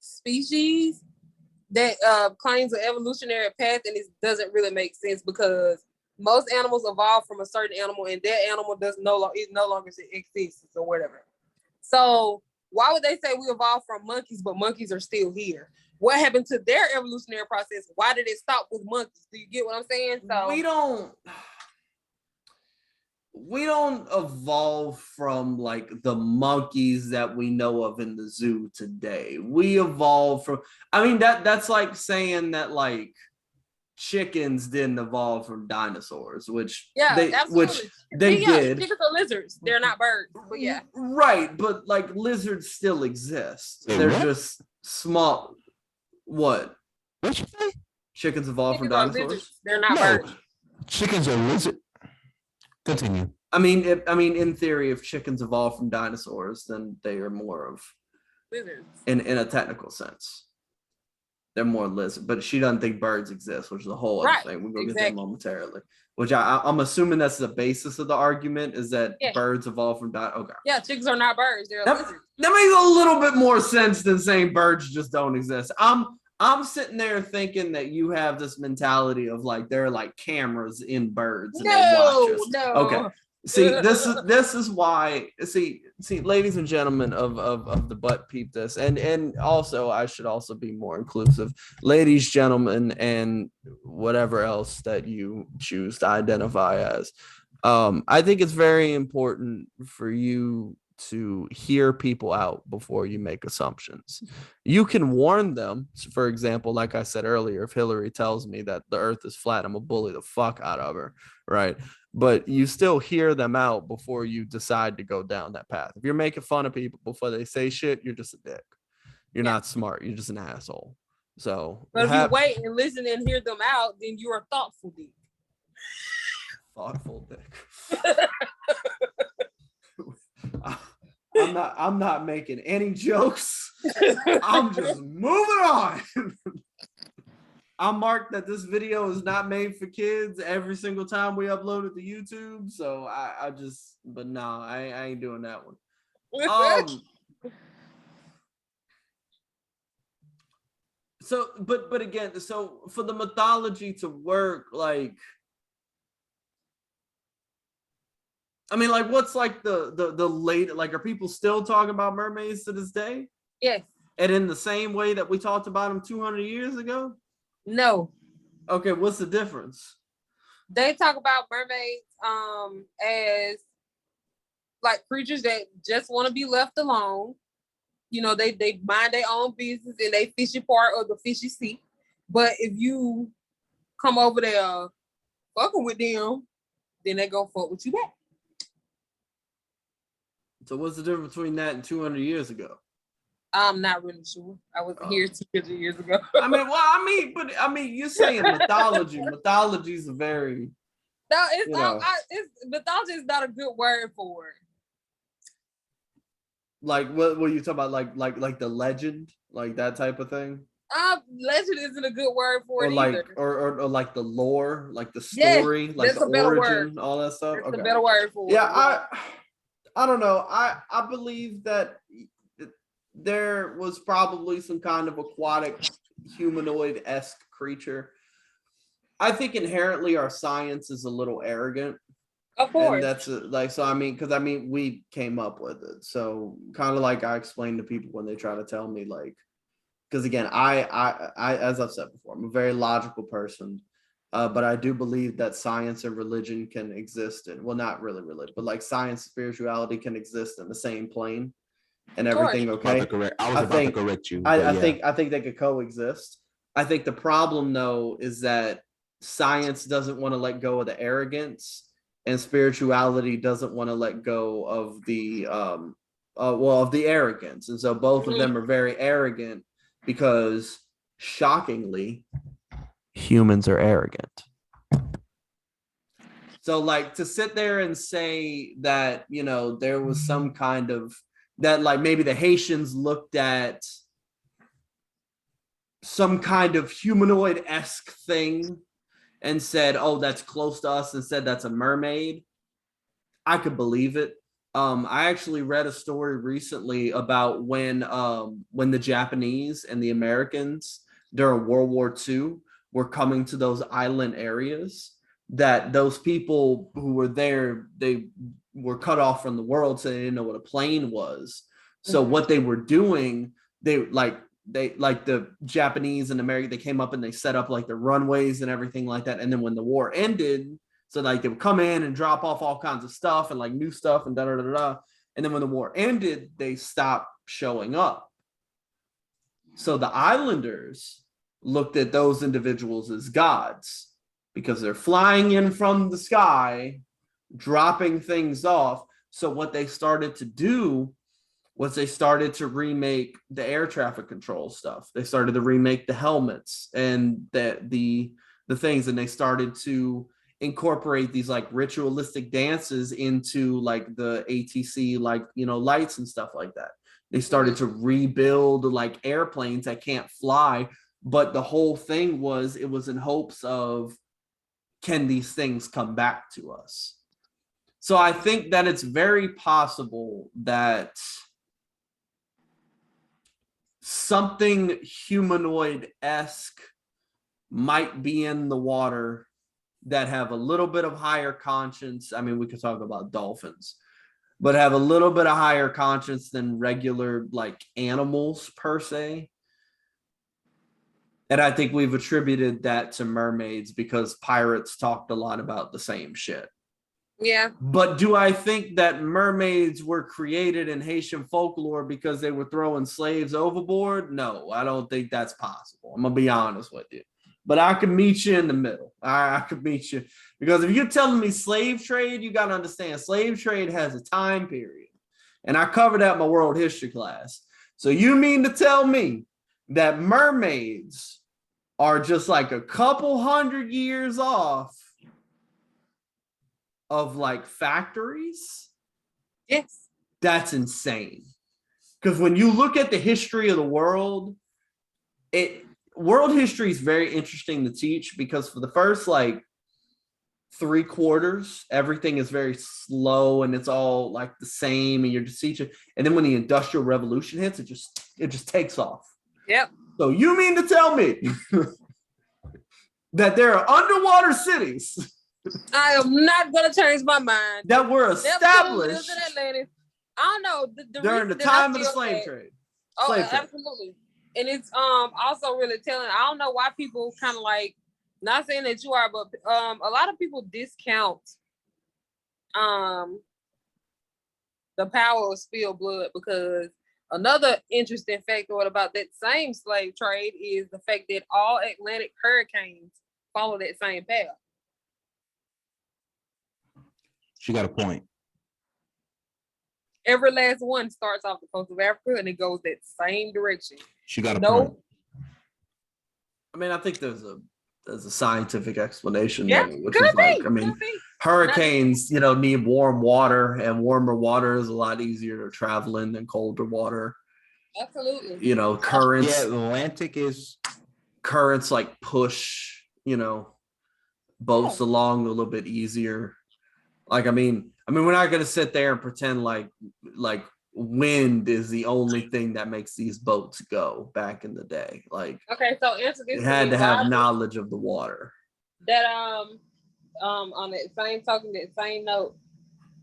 species that claims an evolutionary path, and it doesn't really make sense because most animals evolve from a certain animal, and that animal no longer exists or whatever. So why would they say we evolved from monkeys, but monkeys are still here? What happened to their evolutionary process? Why did it stop with monkeys? Do you get what I'm saying? So we don't evolve from like the monkeys that we know of in the zoo today. We evolve from, I mean, that's like saying that like chickens didn't evolve from dinosaurs, which they did. Chickens are lizards. They're not birds, but yeah. Right, but like lizards still exist. They're just small. What? What you say? Chickens evolved from dinosaurs? They're not birds. Chickens are lizards. Continue. I mean, in theory, if chickens evolved from dinosaurs, then they are more of lizards. In a technical sense, they're more lizard. But she doesn't think birds exist, which is a whole other thing. We'll go get that momentarily. Which I'm assuming that's the basis of the argument, is that birds evolved from dinosaurs. Okay. Yeah, chickens are not birds. They're lizards. That makes a little bit more sense than saying birds just don't exist. I'm sitting there thinking that you have this mentality of like there are like cameras in birds and they watch us. No. Okay. See, this is why. See, ladies and gentlemen of the But Peep This, and also I should also be more inclusive, ladies, gentlemen, and whatever else that you choose to identify as. I think it's very important for you to hear people out before you make assumptions. You can warn them. For example, like I said earlier, if Hillary tells me that the earth is flat, I'm gonna bully the fuck out of her, right? But you still hear them out before you decide to go down that path. If you're making fun of people before they say shit, you're just a dick. You're not smart. You're just an asshole. So, but if you wait and listen and hear them out, then you're a thoughtful dick. Thoughtful dick. I'm not making any jokes. I'm just moving on. I'll mark that this video is not made for kids every single time we upload it to YouTube. So I ain't doing that one. So, but again, so for the mythology to work, like, I mean, like, what's like the late, like, are people still talking about mermaids to this day? Yes. And in the same way that we talked about them 200 years ago? No. Okay, what's the difference? They talk about mermaids as like creatures that just want to be left alone. You know, they mind their own business and they fishy part of the fishy sea. But if you come over there fucking with them, then they gonna fuck with you back. So what's the difference between that and 200 years ago? I'm not really sure. I wasn't here 200 years ago. I mean, you're saying mythology. Mythology is a very mythology is not a good word for it. Like what were you talking about? Like the legend, like that type of thing. Legend isn't a good word for it like, either. Or like the lore, like the story, like the origin, all that stuff. That's a better word for it. Yeah, I don't know. I believe that there was probably some kind of aquatic humanoid-esque creature. I think inherently our science is a little arrogant. Of course. And that's like, so I mean, because I mean, we came up with it. So kind of like I explain to people when they try to tell me, like, because again, I, as I've said before, I'm a very logical person. But I do believe that science and religion can exist in, well, not really religion, but like science, spirituality can exist in the same plane and everything. Okay. I was about to correct you. I think they could coexist. I think the problem though is that science doesn't want to let go of the arrogance, and spirituality doesn't want to let go of the of the arrogance. And so both of them are very arrogant because shockingly, humans are arrogant. So like to sit there and say that, you know, there was some kind of that, like maybe the Haitians looked at some kind of humanoid-esque thing and said, oh, that's close to us, and said that's a mermaid, I could believe it. I actually read a story recently about when the Japanese and the Americans during World War II were coming to those island areas, that those people who were there, they were cut off from the world, so they didn't know what a plane was. So what they were doing, they like the Japanese and American, they came up and they set up like the runways and everything like that. And then when the war ended, so like they would come in and drop off all kinds of stuff and like new stuff and da da da da. And then when the war ended, they stopped showing up. So the islanders looked at those individuals as gods because they're flying in from the sky, dropping things off. So what they started to do was they started to remake the air traffic control stuff. They started to remake the helmets and the things, and they started to incorporate these like ritualistic dances into like the ATC, like, you know, lights and stuff like that. They started to rebuild like airplanes that can't fly, but the whole thing was, it was in hopes of, can these things come back to us? So I think that it's very possible that something humanoid-esque might be in the water that have a little bit of higher conscience. I mean, we could talk about dolphins, but have a little bit of higher conscience than regular like animals per se. And I think we've attributed that to mermaids because pirates talked a lot about the same shit. Yeah. But do I think that mermaids were created in Haitian folklore because they were throwing slaves overboard? No, I don't think that's possible. I'm going to be honest with you. But I could meet you in the middle. I could meet you. Because if you're telling me slave trade, you got to understand slave trade has a time period. And I covered that in my world history class. So you mean to tell me that mermaids are just like a couple 100 years off of like factories? Yes. That's insane. Because when you look at the history of the world, world history is very interesting to teach because for the first like 3 quarters, everything is very slow and it's all like the same and you're just teaching. And then when the Industrial Revolution hits, it just takes off. Yep. So you mean to tell me that there are underwater cities? I am not gonna change my mind. That were established I don't know during the time of the slave trade. Oh, absolutely. And it's also really telling. I don't know why people kind of like, not saying that you are, but a lot of people discount the power of spilled blood, because another interesting factor about that same slave trade is the fact that all Atlantic hurricanes follow that same path. She got a point. Every last one starts off the coast of Africa and it goes that same direction. She got a point. I mean, I think there's a scientific explanation, yeah, though, which is like, I mean, hurricanes, you know, need warm water, and warmer water is a lot easier to travel in than colder water. Absolutely. You know, currents. Yeah, Atlantic is currents like push, you know, boats along a little bit easier. Like, I mean, we're not gonna sit there and pretend like wind is the only thing that makes these boats go back in the day. Like, okay, so answer this. It had to have knowledge of the water. That on that same token, that same note,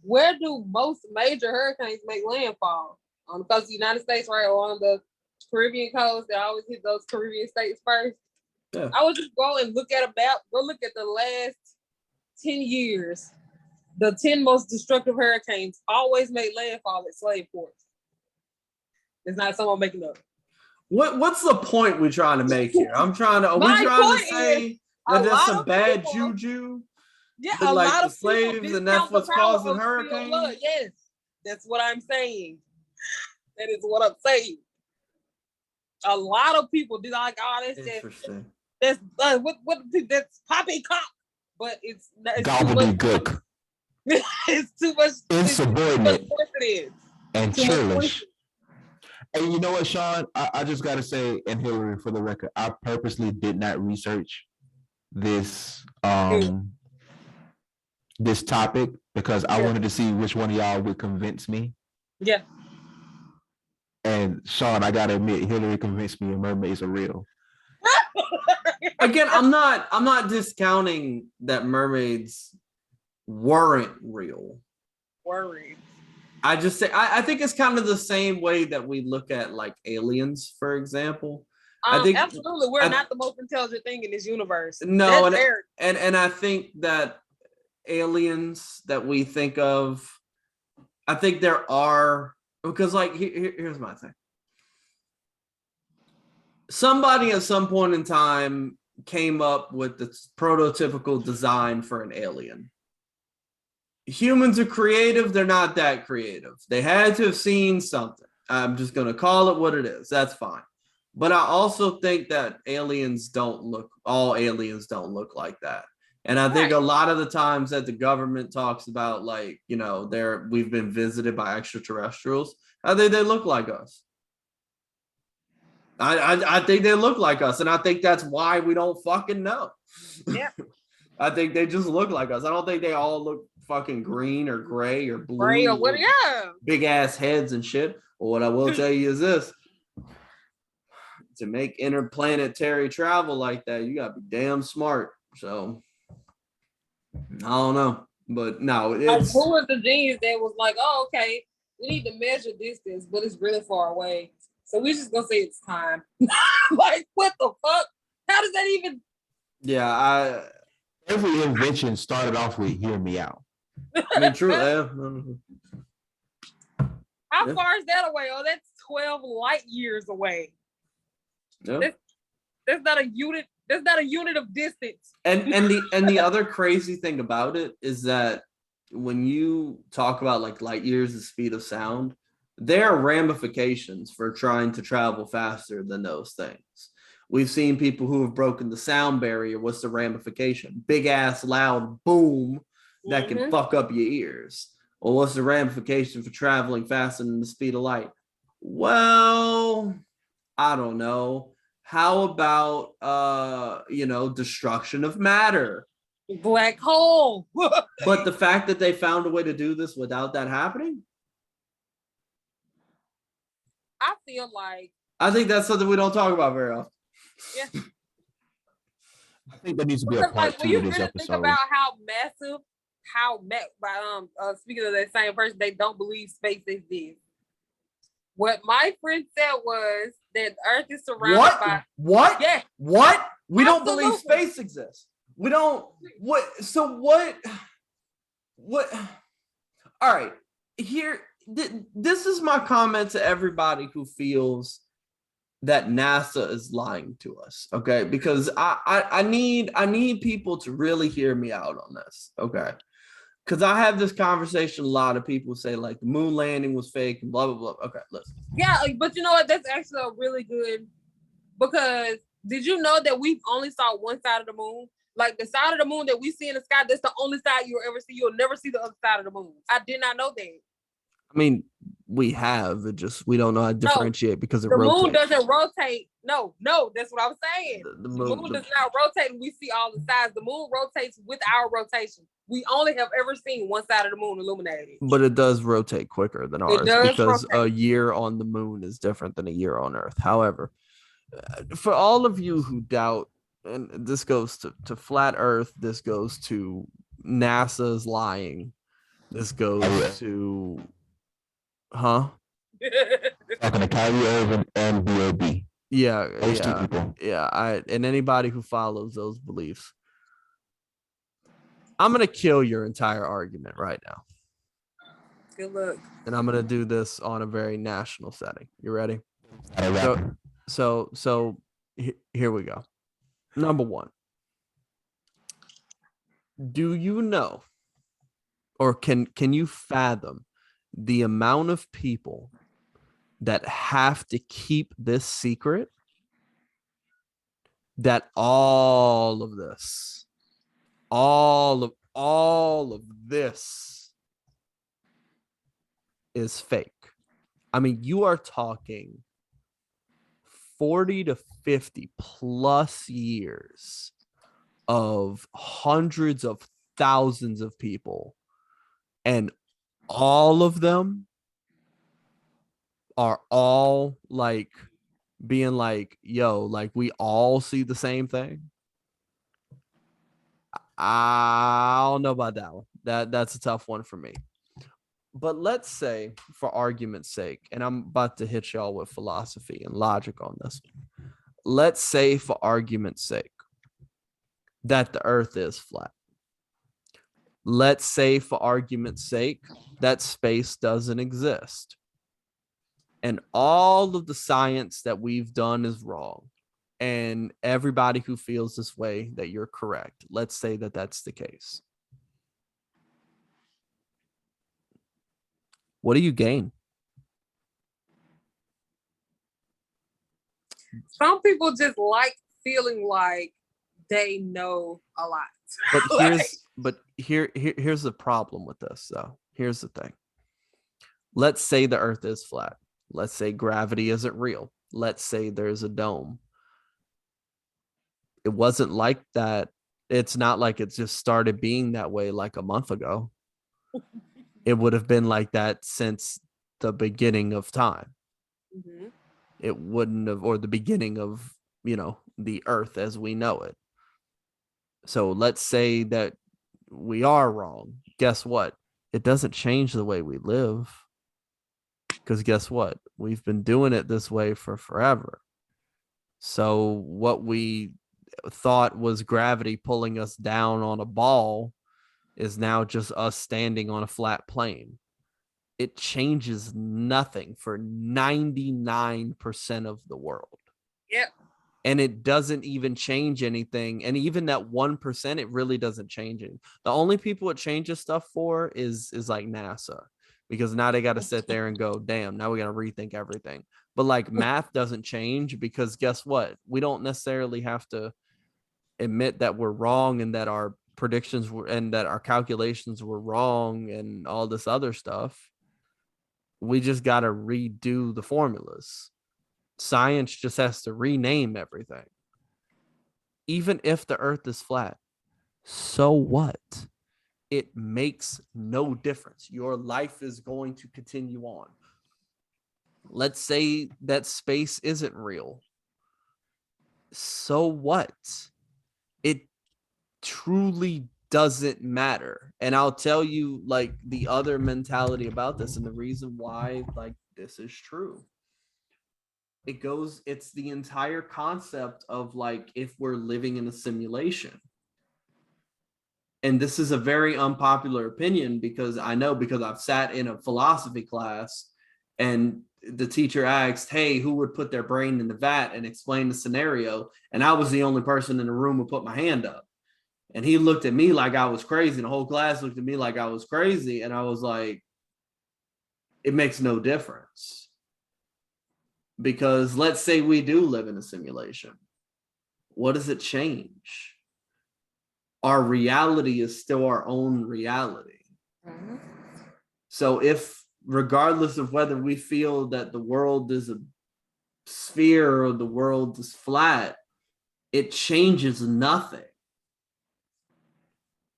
where do most major hurricanes make landfall? On the coast of the United States, right, or on the Caribbean coast? They always hit those Caribbean states first. Yeah. I would just go and look at a map. Go look at the last 10 years. The 10 most destructive hurricanes always made landfall at slave ports. It's not someone making up. What's the point we're trying to make here? Are we trying to say that there's some bad juju? Yeah, a lot of slaves, and that's what's causing hurricanes. Yes, that's what I'm saying. That is what I'm saying. A lot of people do like, oh, that's interesting. That's that's poppycock, but it's gobbledygook. It's too much. Insubordinate and churlish. And you know what, Sean? I just gotta say, and Hillary, for the record, I purposely did not research this this topic because I wanted to see which one of y'all would convince me. Yeah. And Sean, I gotta admit, Hillary convinced me mermaids are real. Again, I'm not discounting that mermaids weren't real. Worried. I just say I think it's kind of the same way that we look at like aliens, for example. I think absolutely we're not the most intelligent thing in this universe. No, and I think that aliens that we think of, I think there are, because like here's my thing. Somebody at some point in time came up with the prototypical design for an alien. Humans are creative. They're not that creative. They had to have seen something. I'm just going to call it what it is. That's fine. But I also think that all aliens don't look like that. And I think a lot of the times that the government talks about, like, you know, we've been visited by extraterrestrials, I think they look like us. I think they look like us, and I think that's why we don't fucking know. Yeah. I think they just look like us. I don't think they all look fucking green or gray or blue. Gray or what? Yeah. Big ass heads and shit. But what I will tell you is this: to make interplanetary travel like that, you gotta be damn smart. So I don't know, but no, it's who was the genius that was like, oh, okay, we need to measure distance, but it's really far away. So we just gonna say it's time. Like, what the fuck? How does that even? Yeah, every invention started off with "hear me out." I mean, true. How far is that away? Oh, that's 12 light years away. Yeah. That's not a unit. That's not a unit of distance. And the other crazy thing about it is that when you talk about like light years, the speed of sound, there are ramifications for trying to travel faster than those things. We've seen people who have broken the sound barrier. What's the ramification? Big ass loud boom that can fuck up your ears. Well, what's the ramification for traveling faster than the speed of light? Well, I don't know. How about destruction of matter? Black hole. But the fact that they found a way to do this without that happening, I think that's something we don't talk about very often. Yeah. I think there needs to be a part two of this episode. Think about how massive, speaking of that same person, they don't believe space exists. What my friend said was that Earth is surrounded by what? Yeah. What? We don't Absolutely. believe space exists. We don't. What? So what? What? All right. Here, this is my comment to everybody who feels that NASA is lying to us. Okay, because I need people to really hear me out on this. Okay. Because I have this conversation, a lot of people say like the moon landing was fake and blah, blah, blah. Okay, listen. Yeah, but you know what? That's actually a really good, because did you know that we've only saw one side of the moon? Like the side of the moon that we see in the sky, that's the only side you'll ever see. You'll never see the other side of the moon. I did not know that. I mean, we have. It just, we don't know how to differentiate because it the rotates. moon doesn't rotate. No, that's what I was saying. The moon does not rotate and we see all the sides. The moon rotates with our rotation. We only have ever seen one side of the moon illuminated. But it does rotate quicker than ours because a year on the moon is different than a year on Earth. However, for all of you who doubt, and this goes to flat Earth, this goes to NASA's lying, this goes to, Talking to Kyrie Irving and B.O.B. Yeah, those two people. Yeah, and anybody who follows those beliefs. I'm gonna kill your entire argument right now. Good luck. And I'm gonna do this on a very national setting. You ready? So here we go. Number one. Do you know, or can you fathom the amount of people that have to keep this secret? That all of this is fake. I mean, you are talking 40 to 50 plus years of hundreds of thousands of people, and all of them are all like being like, yo, like we all see the same thing. I don't know about that one. That's a tough one for me. But let's say, for argument's sake, and I'm about to hit y'all with philosophy and logic on this one. Let's say, for argument's sake, that the earth is flat. Let's say, for argument's sake, that space doesn't exist. And all of the science that we've done is wrong. And everybody who feels this way, that you're correct. Let's say that that's the case. What do you gain? Some people just like feeling like they know a lot. But here's the problem with this, though. Here's the thing. Let's say the earth is flat. Let's say gravity isn't real. Let's say there's a dome. It wasn't like that. It's not like it just started being that way like a month ago. It would have been like that since the beginning of time. Mm-hmm. It wouldn't have, or the beginning of, the earth as we know it. So let's say that we are wrong. Guess what? It doesn't change the way we live. Because guess what? We've been doing it this way for forever. So what we thought was gravity pulling us down on a ball is now just us standing on a flat plane. It changes nothing for 99% of the world. Yep. And it doesn't even change anything. And even that 1%, it really doesn't change it. The only people it changes stuff for is like NASA. Because now they got to sit there and go, damn, now we got to rethink everything. But like math doesn't change, because guess what? We don't necessarily have to admit that we're wrong and that our predictions were, and that our calculations were wrong and all this other stuff. We just got to redo the formulas. Science just has to rename everything. Even if the earth is flat, so what? It makes no difference. Your life is going to continue on. Let's say that space isn't real. So what? It truly doesn't matter. And I'll tell you, like, the other mentality about this and the reason why, like, this is true. It's the entire concept of, like, if we're living in a simulation. And this is a very unpopular opinion, because I've sat in a philosophy class and the teacher asked, hey, who would put their brain in the vat and explain the scenario? And I was the only person in the room who put my hand up. And he looked at me like I was crazy. And the whole class looked at me like I was crazy. And I was like, it makes no difference. Because let's say we do live in a simulation. What does it change? Our reality is still our own reality. Mm-hmm. So if regardless of whether we feel that the world is a sphere or the world is flat, it changes nothing.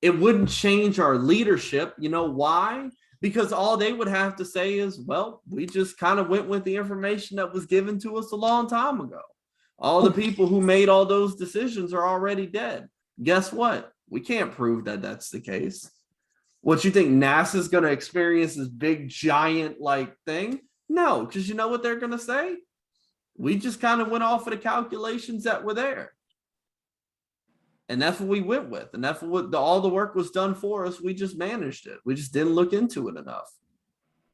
It wouldn't change our leadership. You know why? Because all they would have to say is, well, we just kind of went with the information that was given to us a long time ago. All the people who made all those decisions are already dead. Guess what? We can't prove that that's the case. What, you think NASA's going to experience this big giant like thing? No, because you know what they're going to say? We just kind of went off of the calculations that were there. And that's what we went with. And that's what all the work was done for us. We just managed it. We just didn't look into it enough.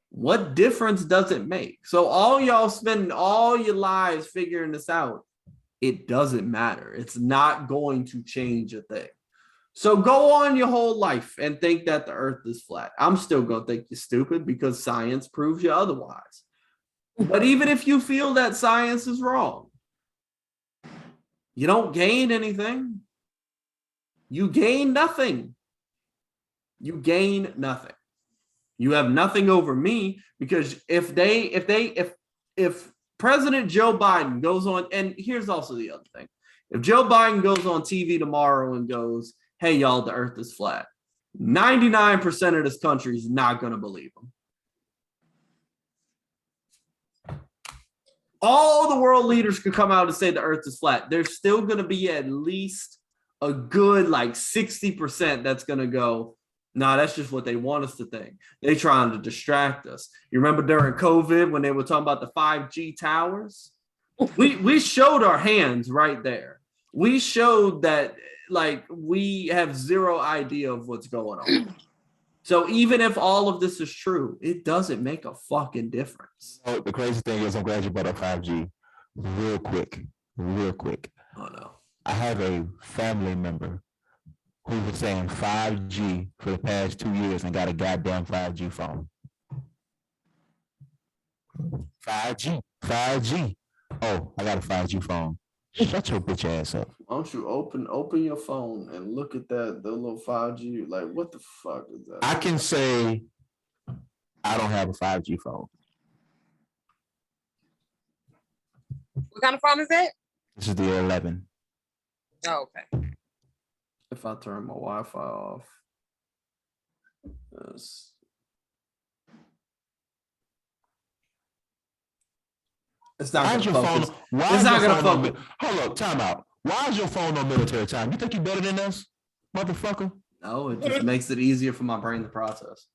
What difference does it make? So all y'all spending all your lives figuring this out, it doesn't matter. It's not going to change a thing. So go on your whole life and think that the earth is flat. I'm still going to think you're stupid because science proves you otherwise. But even if you feel that science is wrong, you don't gain anything. You gain nothing. You gain nothing. You have nothing over me, because if President Joe Biden goes on, and here's also the other thing. If Joe Biden goes on TV tomorrow and goes, hey, y'all, the earth is flat, 99% of this country is not going to believe him. All the world leaders could come out and say the earth is flat. There's still going to be at least a good like 60% that's going to go, nah, that's just what they want us to think. They trying to distract us. You remember during COVID when they were talking about the 5G towers? We showed our hands right there. We showed that like we have zero idea of what's going on. So even if all of this is true, it doesn't make a fucking difference. Oh, the crazy thing is, I'm glad you brought up 5G. Real quick. Oh no. I have a family member who was saying 5G for the past 2 years and got a goddamn 5G phone. 5G. Oh, I got a 5G phone. Shut your bitch ass up. Why don't you open your phone and look at the little 5G? Like, what the fuck is that? I can say I don't have a 5G phone. What kind of phone is that? This is the 11. Oh, okay. If I turn my Wi-Fi off, it's not going to focus. It's not going to focus. Hold up, time out. Why is your phone on military time? You think you're better than us, motherfucker? No, it just makes it easier for my brain to process.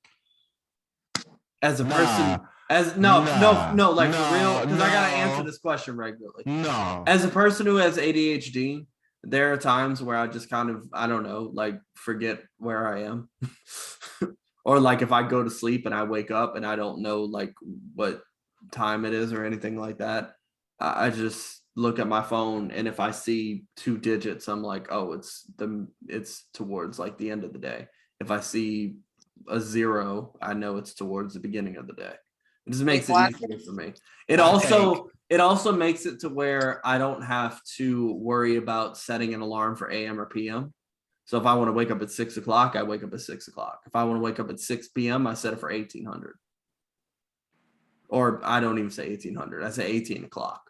As a person, like for real, because I gotta answer this question regularly. No. As a person who has ADHD, there are times where I just kind of, I don't know, like forget where I am. Or like if I go to sleep and I wake up and I don't know like what time it is or anything like that, I just look at my phone, and if I see 2 digits, I'm like, oh, it's towards like the end of the day. If I see a 0, I know it's towards the beginning of the day. It just makes it easier for me. It also makes it to where I don't have to worry about setting an alarm for AM or PM. So if I want to wake up at 6 o'clock, I wake up at 6 o'clock. If I want to wake up at 6 p.m., I set it for 1800. Or I don't even say 1800. I say 18 o'clock,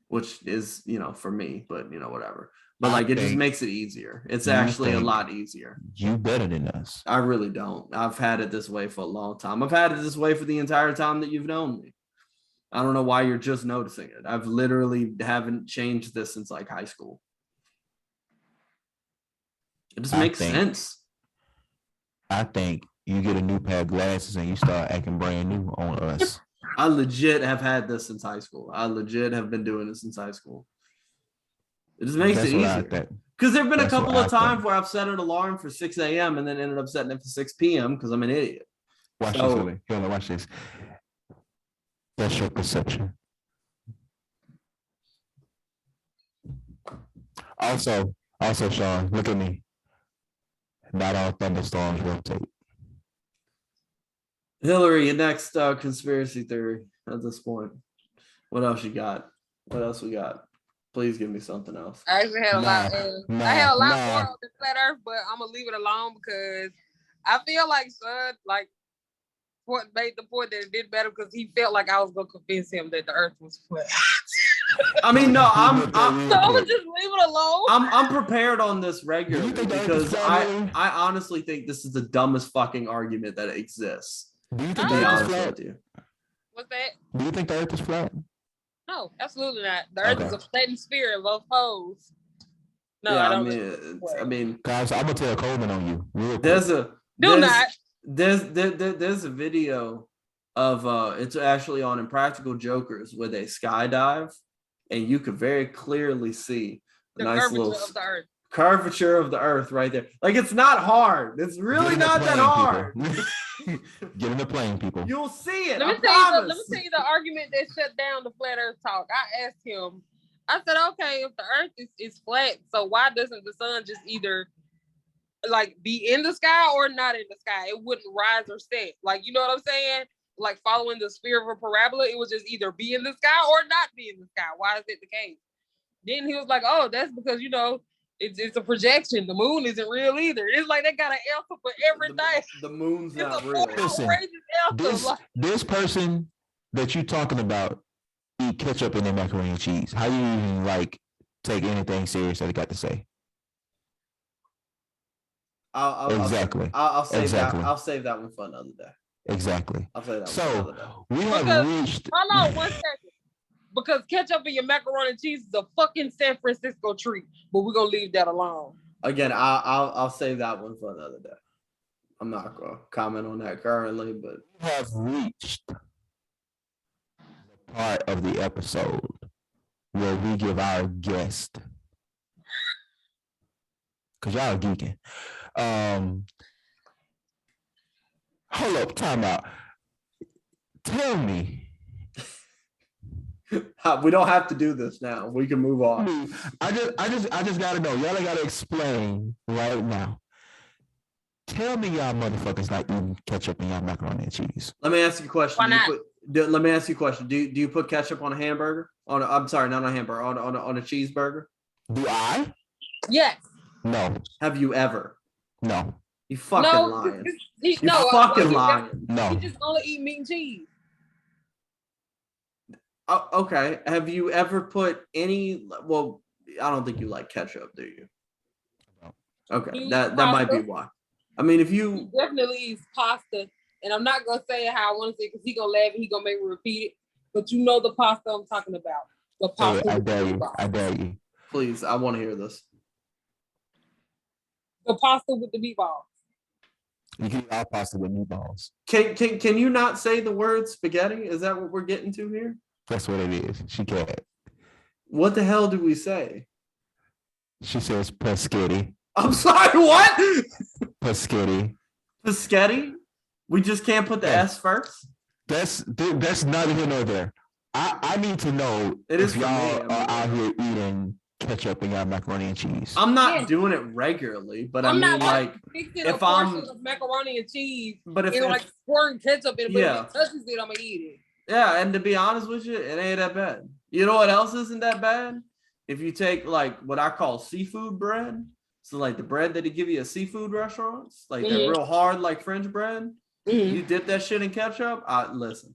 which is, for me, but whatever. But like, it just makes it easier. It's actually a lot easier. You better than us. I really don't. I've had it this way for a long time. I've had it this way for the entire time that you've known me. I don't know why you're just noticing it. I've literally haven't changed this since like high school. It just makes sense. I think you get a new pair of glasses and you start acting brand new on us. I legit have had this since high school. I legit have been doing this since high school. It just makes it easier. Because there have been a couple of times where I've set an alarm for 6 a.m. and then ended up setting it for 6 p.m. because I'm an idiot. Watch this, Willie. Watch this. That's your perception. Also, Sean, look at me. Not all thunderstorms rotate. Hillary, your next conspiracy theory at this point. What else you got? What else we got? Please give me something else. I actually had a lot. I had a lot more of the flat Earth, but I'm gonna leave it alone because I feel like made the point that it didn't matter because he felt like I was gonna convince him that the Earth was flat. I mean, no, so I'm gonna just leave it alone. I'm prepared on this regularly because I honestly think this is the dumbest fucking argument that exists. Do you To think be the Earth honest is flat? with you. What's that? Do you think the Earth is flat? No, absolutely not. The Earth is a flattened sphere of both poles. No, yeah, I don't. I mean, guys, I'm gonna tell Coleman on you. There's a video of it's actually on Impractical Jokers where they skydive, and you could very clearly see the nice little curvature of the Earth right there. Like, it's not hard. It's really not that hard. Get in the plane, people. You'll see it. Let me tell you the argument that shut down the flat Earth talk. I asked him. I said, okay, if the Earth is flat, so why doesn't the sun just either like be in the sky or not in the sky? It wouldn't rise or set. Like, you know what I'm saying? Like following the sphere of a parabola, it would just either be in the sky or not be in the sky. Why is it the case? Then he was like, oh, that's because, you know, it's a projection. The moon isn't real either. It's like they got an answer for everything. The moon's not real. Listen, this person that you're talking about eat ketchup in their macaroni and cheese. How do you even like take anything serious that they got to say? I'll save that one for another day. Exactly. I'll say that. So we have reached. Hold on 1 second. Because ketchup in your macaroni and cheese is a fucking San Francisco treat, but we're gonna leave that alone. Again, I'll save that one for another day. I'm not gonna comment on that currently, but we have reached the part of the episode where we give our guest, because y'all are geeking. Hold up, time out. Tell me. We don't have to do this now. We can move on. I just gotta know. Y'all gotta explain right now. Tell me y'all motherfuckers like eating ketchup in y'all macaroni and cheese. Let me ask you a question. Why not? Let me ask you a question. Do you put ketchup on a hamburger? I'm sorry, not on a hamburger. On a cheeseburger? Do I? Yes. No. Have you ever? No. You fucking lying. You fucking lying. No. You just only eat meat and cheese. Okay. Have you ever put any? Well, I don't think you like ketchup, do you? Okay, that might be why. I mean, if you he definitely eats pasta, and I'm not gonna say how I want to say because he's gonna laugh and he's gonna make me repeat it. But you know the pasta I'm talking about. The pasta. Hey, I dare you. Please, I want to hear this. The pasta with the meatballs. You can eat all pasta with meatballs. Can you not say the word spaghetti? Is that what we're getting to here? That's what it is. She can't. What the hell do we say? She says peschetti. I'm sorry, what? Peschetti. Peschetti? We just can't put the S first? That's neither here nor there. I need to know if y'all are out here eating ketchup in y'all macaroni and cheese. I'm not doing it regularly, but I mean, like, if I'm macaroni and cheese, but if like squirting ketchup in it, yeah. If it touches it, I'm gonna eat it. Yeah, and to be honest with you, it ain't that bad. You know what else isn't that bad? If you take like what I call seafood bread, so like the bread that they give you at seafood restaurants, like that real hard like French bread, you dip that shit in ketchup. Listen,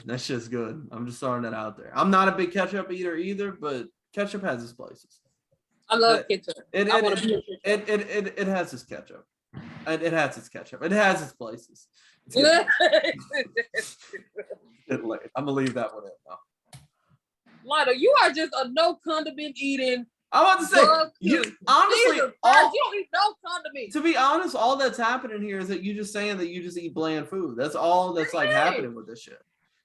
that shit's good. I'm just throwing that out there. I'm not a big ketchup eater either, but ketchup has its places. I love ketchup. It has its ketchup. It has its ketchup. It has its places. I'm gonna leave that one in now. Lionel, you are just a no condiment eating. I'm about to say, honestly, you don't eat no condiment. To be honest, all that's happening here is that you just saying that you just eat bland food. That's all that's like happening with this shit.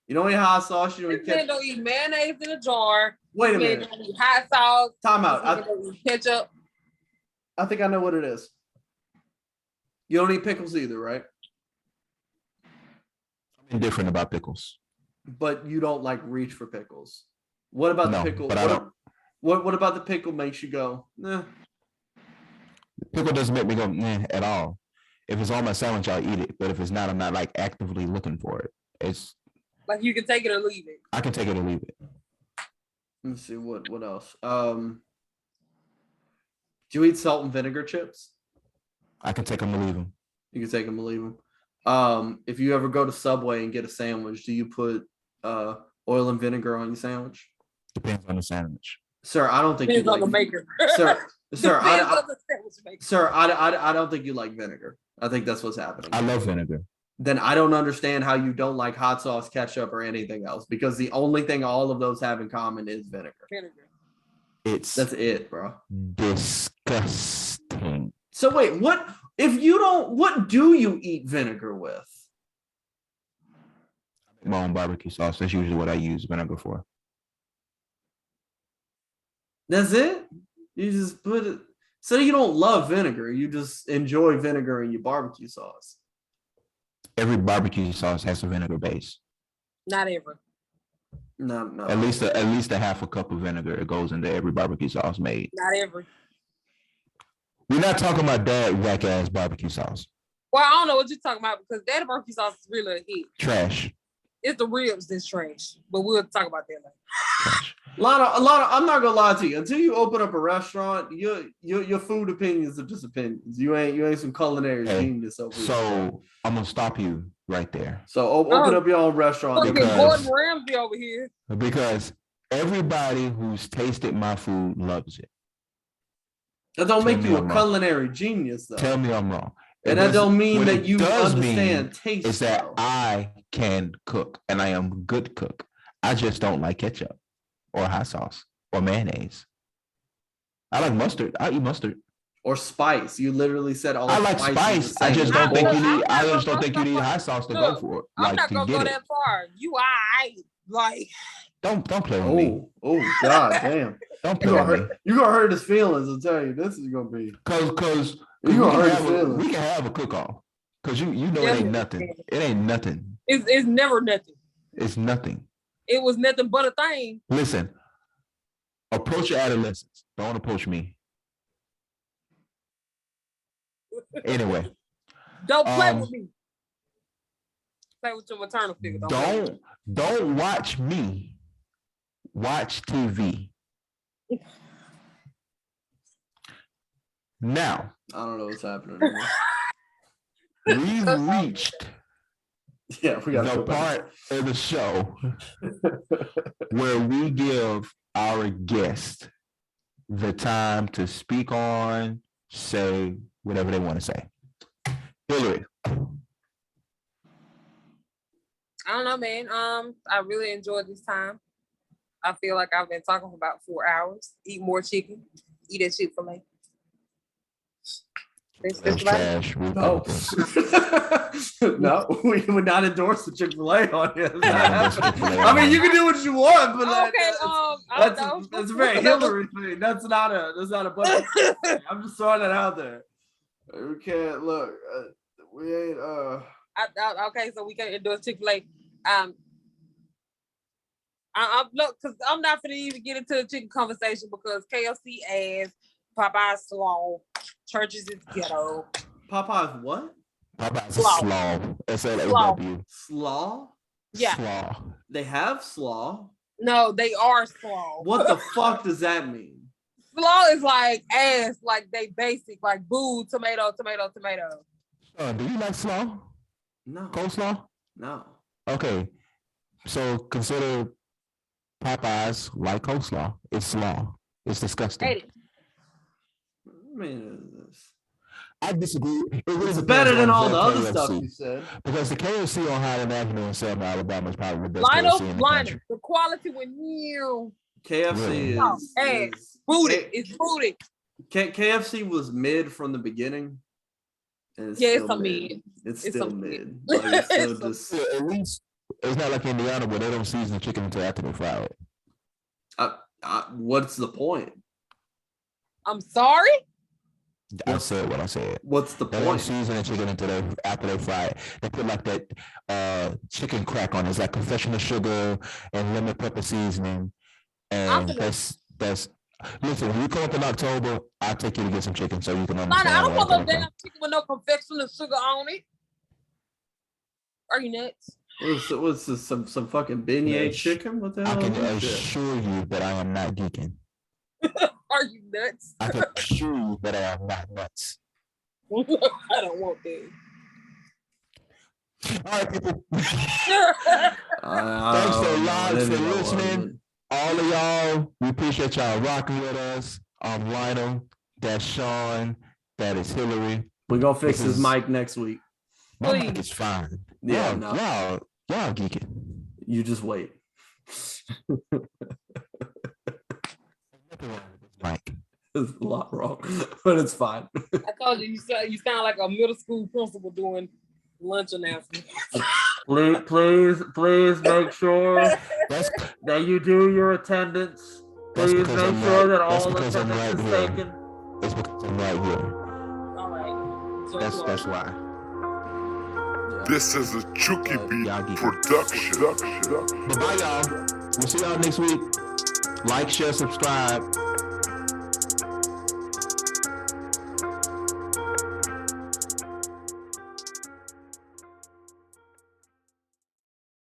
You don't eat hot sauce. You don't eat ketchup. Don't eat mayonnaise in a jar. Wait a minute. Don't eat hot sauce. Time out. Don't eat ketchup. I think I know what it is. You don't eat pickles either, right? I'm indifferent about pickles. But you don't like reach for pickles. What about the pickle? What about the pickle makes you go, nah? The pickle doesn't make me go, nah, at all. If it's on my sandwich, I'll eat it. But if it's not, I'm not like actively looking for it. It's like you can take it or leave it. I can take it or leave it. Let's see what else. Do you eat salt and vinegar chips? I can take them or leave them. You can take them or leave them. If you ever go to Subway and get a sandwich, do you put oil and vinegar on your sandwich? Depends on the sandwich. Sir, I don't think Depends you on like the maker. Sir, I don't think you like vinegar. I think that's what's happening. I love vinegar. Then I don't understand how you don't like hot sauce, ketchup, or anything else, because the only thing all of those have in common is vinegar. That's it, bro. Disgusting. So wait, what do you eat vinegar with? My own barbecue sauce. That's usually what I use vinegar for. That's it? You just put it. So you don't love vinegar. You just enjoy vinegar in your barbecue sauce. Every barbecue sauce has a vinegar base. Not every. No. At least a half a cup of vinegar. It goes into every barbecue sauce made. Not every. We're not talking about that whack ass barbecue sauce. Well, I don't know what you're talking about because that barbecue sauce is really a hit. Trash. It's the ribs that's trash, but we'll talk about that later. Trash. A lot of. I'm not gonna lie to you. Until you open up a restaurant, your food opinions are just opinions. You ain't some culinary genius over here. So I'm gonna stop you right there. So open up your own restaurant. Gordon Ramsay over here. Because everybody who's tasted my food loves it. That don't make you a culinary genius, though. Tell me I'm wrong. And that don't mean that you understand taste. Is that I can cook and I am a good cook. I just don't like ketchup or hot sauce or mayonnaise. I like mustard. I eat mustard. Or spice. You literally said all. I like spice. I just don't think you need. I just don't think you need hot sauce to go for it. I'm not gonna go that far. You, like. Don't play with me. Oh God damn! Don't play with me. You gonna hurt his feelings. I'll tell you. This is gonna be because you gonna hurt his feelings. We can have a cook off because you know it ain't nothing. It ain't nothing. It's never nothing. It's nothing. It was nothing but a thing. Listen, approach your adolescence. Don't approach me. Anyway, don't play with me. Play with your maternal figure. Don't watch me. Watch TV. Now, I don't know what's happening anymore. We've reached the part of the show where we give our guest the time to speak on, say whatever they want to say. Hillary. I don't know, man. I really enjoyed this time. I feel like I've been talking for about 4 hours. Eat more chicken. Eat at Chick-fil-A. That's trash. No, we would not endorse the Chick-fil-A on here. I mean, you can do what you want, but okay, that's a very Hillary thing. That's not a budget. I'm just throwing that out there. We can't look. We ain't. Okay, so we can't endorse Chick-fil-A. I'm look because I'm not gonna even get into the chicken conversation because KFC ass, Popeye's slaw, Church's is ghetto. Popeye's what? Popeye's slaw. S-L-A-W. Slaw? Yeah. Slaw. They have slaw. No, they are slaw. What the fuck does that mean? Slaw is like ass, like they basic, like boo, tomato. Do you like slaw? No. Coleslaw? No. Okay. So consider Popeyes like coleslaw. It's slaw. It's disgusting. I mean, I disagree. It's better than all the other stuff you said. Because the KFC on Highland Avenue in Selma, Alabama is probably the best Lional, KFC in the country. The quality when you KFC is booted. It's booted. KFC was mid from the beginning. And it's a mid. It's still mid. Like, it's still just at least it's not like Indiana where they don't season the chicken until after they fry it. What's the point? I'm sorry? I said what I said. What's the point? They don't season the chicken until after they fry it. They put like that chicken crack on it. It's like confectioner sugar and lemon pepper seasoning. And that's listen, when you come up in October, I'll take you to get some chicken so you can understand. I don't want no damn chicken with no confectioner sugar on it. Are you nuts? What's this, some fucking beignet chicken? What the hell? I can assure you that I am not geeking. Are you nuts? I can assure you that I am not nuts. I don't want that. All right, people. Thanks a Thanks lot for listening. All of y'all, we appreciate y'all rocking with us. I'm Lional. That's Sean. That is Hillary. We're gonna fix his mic next week. My mic is fine. Yeah, y'all geeking. You just wait. Mike. There's a lot wrong, but it's fine. I told you sound like a middle school principal doing lunch announcement. Please make sure that you do your attendance. Please make sure that all attendance is taken. That's because I'm right here. All right. That's why. This is a Chucky Beat production. Bye, y'all. We'll see y'all next week. Like, share, subscribe.